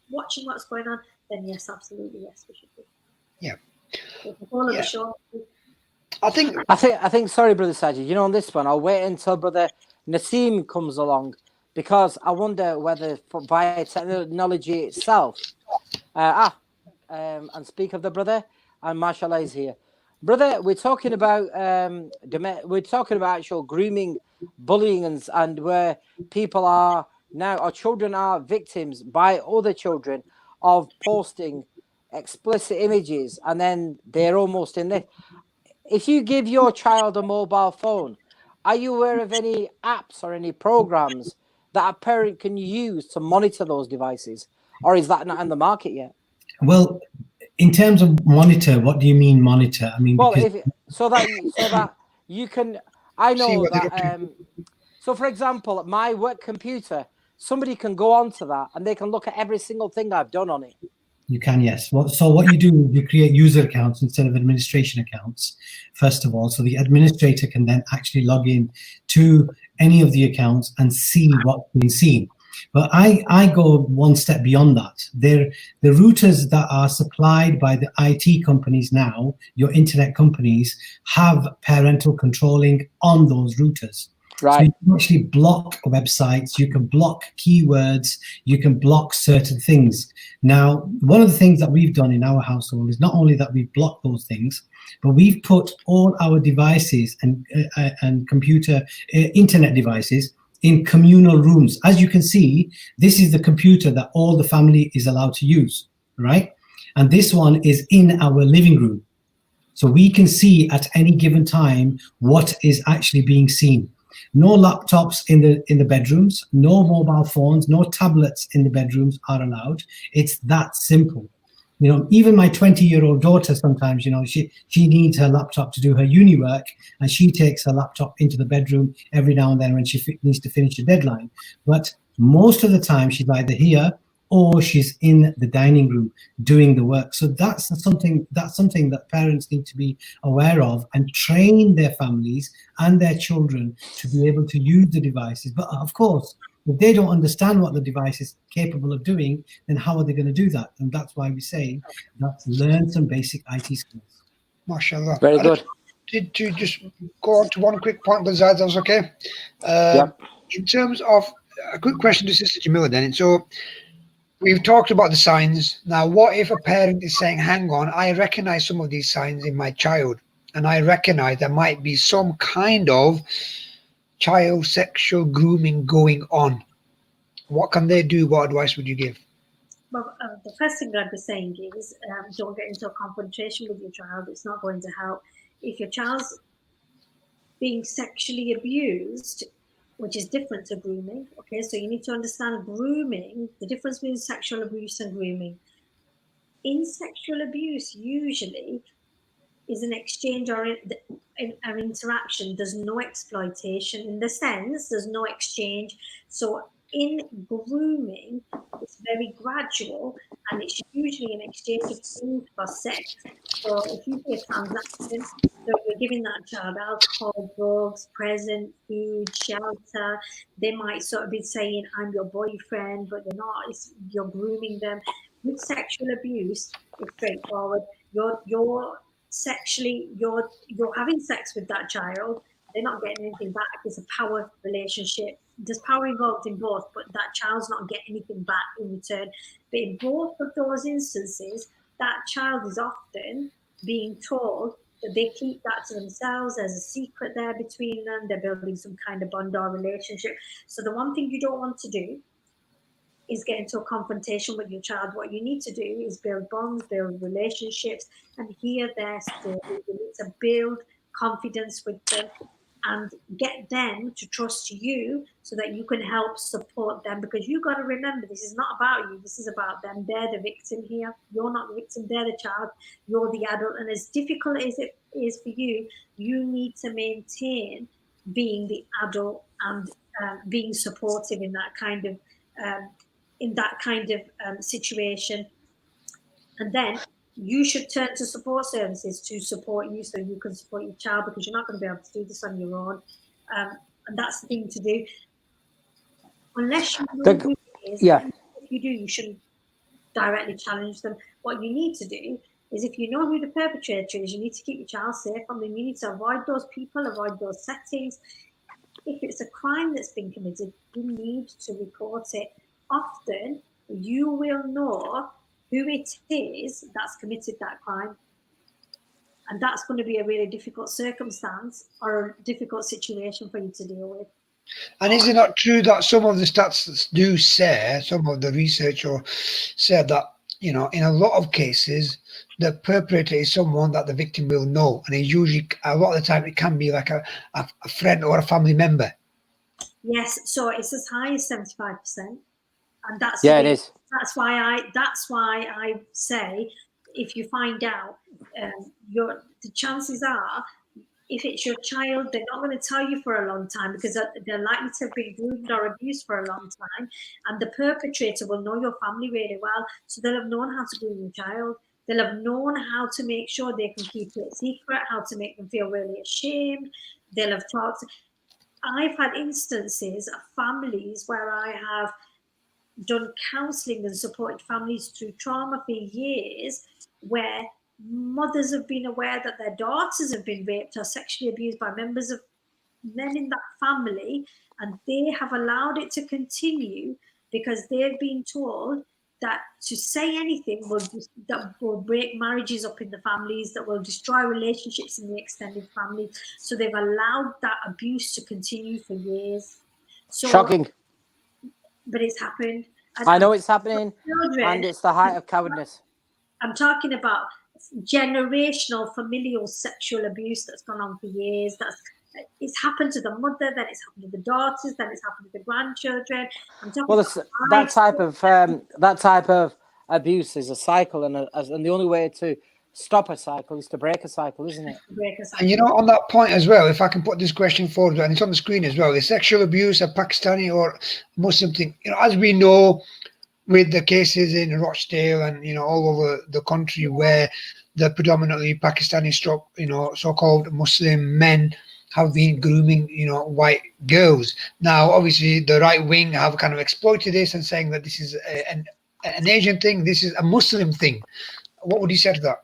watching what's going on? Then yes, absolutely, yes, we should be. Yeah. All of the show. I think. Sorry, Brother Sajid. On this one, I'll wait until Brother Naseem comes along, because I wonder whether via technology itself. And speak of the brother, and mashallah is here. Brother, we're talking about actual grooming, bullying, and where people are now, our children are victims by other children of posting explicit images, and then they're almost in there. If you give your child a mobile phone, are you aware of any apps or any programs that a parent can use to monitor those devices, or is that not in the market yet? Well, in terms of monitor, what do you mean monitor? I mean, well, because so that you can. I know that. So, for example, my work computer, somebody can go onto that and they can look at every single thing I've done on it. You can, yes. So what you do, you create user accounts instead of administration accounts, first of all. So the administrator can then actually log in to any of the accounts and see what's been seen. But I go one step beyond that. The routers that are supplied by the IT companies now, your internet companies, have parental controlling on those routers. Right. So you can actually block websites, you can block keywords, you can block certain things. Now, one of the things that we've done in our household is not only that we've blocked those things, but we've put all our devices and computer, internet devices in communal rooms. As you can see, this is the computer that all the family is allowed to use, right? And this one is in our living room. So we can see at any given time what is actually being seen. No laptops in the bedrooms, no mobile phones, no tablets in the bedrooms are allowed. It's that simple. Even my 20-year-old daughter sometimes, she needs her laptop to do her uni work, and she takes her laptop into the bedroom every now and then when she needs to finish a deadline. But most of the time she's either here or she's in the dining room doing the work. So that's something that parents need to be aware of and train their families and their children to be able to use the devices. But of course, if they don't understand what the device is capable of doing, then how are they going to do that? And that's why we say that learn some basic IT skills. MashaAllah. Very good. Did you just go on to one quick point, Bazad? That's okay. Yep. In terms of a quick question to Sister Jamilla then. So we've talked about the signs. Now, what if a parent is saying, hang on, I recognize some of these signs in my child, and I recognize there might be some kind of child sexual grooming going on. What can they do? What advice would you give? Well, the first thing I'd be saying is don't get into a confrontation with your child. It's not going to help. If your child's being sexually abused, which is different to grooming, okay, so you need to understand grooming, the difference between sexual abuse and grooming. In sexual abuse, usually is an exchange or an interaction. There's no exploitation in the sense, there's no exchange. So in grooming, it's very gradual and it's usually an exchange of things for sex. So if you see a transaction, so you're giving that child alcohol, drugs, present, food, shelter. They might sort of be saying, "I'm your boyfriend," but they're not. You're grooming them. With sexual abuse, it's straightforward. You're sexually you're having sex with that child. They're not getting anything back. It's a power relationship. There's power involved in both, but that child's not getting anything back in return. But in both of those instances, that child is often being told that they keep that to themselves. There's a secret there between them. They're building some kind of bond or relationship. So the one thing you don't want to do is get into a confrontation with your child. What you need to do is build bonds, build relationships, and hear their story. You need to build confidence with them and get them to trust you so that you can help support them, because you've got to remember, this is not about you, this is about them. They're the victim here. You're not the victim, they're the child, you're the adult. And as difficult as it is for you, you need to maintain being the adult and being supportive in that kind of situation. And then you should turn to support services to support you so you can support your child, because you're not going to be able to do this on your own. And that's the thing to do. Unless you know who it is, Yeah. if you do, you shouldn't directly challenge them. What you need to do is, if you know who the perpetrator is, you need to keep your child safe from them. You need to avoid those people, avoid those settings. If it's a crime that's been committed, you need to report it. Often, you will know who it is that's committed that crime. And that's going to be a really difficult circumstance or a difficult situation for you to deal with. And is it not true that some of the stats do say, some of the research or said that, you know, in a lot of cases, the perpetrator is someone that the victim will know, and it's usually a lot of the time it can be like a friend or a family member. Yes, so it's as high as 75%, and that's Yeah, it is. That's why I say, if you find out, the chances are, if it's your child, they're not going to tell you for a long time, because they're likely to have been groomed or abused for a long time, and the perpetrator will know your family really well, so they'll have known how to groom your child. They'll have known how to make sure they can keep it secret, how to make them feel really ashamed. They'll have talked. I've had instances of families where I have done counselling and supported families through trauma for years, where mothers have been aware that their daughters have been raped or sexually abused by members of men in that family, and they have allowed it to continue because they've been told that to say anything that will break marriages up in the families, that will destroy relationships in the extended family. So they've allowed that abuse to continue for years. So, Shocking. but it's happened. And I know it's happening, children, and it's the height of cowardness. I'm talking about generational familial sexual abuse that's gone on for years. It's happened to the mother, then it's happened to the daughters, then it's happened to the grandchildren. I'm talking Well, about that type of abuse is a cycle, and the only way to stop a cycle is to break a cycle, isn't it? And you know, on that point as well, if I can put this question forward, and it's on the screen as well, is sexual abuse a Pakistani or Muslim thing? You know, as we know, with the cases in Rochdale and, you know, all over the country where the predominantly Pakistani stroke, you know, so-called Muslim men have been grooming, you know, white girls. Now, obviously, the right wing have kind of exploited this and saying that this is an Asian thing, this is a Muslim thing. What would you say to that?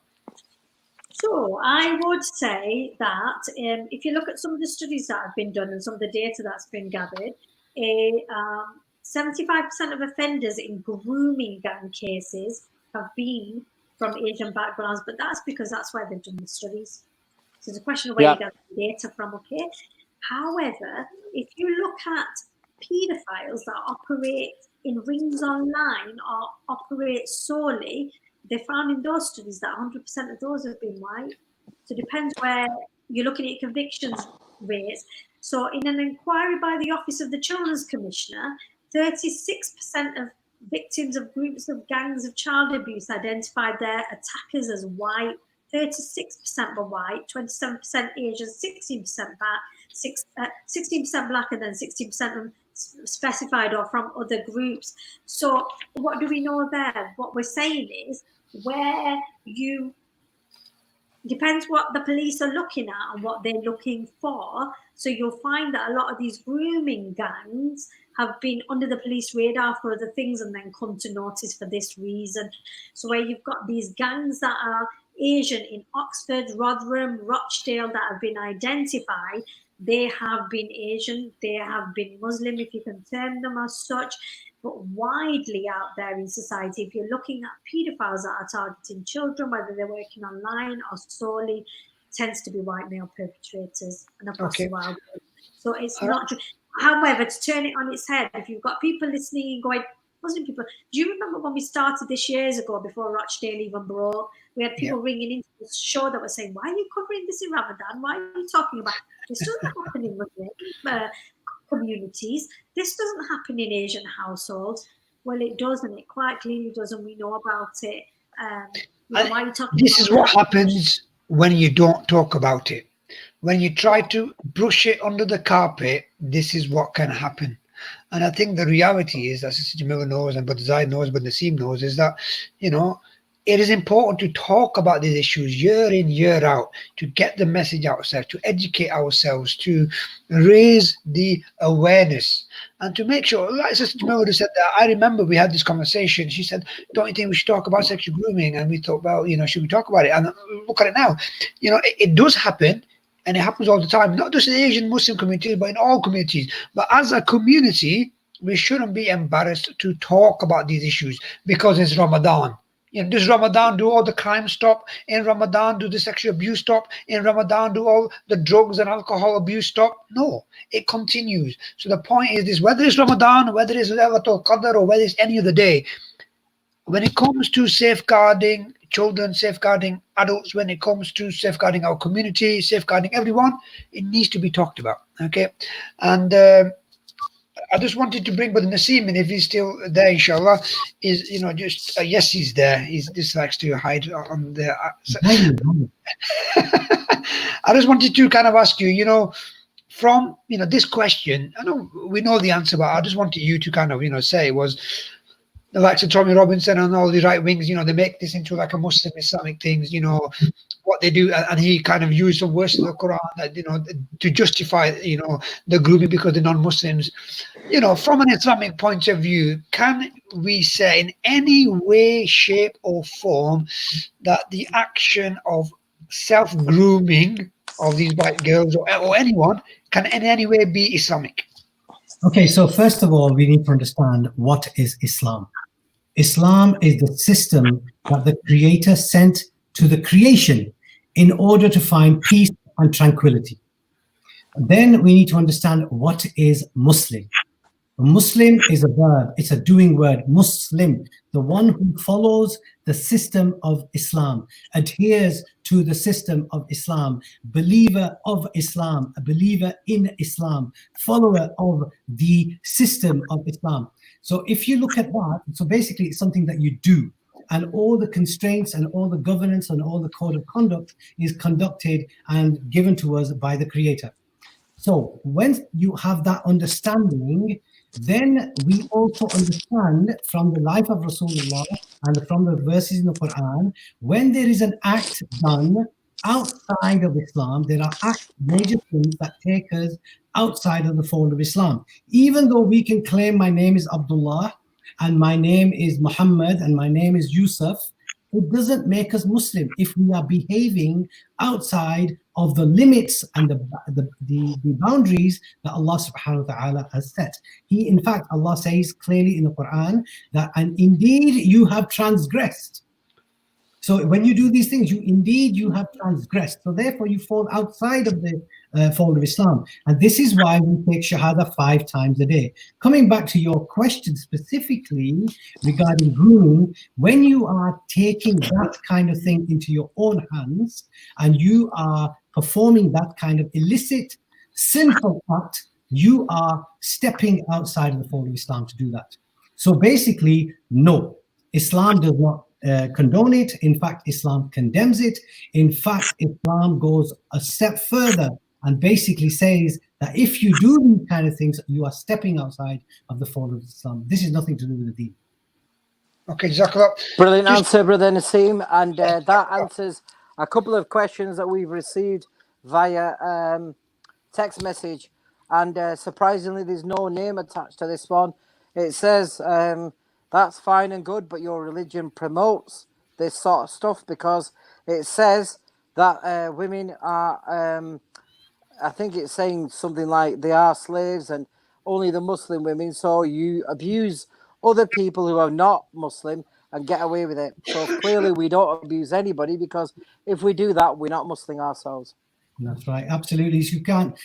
So I would say that if you look at some of the studies that have been done and some of the data that's been gathered, 75% of offenders in grooming gang cases have been from Asian backgrounds, but that's because that's where they've done the studies. So it's a question of where you get the data from, okay? However, if you look at paedophiles that operate in rings online or operate solely, they found in those studies that 100% of those have been white. So it depends where you're looking at convictions rates. So in an inquiry by the Office of the Children's Commissioner, 36% of victims of groups of gangs of child abuse identified their attackers as white. 36% were white, 27% Asian, 16% black, 16% black, and then 16% specified or from other groups. So what do we know there? What we're saying is where you depends what the police are looking at and what they're looking for. So you'll find that a lot of these grooming gangs have been under the police radar for other things and then come to notice for this reason. So where you've got these gangs that are Asian in Oxford, Rotherham, Rochdale that have been identified, they have been Asian, they have been Muslim, if you can term them as such. But widely out there in society, if you're looking at paedophiles that are targeting children, whether they're working online or solely, tends to be white male perpetrators and across the world. So it's not true. However, to turn it on its head, if you've got people listening and going, Muslim people, do you remember when we started this years ago before Rochdale even broke? We had people ringing into the show that were saying, why are you covering this in Ramadan? Why are you talking about this? Doesn't happen in Muslim communities. This doesn't happen in Asian households. Well, it does, and it quite clearly does, and we know about it. Why are you talking this about is what happens when you don't talk about it. When you try to brush it under the carpet, this is what can happen. And I think the reality is, as Sister Jamilla knows, and Brother Zaid knows, Brother Naseem knows, is that, you know, it is important to talk about these issues year in, year out, to get the message out there, to educate ourselves, to raise the awareness, and to make sure, like Sister Jamila said that, I remember we had this conversation. She said, don't you think we should talk about sexual grooming? And we thought, well, you know, should we talk about it? And look at it now. You know, it does happen, and it happens all the time, not just in the Asian Muslim community, but in all communities. But as a community, we shouldn't be embarrassed to talk about these issues because it's Ramadan. You know, does Ramadan do all the crime stop? In Ramadan, do the sexual abuse stop? In Ramadan, do all the drugs and alcohol abuse stop? No, it continues. So the point is this, whether it's Ramadan, whether it's Laylatul Qadr, or whether it's any other day, when it comes to safeguarding children, safeguarding adults, when it comes to safeguarding our community, safeguarding everyone, it needs to be talked about, okay? And I just wanted to bring Brother Naseem in, if he's still there, inshallah. Is, you know, just yes, he's there. He just likes to hide on the. I just wanted to kind of ask you, you know, from, you know, this question. I know we know the answer, but I just wanted you to kind of, you know, say was the likes of Tommy Robinson and all the right wings. You know, they make this into like a Muslim Islamic things. You know, what they do, and he kind of used some words of the Quran that, you know, to justify, you know, the grooming because they're non-Muslims. You know, from an Islamic point of view, can we say in any way, shape or form that the action of self-grooming of these white girls or anyone can in any way be Islamic? Okay, so first of all, we need to understand what is Islam. Islam is the system that the Creator sent to the creation in order to find peace and tranquility. Then we need to understand what is Muslim. A Muslim is a verb, it's a doing word, Muslim, the one who follows the system of Islam, adheres to the system of Islam, believer of Islam, a believer in Islam, follower of the system of Islam. So if you look at that, so basically it's something that you do, and all the constraints and all the governance and all the code of conduct is conducted and given to us by the Creator. So when you have that understanding, then we also understand from the life of Rasulullah and from the verses in the Quran, when there is an act done outside of Islam, there are major things that take us outside of the fold of Islam. Even though we can claim my name is Abdullah and my name is Muhammad and my name is Yusuf, it doesn't make us Muslim if we are behaving outside of the limits and the boundaries that Allah subhanahu wa ta'ala has set. In fact, Allah says clearly in the Quran that, and indeed you have transgressed. So when you do these things, you have transgressed. So therefore, you fall outside of the fold of Islam. And this is why we take Shahada 5 times a day. Coming back to your question specifically regarding grooming, when you are taking that kind of thing into your own hands and you are performing that kind of illicit, sinful act, you are stepping outside of the fold of Islam to do that. So basically, no, Islam does not condone it. In fact, Islam condemns it. In fact, Islam goes a step further and basically says that if you do these kind of things, you are stepping outside of the fold of Islam. This is nothing to do with the deen. Okay, Jazakallah. Brilliant answer, Brother Naseem. And that answers a couple of questions that we've received via text message. And surprisingly, there's no name attached to this one. It says, that's fine and good, but your religion promotes this sort of stuff because it says that women are, I think it's saying something like they are slaves and only the Muslim women. So you abuse other people who are not Muslim and get away with it. So clearly we don't abuse anybody because if we do that, we're not Muslim ourselves. That's right, absolutely. You can't.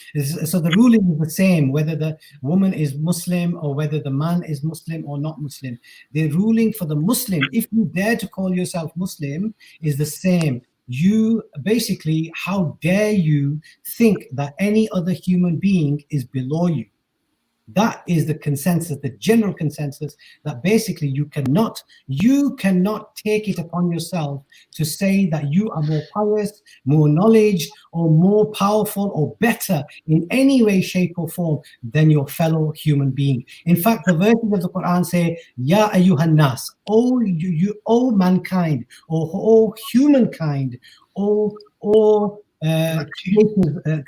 So the ruling is the same, whether the woman is Muslim or whether the man is Muslim or not Muslim. The ruling for the Muslim, if you dare to call yourself Muslim, is the same. You basically, how dare you think that any other human being is below you? That is the consensus, the general consensus, that basically you cannot take it upon yourself to say that you are more pious, more knowledge, or more powerful or better in any way, shape, or form than your fellow human being. In fact, the verses of the Quran say, Ya ayyuhan nas, O mankind, or humankind, or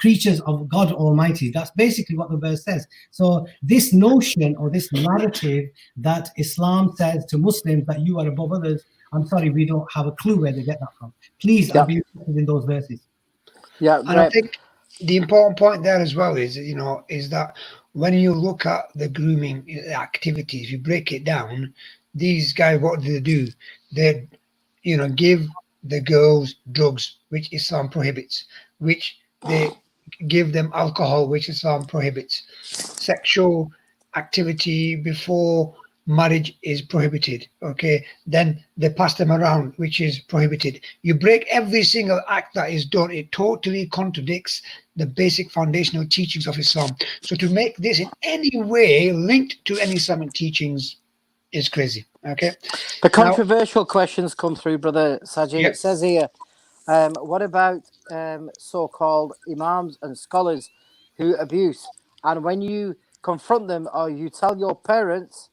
creatures of God Almighty. That's basically what the verse says. So this notion or this narrative that Islam says to Muslims that you are above others, I'm sorry, we don't have a clue where they get that from. Please, I'll be interested in those verses. Yeah, and I think the important point there as well is, is that when you look at the grooming activities, you break it down, these guys, what do? They, give the girls drugs, which Islam prohibits, which they give them alcohol, which Islam prohibits. Sexual activity before marriage is prohibited. Okay, then they pass them around, which is prohibited. You break every single act that is done, it totally contradicts the basic foundational teachings of Islam. So to make this in any way linked to any Islamic teachings is crazy. Okay, the controversial questions come through, Brother Sajid. Yes. It says here, what about so-called imams and scholars who abuse? And when you confront them or you tell your parents,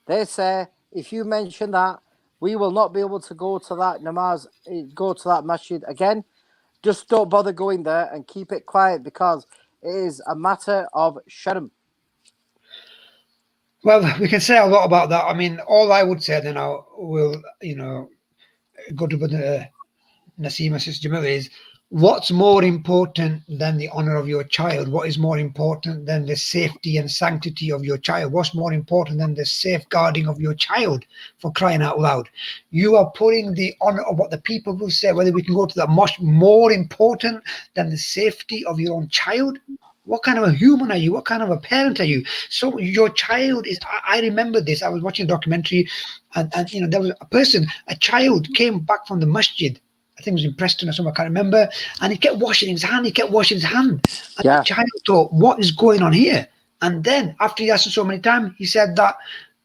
they say, if you mention that, we will not be able to go to that namaz, go to that masjid again. Just don't bother going there and keep it quiet because it is a matter of sharm. Well, we can say a lot about that. I mean, all I would say then I will, go to Naseem, Sister Jamilla, is what's more important than the honor of your child? What is more important than the safety and sanctity of your child? What's more important than the safeguarding of your child, for crying out loud? You are putting the honor of what the people will say, whether we can go to that mosque, more important than the safety of your own child? What kind of a human are you? What kind of a parent are you? So your child is, I remember this. I was watching a documentary and there was a child came back from the masjid. I think it was in Preston or somewhere, I can't remember. And he kept washing his hand. And the child thought, what is going on here? And then after he asked so many times, he said that,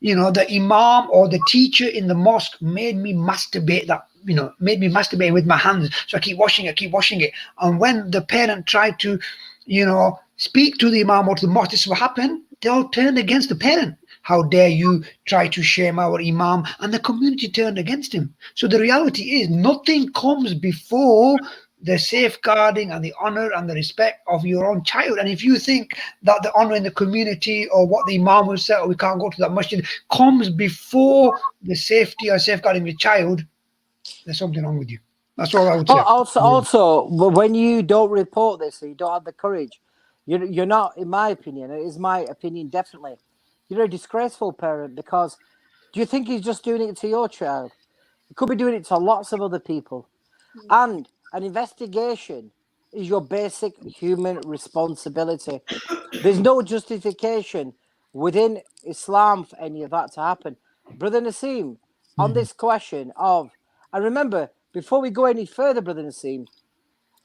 the imam or the teacher in the mosque made me masturbate with my hands. So I keep washing it. And when the parent tried to, speak to the imam or to the mosque, this is what happened. They all turned against the parent. How dare you try to shame our imam? And the community turned against him. So the reality is nothing comes before the safeguarding and the honor and the respect of your own child. And if you think that the honor in the community or what the imam will say, or we can't go to that masjid, comes before the safety or safeguarding your child, there's something wrong with you. That's all I would say. Also, when you don't report this, or you don't have the courage, you're not, in my opinion, it is my opinion, definitely, you're a disgraceful parent, because do you think he's just doing it to your child? You could be doing it to lots of other people. And an investigation is your basic human responsibility. There's no justification within Islam for any of that to happen. Brother Naseem, on this question of, and remember, before we go any further, Brother Naseem,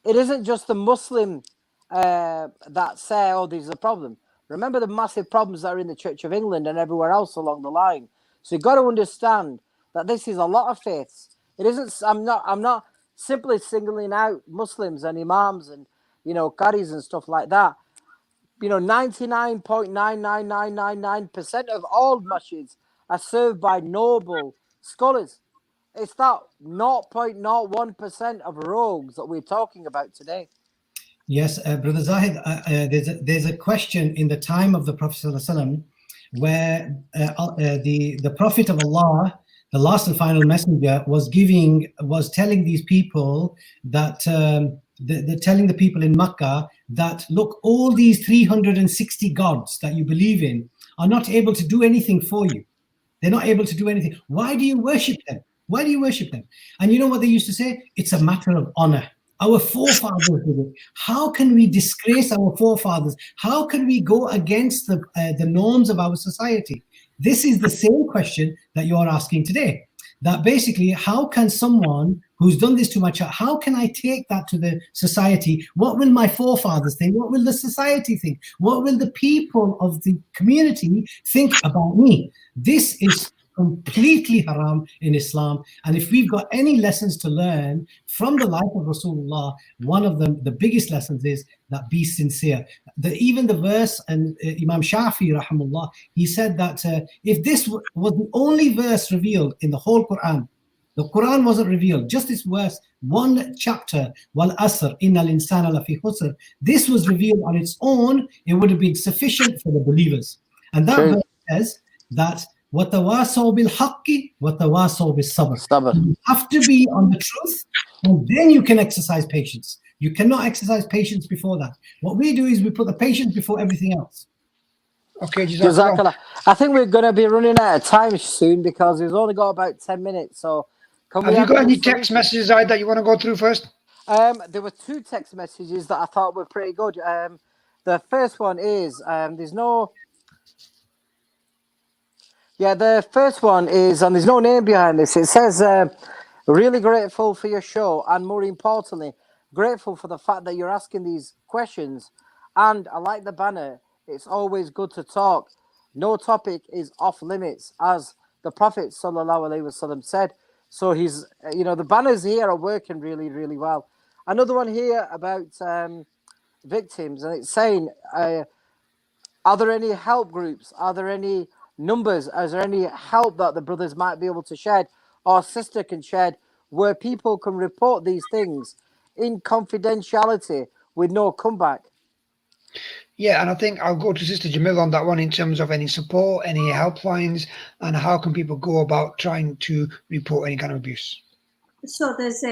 it isn't just the Muslim that say, oh, there's a problem. Remember the massive problems that are in the Church of England and everywhere else along the line. So you've got to understand that this is a lot of faiths. It isn't. I'm not simply singling out Muslims and imams and qadis and stuff like that. 99.99999% of all masjids are served by noble scholars. It's that 0.01% of rogues that we're talking about today. Yes, Brother Zahid, there's a question in the time of the Prophet ﷺ where the Prophet of Allah, the last and final messenger, was telling these people that telling the people in Makkah that, look, all these 360 gods that you believe in are not able to do anything for you. They're not able to do anything. Why do you worship them? Why do you worship them? And you know what they used to say? It's a matter of honor. Our forefathers did it. How can we disgrace our forefathers? How can we go against the norms of our society? This is the same question that you're asking today. That basically, how can someone who's done this to my child, how can I take that to the society? What will my forefathers think? What will the society think? What will the people of the community think about me? This is completely haram in Islam. And if we've got any lessons to learn from the life of Rasulullah, one of them, the biggest lessons, is that be sincere. Even the verse, and Imam Shafi rahimahullah, he said that if this was the only verse revealed in the whole Quran, the Quran wasn't revealed, just this verse, one chapter, wal asr innal insana lafi khusr, this was revealed on its own, it would have been sufficient for the believers. And that verse says that وَتَوَاسَوْا بِالْحَقِّ وَتَوَاسَوْا بِالصَّبْرِ. You have to be on the truth, and then you can exercise patience. You cannot exercise patience before that. What we do is we put the patience before everything else. Okay, Jazakallah. I think we're going to be running out of time soon because we've only got about 10 minutes. So, have you got any text messages that you want to go through first? There were two text messages that I thought were pretty good. The first one is the first one is, and there's no name behind this. It says, really grateful for your show, and more importantly, grateful for the fact that you're asking these questions. And I like the banner. It's always good to talk. No topic is off limits, as the Prophet ﷺ said. So he's, the banners here are working really, really well. Another one here about victims, and it's saying, are there any help groups? Are there any numbers? Is there any help that the brothers might be able to shed, or sister can shed, where people can report these things in confidentiality with no comeback? Yeah, and I think I'll go to Sister Jamilla on that one in terms of any support, any helplines, and how can people go about trying to report any kind of abuse. So there's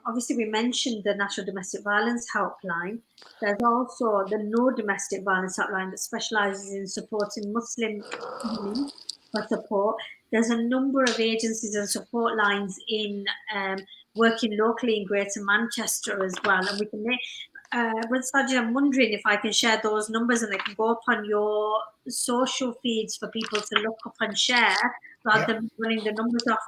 obviously we mentioned the National Domestic Violence Helpline. There's also the No Domestic Violence Helpline that specialises in supporting Muslim women for support. There's a number of agencies and support lines in working locally in Greater Manchester as well. And we can make, Sajid, I'm wondering if I can share those numbers and they can go up on your social feeds for people to look up and share rather than running the numbers off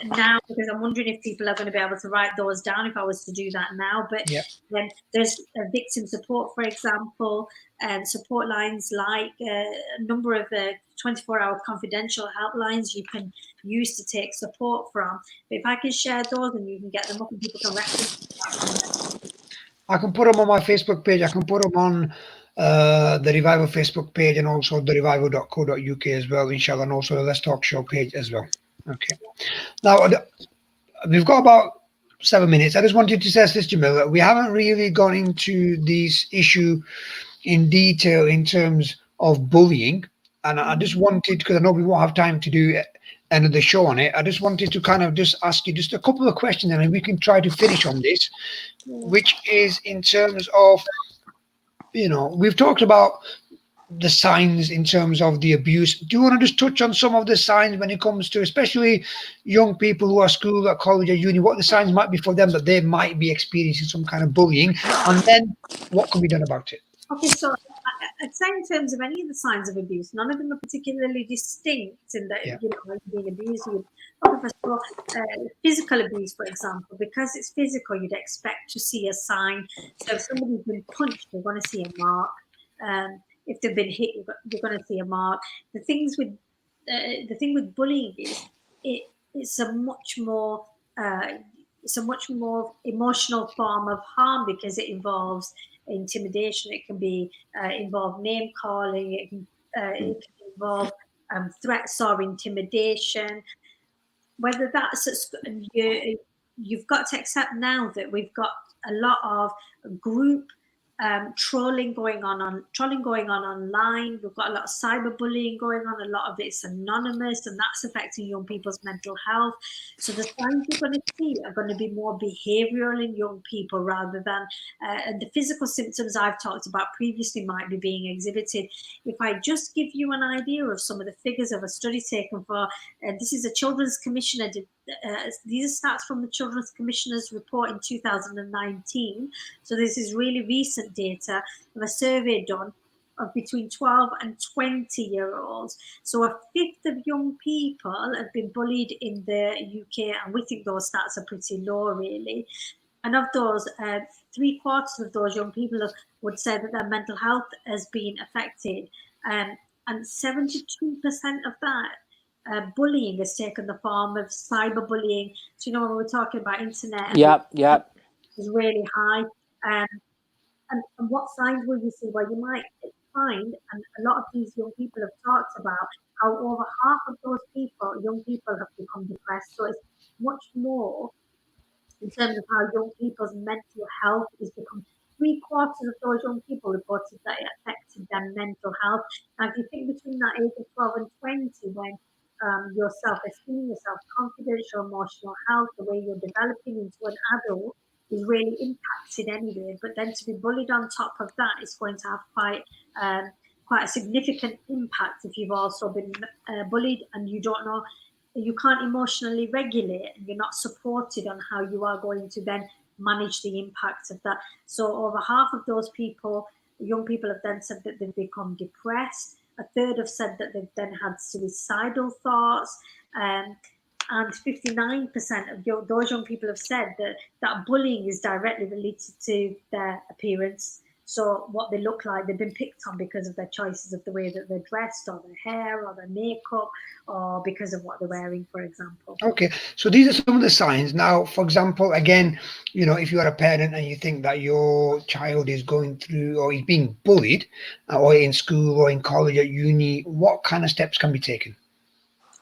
now, because I'm wondering if people are going to be able to write those down if I was to do that now. But then there's victim support, for example, and support lines like a number of 24-hour confidential helplines you can use to take support from. But if I can share those and you can get them up and people can reference them. I can put them on my Facebook page. I can put them on the Revival Facebook page and also the revival.co.uk as well, inshallah, and also the Let's Talk Show page as well. Okay. Now, we've got about 7 minutes. I just wanted to say this, Jamilla. We haven't really gone into this issue in detail in terms of bullying. And I just wanted, because I know we won't have time to do another show on it, I just wanted to kind of just ask you just a couple of questions and then we can try to finish on this, which is in terms of, we've talked about the signs in terms of the abuse. Do you want to just touch on some of the signs when it comes to especially young people who are school, at college, or uni, what the signs might be for them that they might be experiencing some kind of bullying, and then what can be done about it? Okay, so I'd say in terms of any of the signs of abuse, none of them are particularly distinct in that, Yeah. you know, you're being abused. Okay, first of all, physical abuse, for example, because it's physical, you'd expect to see a sign. So if somebody's been punched, you're going to see a mark. If they've been hit, you're going to see a mark. The thing with bullying is it's a much more emotional form of harm because it involves intimidation. It can be involve name calling. It can involve threats or intimidation. Whether that's you've got to accept now that we've got a lot of group trolling going on online. We've got a lot of cyberbullying going on. A lot of it's anonymous, and that's affecting young people's mental health. So the signs you're going to see are going to be more behavioural in young people rather than and the physical symptoms I've talked about previously might be being exhibited. If I just give you an idea of some of the figures of a study taken for, this is a Children's Commissioner. These are stats from the Children's Commissioner's report in 2019. So this is really recent data of a survey done of between 12 and 20-year-olds. So a fifth of young people have been bullied in the UK, and we think those stats are pretty low, really. And of those, 3/4 of those young people would say that their mental health has been affected. And 72% of that bullying has taken the form of cyberbullying. So, you know, when we're talking about internet, Yeah. is really high. Um, and what signs will you see? Well, you might find, and a lot of these young people have talked about how over half of those people, young people, have become depressed. So it's much more in terms of how young people's mental health is become. 3/4 of those young people reported that it affected their mental health. Now, if you think between that age of 12 and 20, when your self-esteem, your self-confidence, your emotional health, the way you're developing into an adult is really impacted anyway. But then to be bullied on top of that is going to have quite a significant impact if you've also been bullied and you don't know, you can't emotionally regulate and you're not supported on how you are going to then manage the impact of that. So over half of those people, young people, have then said that they've become depressed. A third have said that they've then had suicidal thoughts. And 59% of those young people have said that bullying is directly related to their appearance. So what they look like, they've been picked on because of their choices of the way that they're dressed, or their hair, or their makeup, or because of what they're wearing, for example. Okay, so these are some of the signs. Now, for example, again, you know, if you are a parent and you think that your child is going through or is being bullied, or in school or in college or uni, what kind of steps can be taken?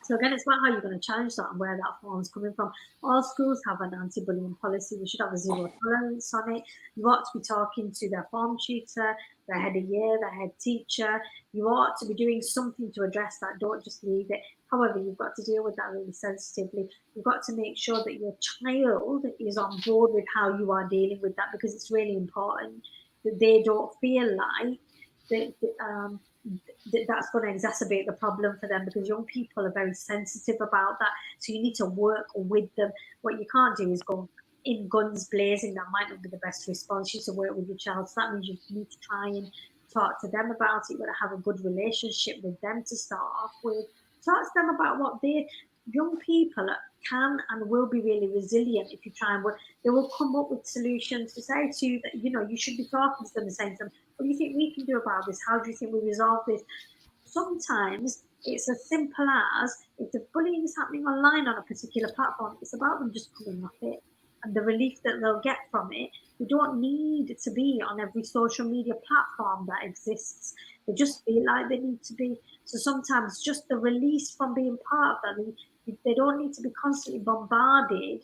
So again, it's about how you're going to challenge that and where that form's coming from. All schools have an anti-bullying policy. We should have a zero tolerance on it. You ought to be talking to their form tutor, their head of year, their head teacher. You ought to be doing something to address that. Don't just leave it. However, you've got to deal with that really sensitively. You've got to make sure that your child is on board with how you are dealing with that, because it's really important that they don't feel like that's going to exacerbate the problem for them, because young people are very sensitive about that. So you need to work with them. What you can't do is go in guns blazing. That might not be the best response. You need to work with your child. So that means you need to try and talk to them about it. You've got to have a good relationship with them to start off with. Talk to them about what young people can and will be really resilient if you try and work. They will come up with solutions to say to you that, you know, you should be talking to them and saying to them, what do you think we can do about this? How do you think we resolve this? Sometimes it's as simple as, if the bullying is happening online on a particular platform, it's about them just coming off it and the relief that they'll get from it. They don't need to be on every social media platform that exists. They just feel like they need to be. So sometimes just the release from being part of that, they don't need to be constantly bombarded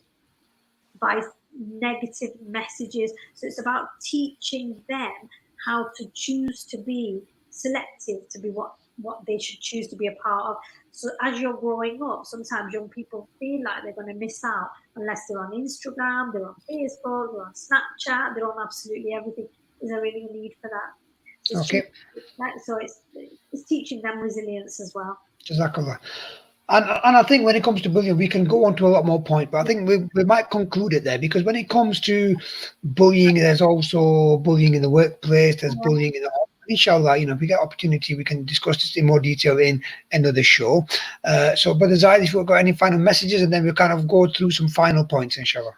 by negative messages. So it's about teaching them how to choose to be selective, to be what they should choose to be a part of. So as you're growing up, sometimes young people feel like they're going to miss out unless they're on Instagram, they're on Facebook, they're on Snapchat, they're on absolutely everything. Is there really a need for that? Okay. So it's teaching them resilience as well. Jazakallah. And I think when it comes to bullying, we can go on to a lot more points, but I think we might conclude it there, because when it comes to bullying, there's also bullying in the workplace, there's bullying in the home. Inshallah, if we get opportunity, we can discuss this in more detail in another show. So, Brother Zaid, if you've got any final messages, and then we'll kind of go through some final points, inshallah.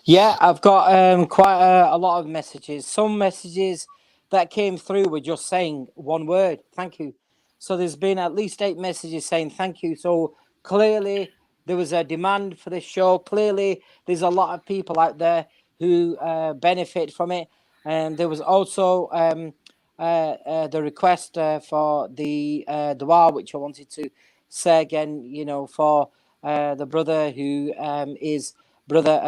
Yeah, I've got quite a lot of messages. Some messages that came through were just saying one word, thank you. So there's been at least 8 messages saying thank you. So clearly there was a demand for this show. Clearly there's a lot of people out there who benefit from it. And there was also the request for the dua, which I wanted to say again, for the brother who is Brother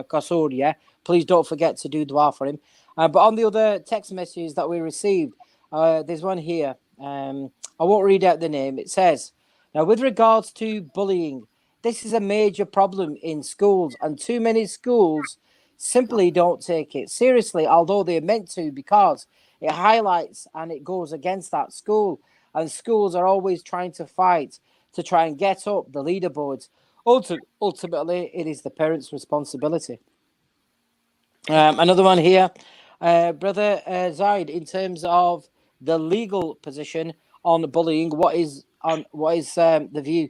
Kasur, yeah? Please don't forget to do dua for him. But on the other text messages that we received, there's one here. I won't read out the name. It says, now, with regards to bullying, this is a major problem in schools, and too many schools simply don't take it seriously, although they're meant to, because it highlights and it goes against that school. And schools are always trying to fight to try and get up the leaderboards. Ultimately, it is the parents' responsibility. Another one here, Brother Zaid, in terms of the legal position on bullying, what is the view?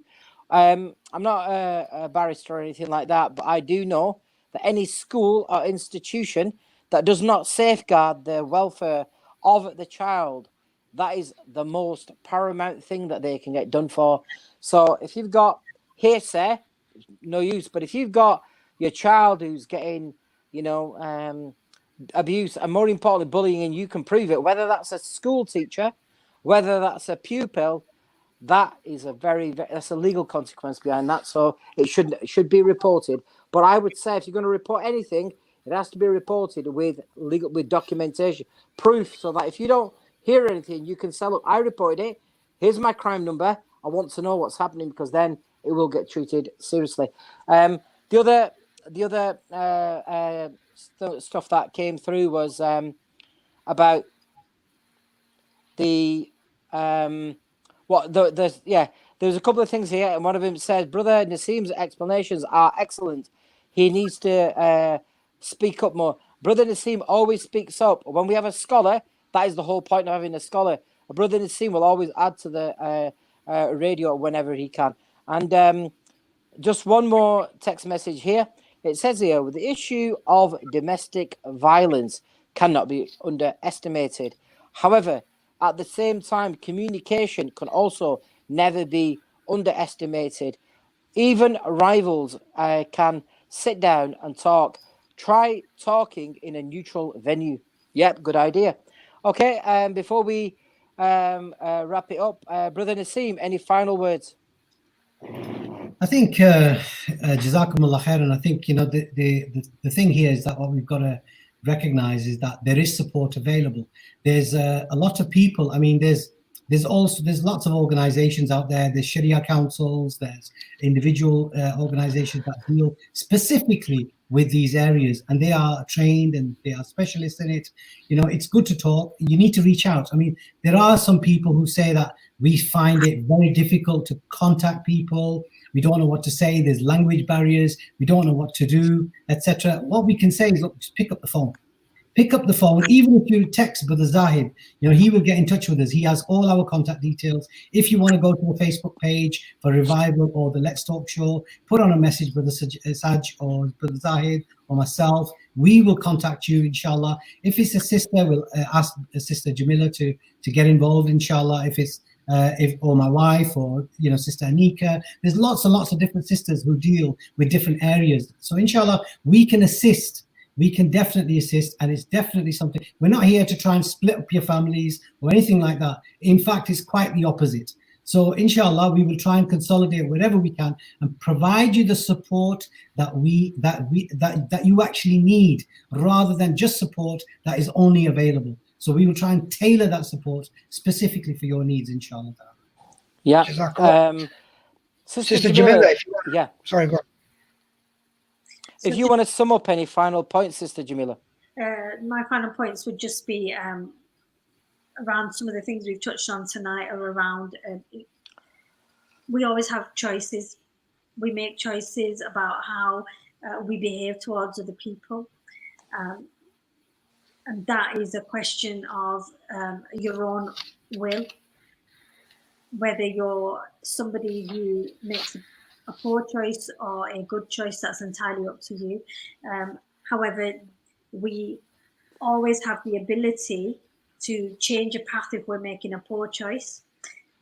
I'm not a barrister or anything like that, but I do know that any school or institution that does not safeguard the welfare of the child, that is the most paramount thing that they can get done for. So if you've got hearsay, no use. But if you've got your child who's getting, abuse, and more importantly, bullying, and you can prove it, whether that's a school teacher, whether that's a pupil, that is that's a legal consequence behind that. So it should be reported. But I would say if you're going to report anything, it has to be reported with documentation, proof, so that if you don't hear anything, you can sell up. I reported it. Here's my crime number. I want to know what's happening, because then it will get treated seriously. The other stuff that came through was about the there's a couple of things here, and one of them says, Brother Naseem's explanations are excellent. He needs to speak up more. Brother Naseem always speaks up. When we have a scholar, that is the whole point of having a scholar. Brother Naseem will always add to the radio whenever he can. And just one more text message here. It says here, the issue of domestic violence cannot be underestimated. However, at the same time, communication can also never be underestimated. Even rivals can sit down and talk. Try talking in a neutral venue. Yep, good idea. Okay, before we wrap it up, Brother Naseem, any final words? I think Jazakumullah khair, and I think the thing here is that what we've got to recognize is that there is support available. There's a lot of people. I mean, there's lots of organizations out there. There's Sharia councils. There's individual organizations that deal specifically with these areas, and they are trained and they are specialists in it. It's good to talk. You need to reach out. I mean, there are some people who say that we find it very difficult to contact people. We don't know what to say. There's language barriers. We don't know what to do, etc. What we can say is, look, just pick up the phone. Pick up the phone. Even if you text Brother Zahid, he will get in touch with us. He has all our contact details. If you want to go to the Facebook page for Revival or the Let's Talk show, put on a message, Brother Saj or Brother Zahid or myself. We will contact you, inshallah. If it's a sister, we'll ask Sister Jamilla to get involved, inshallah. If it's or my wife or Sister Anika, there's lots and lots of different sisters who deal with different areas. So inshallah, we can assist. We can definitely assist, and it's definitely something. We're not here to try and split up your families or anything like that. In fact, it's quite the opposite. So inshallah, we will try and consolidate wherever we can and provide you the support that you actually need, rather than just support that is only available. So we will try and tailor that support specifically for your needs, inshallah. Yeah. Sister Jamilla, yeah. Sorry, go on. If you want to sum up any final points, Sister Jamilla. My final points would just be around some of the things we've touched on tonight are around we always have choices. We make choices about how we behave towards other people. And that is a question of your own will. Whether you're somebody who makes a poor choice or a good choice, that's entirely up to you. However, we always have the ability to change a path if we're making a poor choice.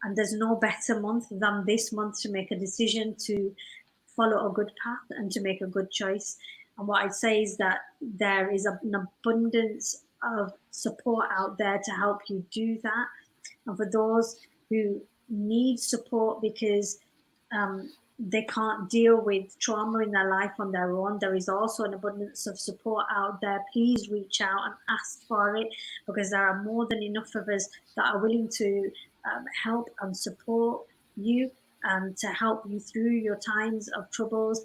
And there's no better month than this month to make a decision to follow a good path and to make a good choice. And what I'd say is that there is an abundance of support out there to help you do that. And for those who need support because they can't deal with trauma in their life on their own, there is also an abundance of support out there. Please reach out and ask for it, because there are more than enough of us that are willing to help and support you and to help you through your times of troubles.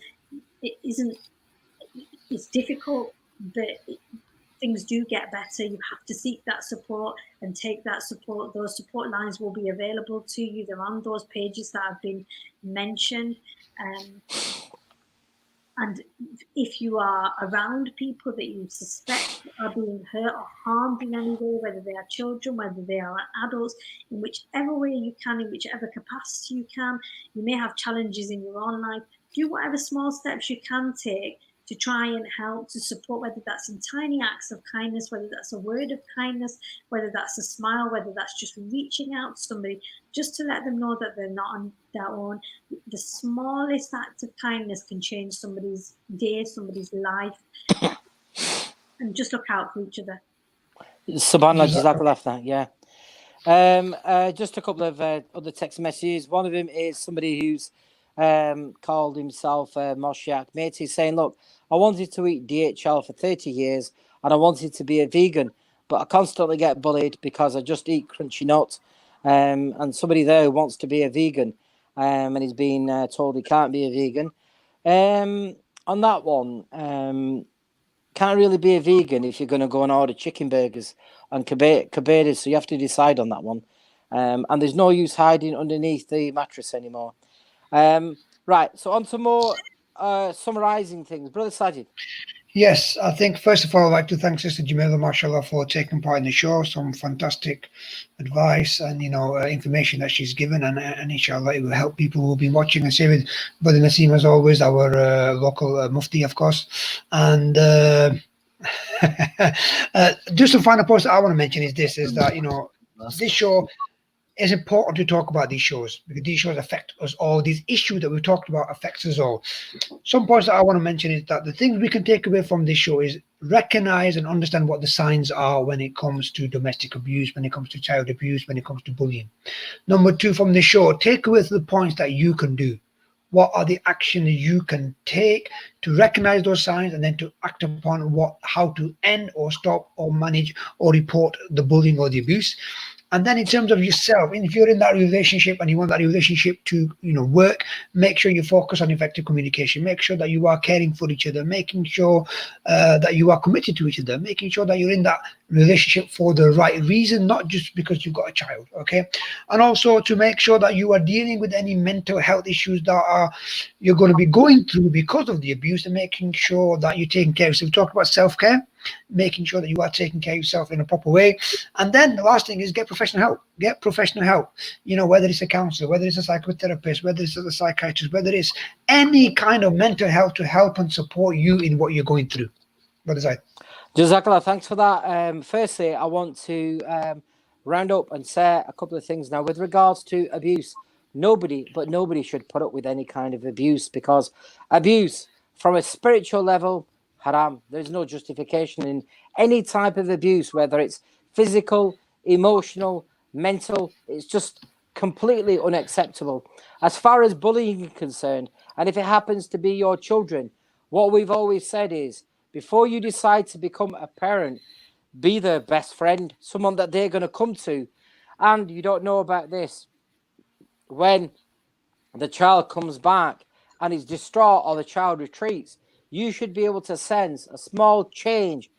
It's difficult, but things do get better. You have to seek that support and take that support. Those support lines will be available to you. They're on those pages that have been mentioned. And if you are around people that you suspect are being hurt or harmed in any way, whether they are children, whether they are adults, in whichever way you can, in whichever capacity you can, you may have challenges in your own life. Do whatever small steps you can take to try and help, to support, whether that's in tiny acts of kindness, whether that's a word of kindness, whether that's a smile, whether that's just reaching out to somebody, just to let them know that they're not on their own. The smallest act of kindness can change somebody's day, somebody's life. And just look out for each other. Subhanallah, Jazakallah for that, yeah. Just a couple of other text messages. One of them is somebody who's called himself Moshiak Mate. He's saying, look, I wanted to eat DHL for 30 years and I wanted to be a vegan, but I constantly get bullied because I just eat crunchy nuts. And somebody there who wants to be a vegan and he's been told he can't be a vegan. On that one, can't really be a vegan if you're going to go and order chicken burgers and kebabs, so you have to decide on that one. And there's no use hiding underneath the mattress anymore. Right, so on to more summarising things. Brother Sajid. Yes, I think first of all, I'd like to thank Sister Jamilla, mashallah, for taking part in the show. Some fantastic advice and information that she's given, and inshallah it will help people who will be watching. And same with Brother Naseem, as always, our local mufti, of course. And just a final point that I want to mention is this: is that this show. It's important to talk about these shows because these shows affect us all. These issues that we've talked about affects us all. Some points that I want to mention is that the things we can take away from this show is recognize and understand what the signs are when it comes to domestic abuse, when it comes to child abuse, when it comes to bullying. Number two, from the show, take away the points that you can do. What are the actions you can take to recognize those signs and then to act upon how to end or stop or manage or report the bullying or the abuse. And then in terms of yourself, if you're in that relationship and you want that relationship to work, make sure you focus on effective communication. Make sure that you are caring for each other, making sure that you are committed to each other, making sure that you're in that relationship for the right reason, not just because you've got a child, okay? And also to make sure that you are dealing with any mental health issues that you're going to be going through because of the abuse, and making sure that you're taking care of yourself. We talked about self-care, making sure that you are taking care of yourself in a proper way. And then the last thing is get professional help. Get professional help, whether it's a counselor, whether it's a psychotherapist, whether it's a psychiatrist, whether it's any kind of mental health to help and support you in what you're going through. What is that? Jazakallah, thanks for that. Firstly, I want to round up and say a couple of things now with regards to abuse. Nobody should put up with any kind of abuse, because abuse from a spiritual level, haram. There's no justification in any type of abuse, whether it's physical, emotional, mental. It's just completely unacceptable. As far as bullying is concerned, and if it happens to be your children, what we've always said is, before you decide to become a parent, be their best friend, someone that they're going to come to. And you don't know about this. When the child comes back and is distraught or the child retreats, you should be able to sense a small change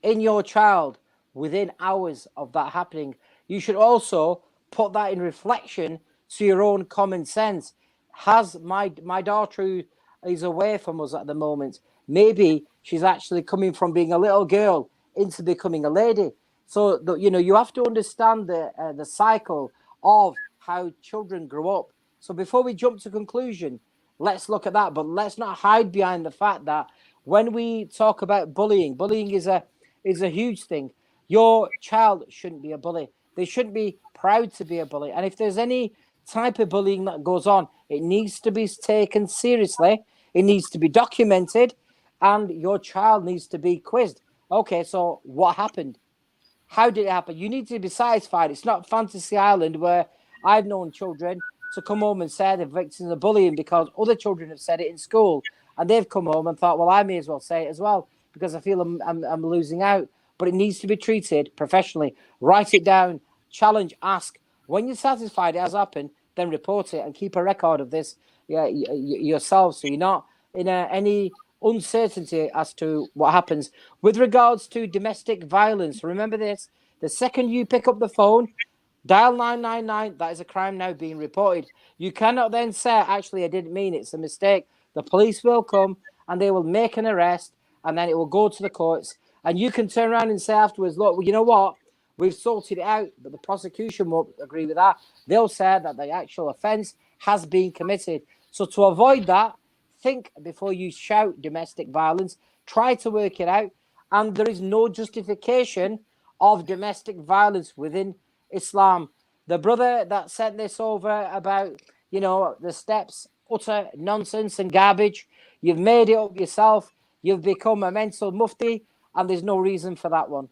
in your child within hours of that happening. You should also put that in reflection to your own common sense. Has my daughter, who is away from us at the moment, maybe she's actually coming from being a little girl into becoming a lady. So you have to understand the cycle of how children grow up. So before we jump to conclusion, let's look at that. But let's not hide behind the fact that when we talk about bullying is a huge thing. Your child shouldn't be a bully. They shouldn't be proud to be a bully. And if there's any type of bullying that goes on, it needs to be taken seriously. It needs to be documented, and your child needs to be quizzed. Okay, so what happened? How did it happen? You need to be satisfied. It's not Fantasy Island where I've known children to come home and say they're victims of bullying because other children have said it in school, and they've come home and thought, well, I may as well say it as well because I feel I'm losing out. But it needs to be treated professionally. Write it down, challenge, ask. When you're satisfied it has happened, then report it and keep a record of this yourself, so you're not in any uncertainty as to what happens. With regards to domestic violence, remember this: the second you pick up the phone, dial 999, that is a crime now being reported. You cannot then say, actually, I didn't mean it, it's a mistake. The police will come and they will make an arrest, and then it will go to the courts. And you can turn around and say afterwards, look, well, you know what? We've sorted it out, but the prosecution won't agree with that. They'll say that the actual offence has been committed. So to avoid that, think before you shout domestic violence. Try to work it out. And there is no justification of domestic violence within Islam. The brother that sent this over about, the steps, utter nonsense and garbage. You've made it up yourself. You've become a mental mufti, and there's no reason for that one.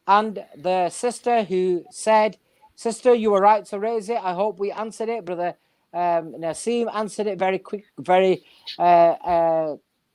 And the sister who said, sister, you were right to raise it. I hope we answered it. Brother Naseem answered it very quick, very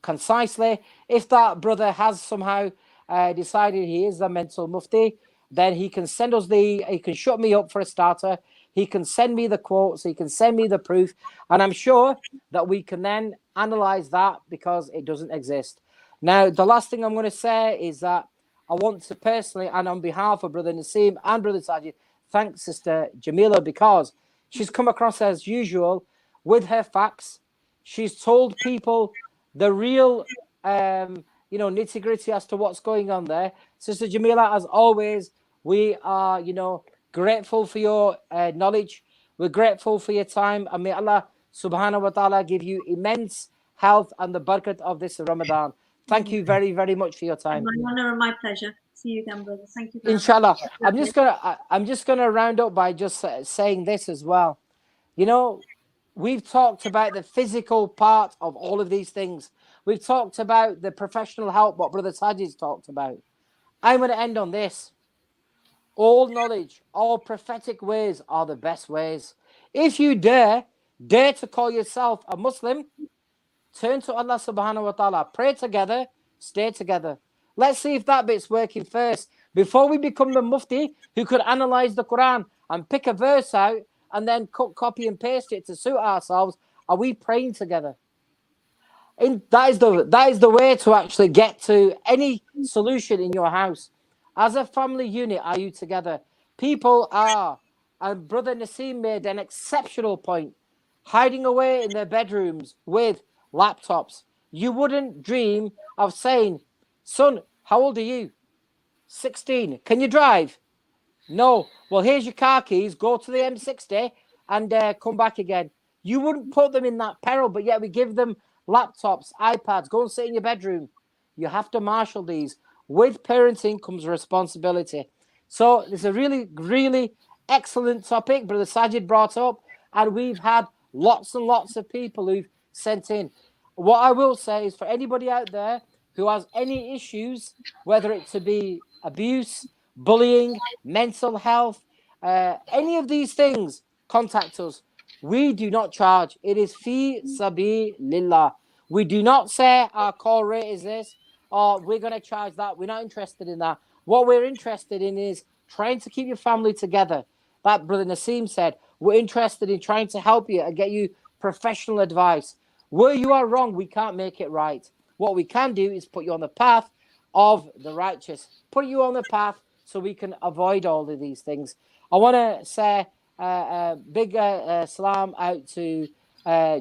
concisely. If that brother has somehow decided he is the mental mufti, then he can send us he can shut me up for a starter. He can send me the quotes. He can send me the proof. And I'm sure that we can then analyze that because it doesn't exist. Now, the last thing I'm going to say is that I want to personally, and on behalf of Brother Naseem and Brother Sajid, thank Sister Jamilla, because she's come across as usual with her facts. She's told people the real, nitty-gritty as to what's going on there. Sister Jamilla, as always, we are, grateful for your knowledge. We're grateful for your time. And may Allah subhanahu wa ta'ala give you immense health and the barakat of this Ramadan. Thank you very, very much for your time. My honor and my pleasure. See you again, brother. Thank you. Inshallah. I'm just gonna round up by just saying this as well. We've talked about the physical part of all of these things. We've talked about the professional help, what Brother Sajid's talked about. I'm going to end on this. All knowledge, all prophetic ways are the best ways. If you dare to call yourself a Muslim, turn to Allah subhanahu wa ta'ala, pray together, stay together. Let's see if that bit's working first. Before we become the mufti who could analyze the Quran and pick a verse out and then copy and paste it to suit ourselves, are we praying together? That is the way to actually get to any solution in your house. As a family unit, are you together? People are, and Brother Naseem made an exceptional point, hiding away in their bedrooms with laptops. You wouldn't dream of saying, son, how old are you? 16. Can you drive? No. Well, here's your car keys. Go to the M60 and come back again. You wouldn't put them in that peril, but yet we give them laptops, iPads. Go and sit in your bedroom. You have to marshal these. With parenting comes responsibility. So it's a really, really excellent topic Brother Sajid brought up, and we've had lots and lots of people who've sent in. What I will say is, for anybody out there who has any issues, whether it to be abuse, bullying, mental health, any of these things, contact us. We do not charge. It is fi sabilillah. We do not say our call rate is this, or we're going to charge that. We're not interested in that. What we're interested in is trying to keep your family together. That Brother Naseem said, we're interested in trying to help you and get you professional advice. Where you are wrong, we can't make it right. What we can do is put you on the path of the righteous. Put you on the path so we can avoid all of these things. I want to say a big salam out to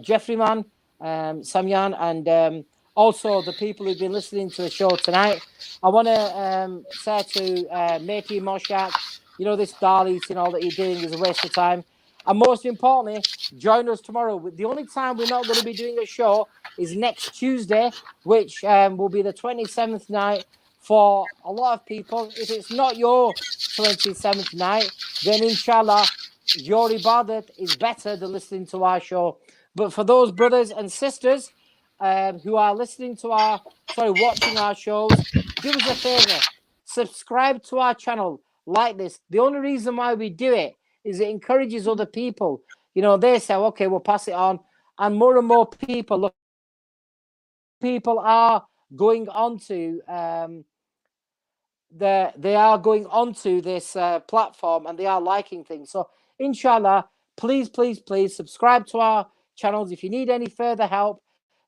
Jeffrey Man, Samyan, and also the people who've been listening to the show tonight. I want to say to Matey Moshak, you know, this dal eating, all that you're doing is a waste of time. And most importantly, join us tomorrow. The only time we're not going to be doing a show is next Tuesday, which will be the 27th night for a lot of people. If it's not your 27th night, then inshallah, your ibadat is better than listening to our show. But for those brothers and sisters who are listening to watching our shows, do us a favor, subscribe to our channel like this. The only reason why we do it is it encourages other people. You know, they say, okay, we'll pass it on. And more people are going on to they are going onto this platform, and they are liking things. So inshallah, please subscribe to our channels. If you need any further help,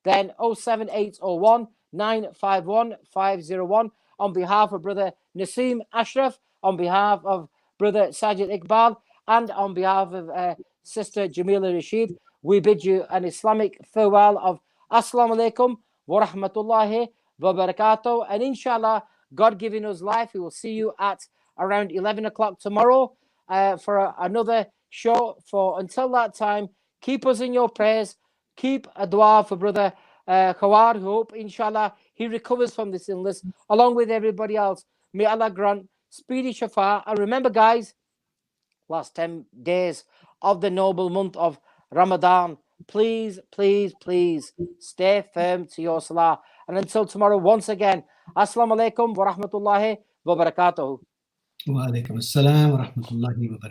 then 07801 951 501 on behalf of brother Naseem Ashraf, on behalf of brother Sajid Iqbal, and on behalf of sister Jamilla Rashid, we bid you an Islamic farewell of Assalamu alaikum wa rahmatullahi wa barakatuh. And inshallah, God giving us life, we will see you at around 11 o'clock tomorrow for another show. Until that time, keep us in your prayers. Keep a dua for brother Khawar. Hope, inshallah, he recovers from this illness along with everybody else. May Allah grant speedy shafa. And remember, guys, last 10 days of the noble month of Ramadan, please stay firm to your salah. And until tomorrow, once again, Assalamu alaikum wa rahmatullahi wa barakatuhu. Wa alaikum assalam wa rahmatullahi wa barakatuh.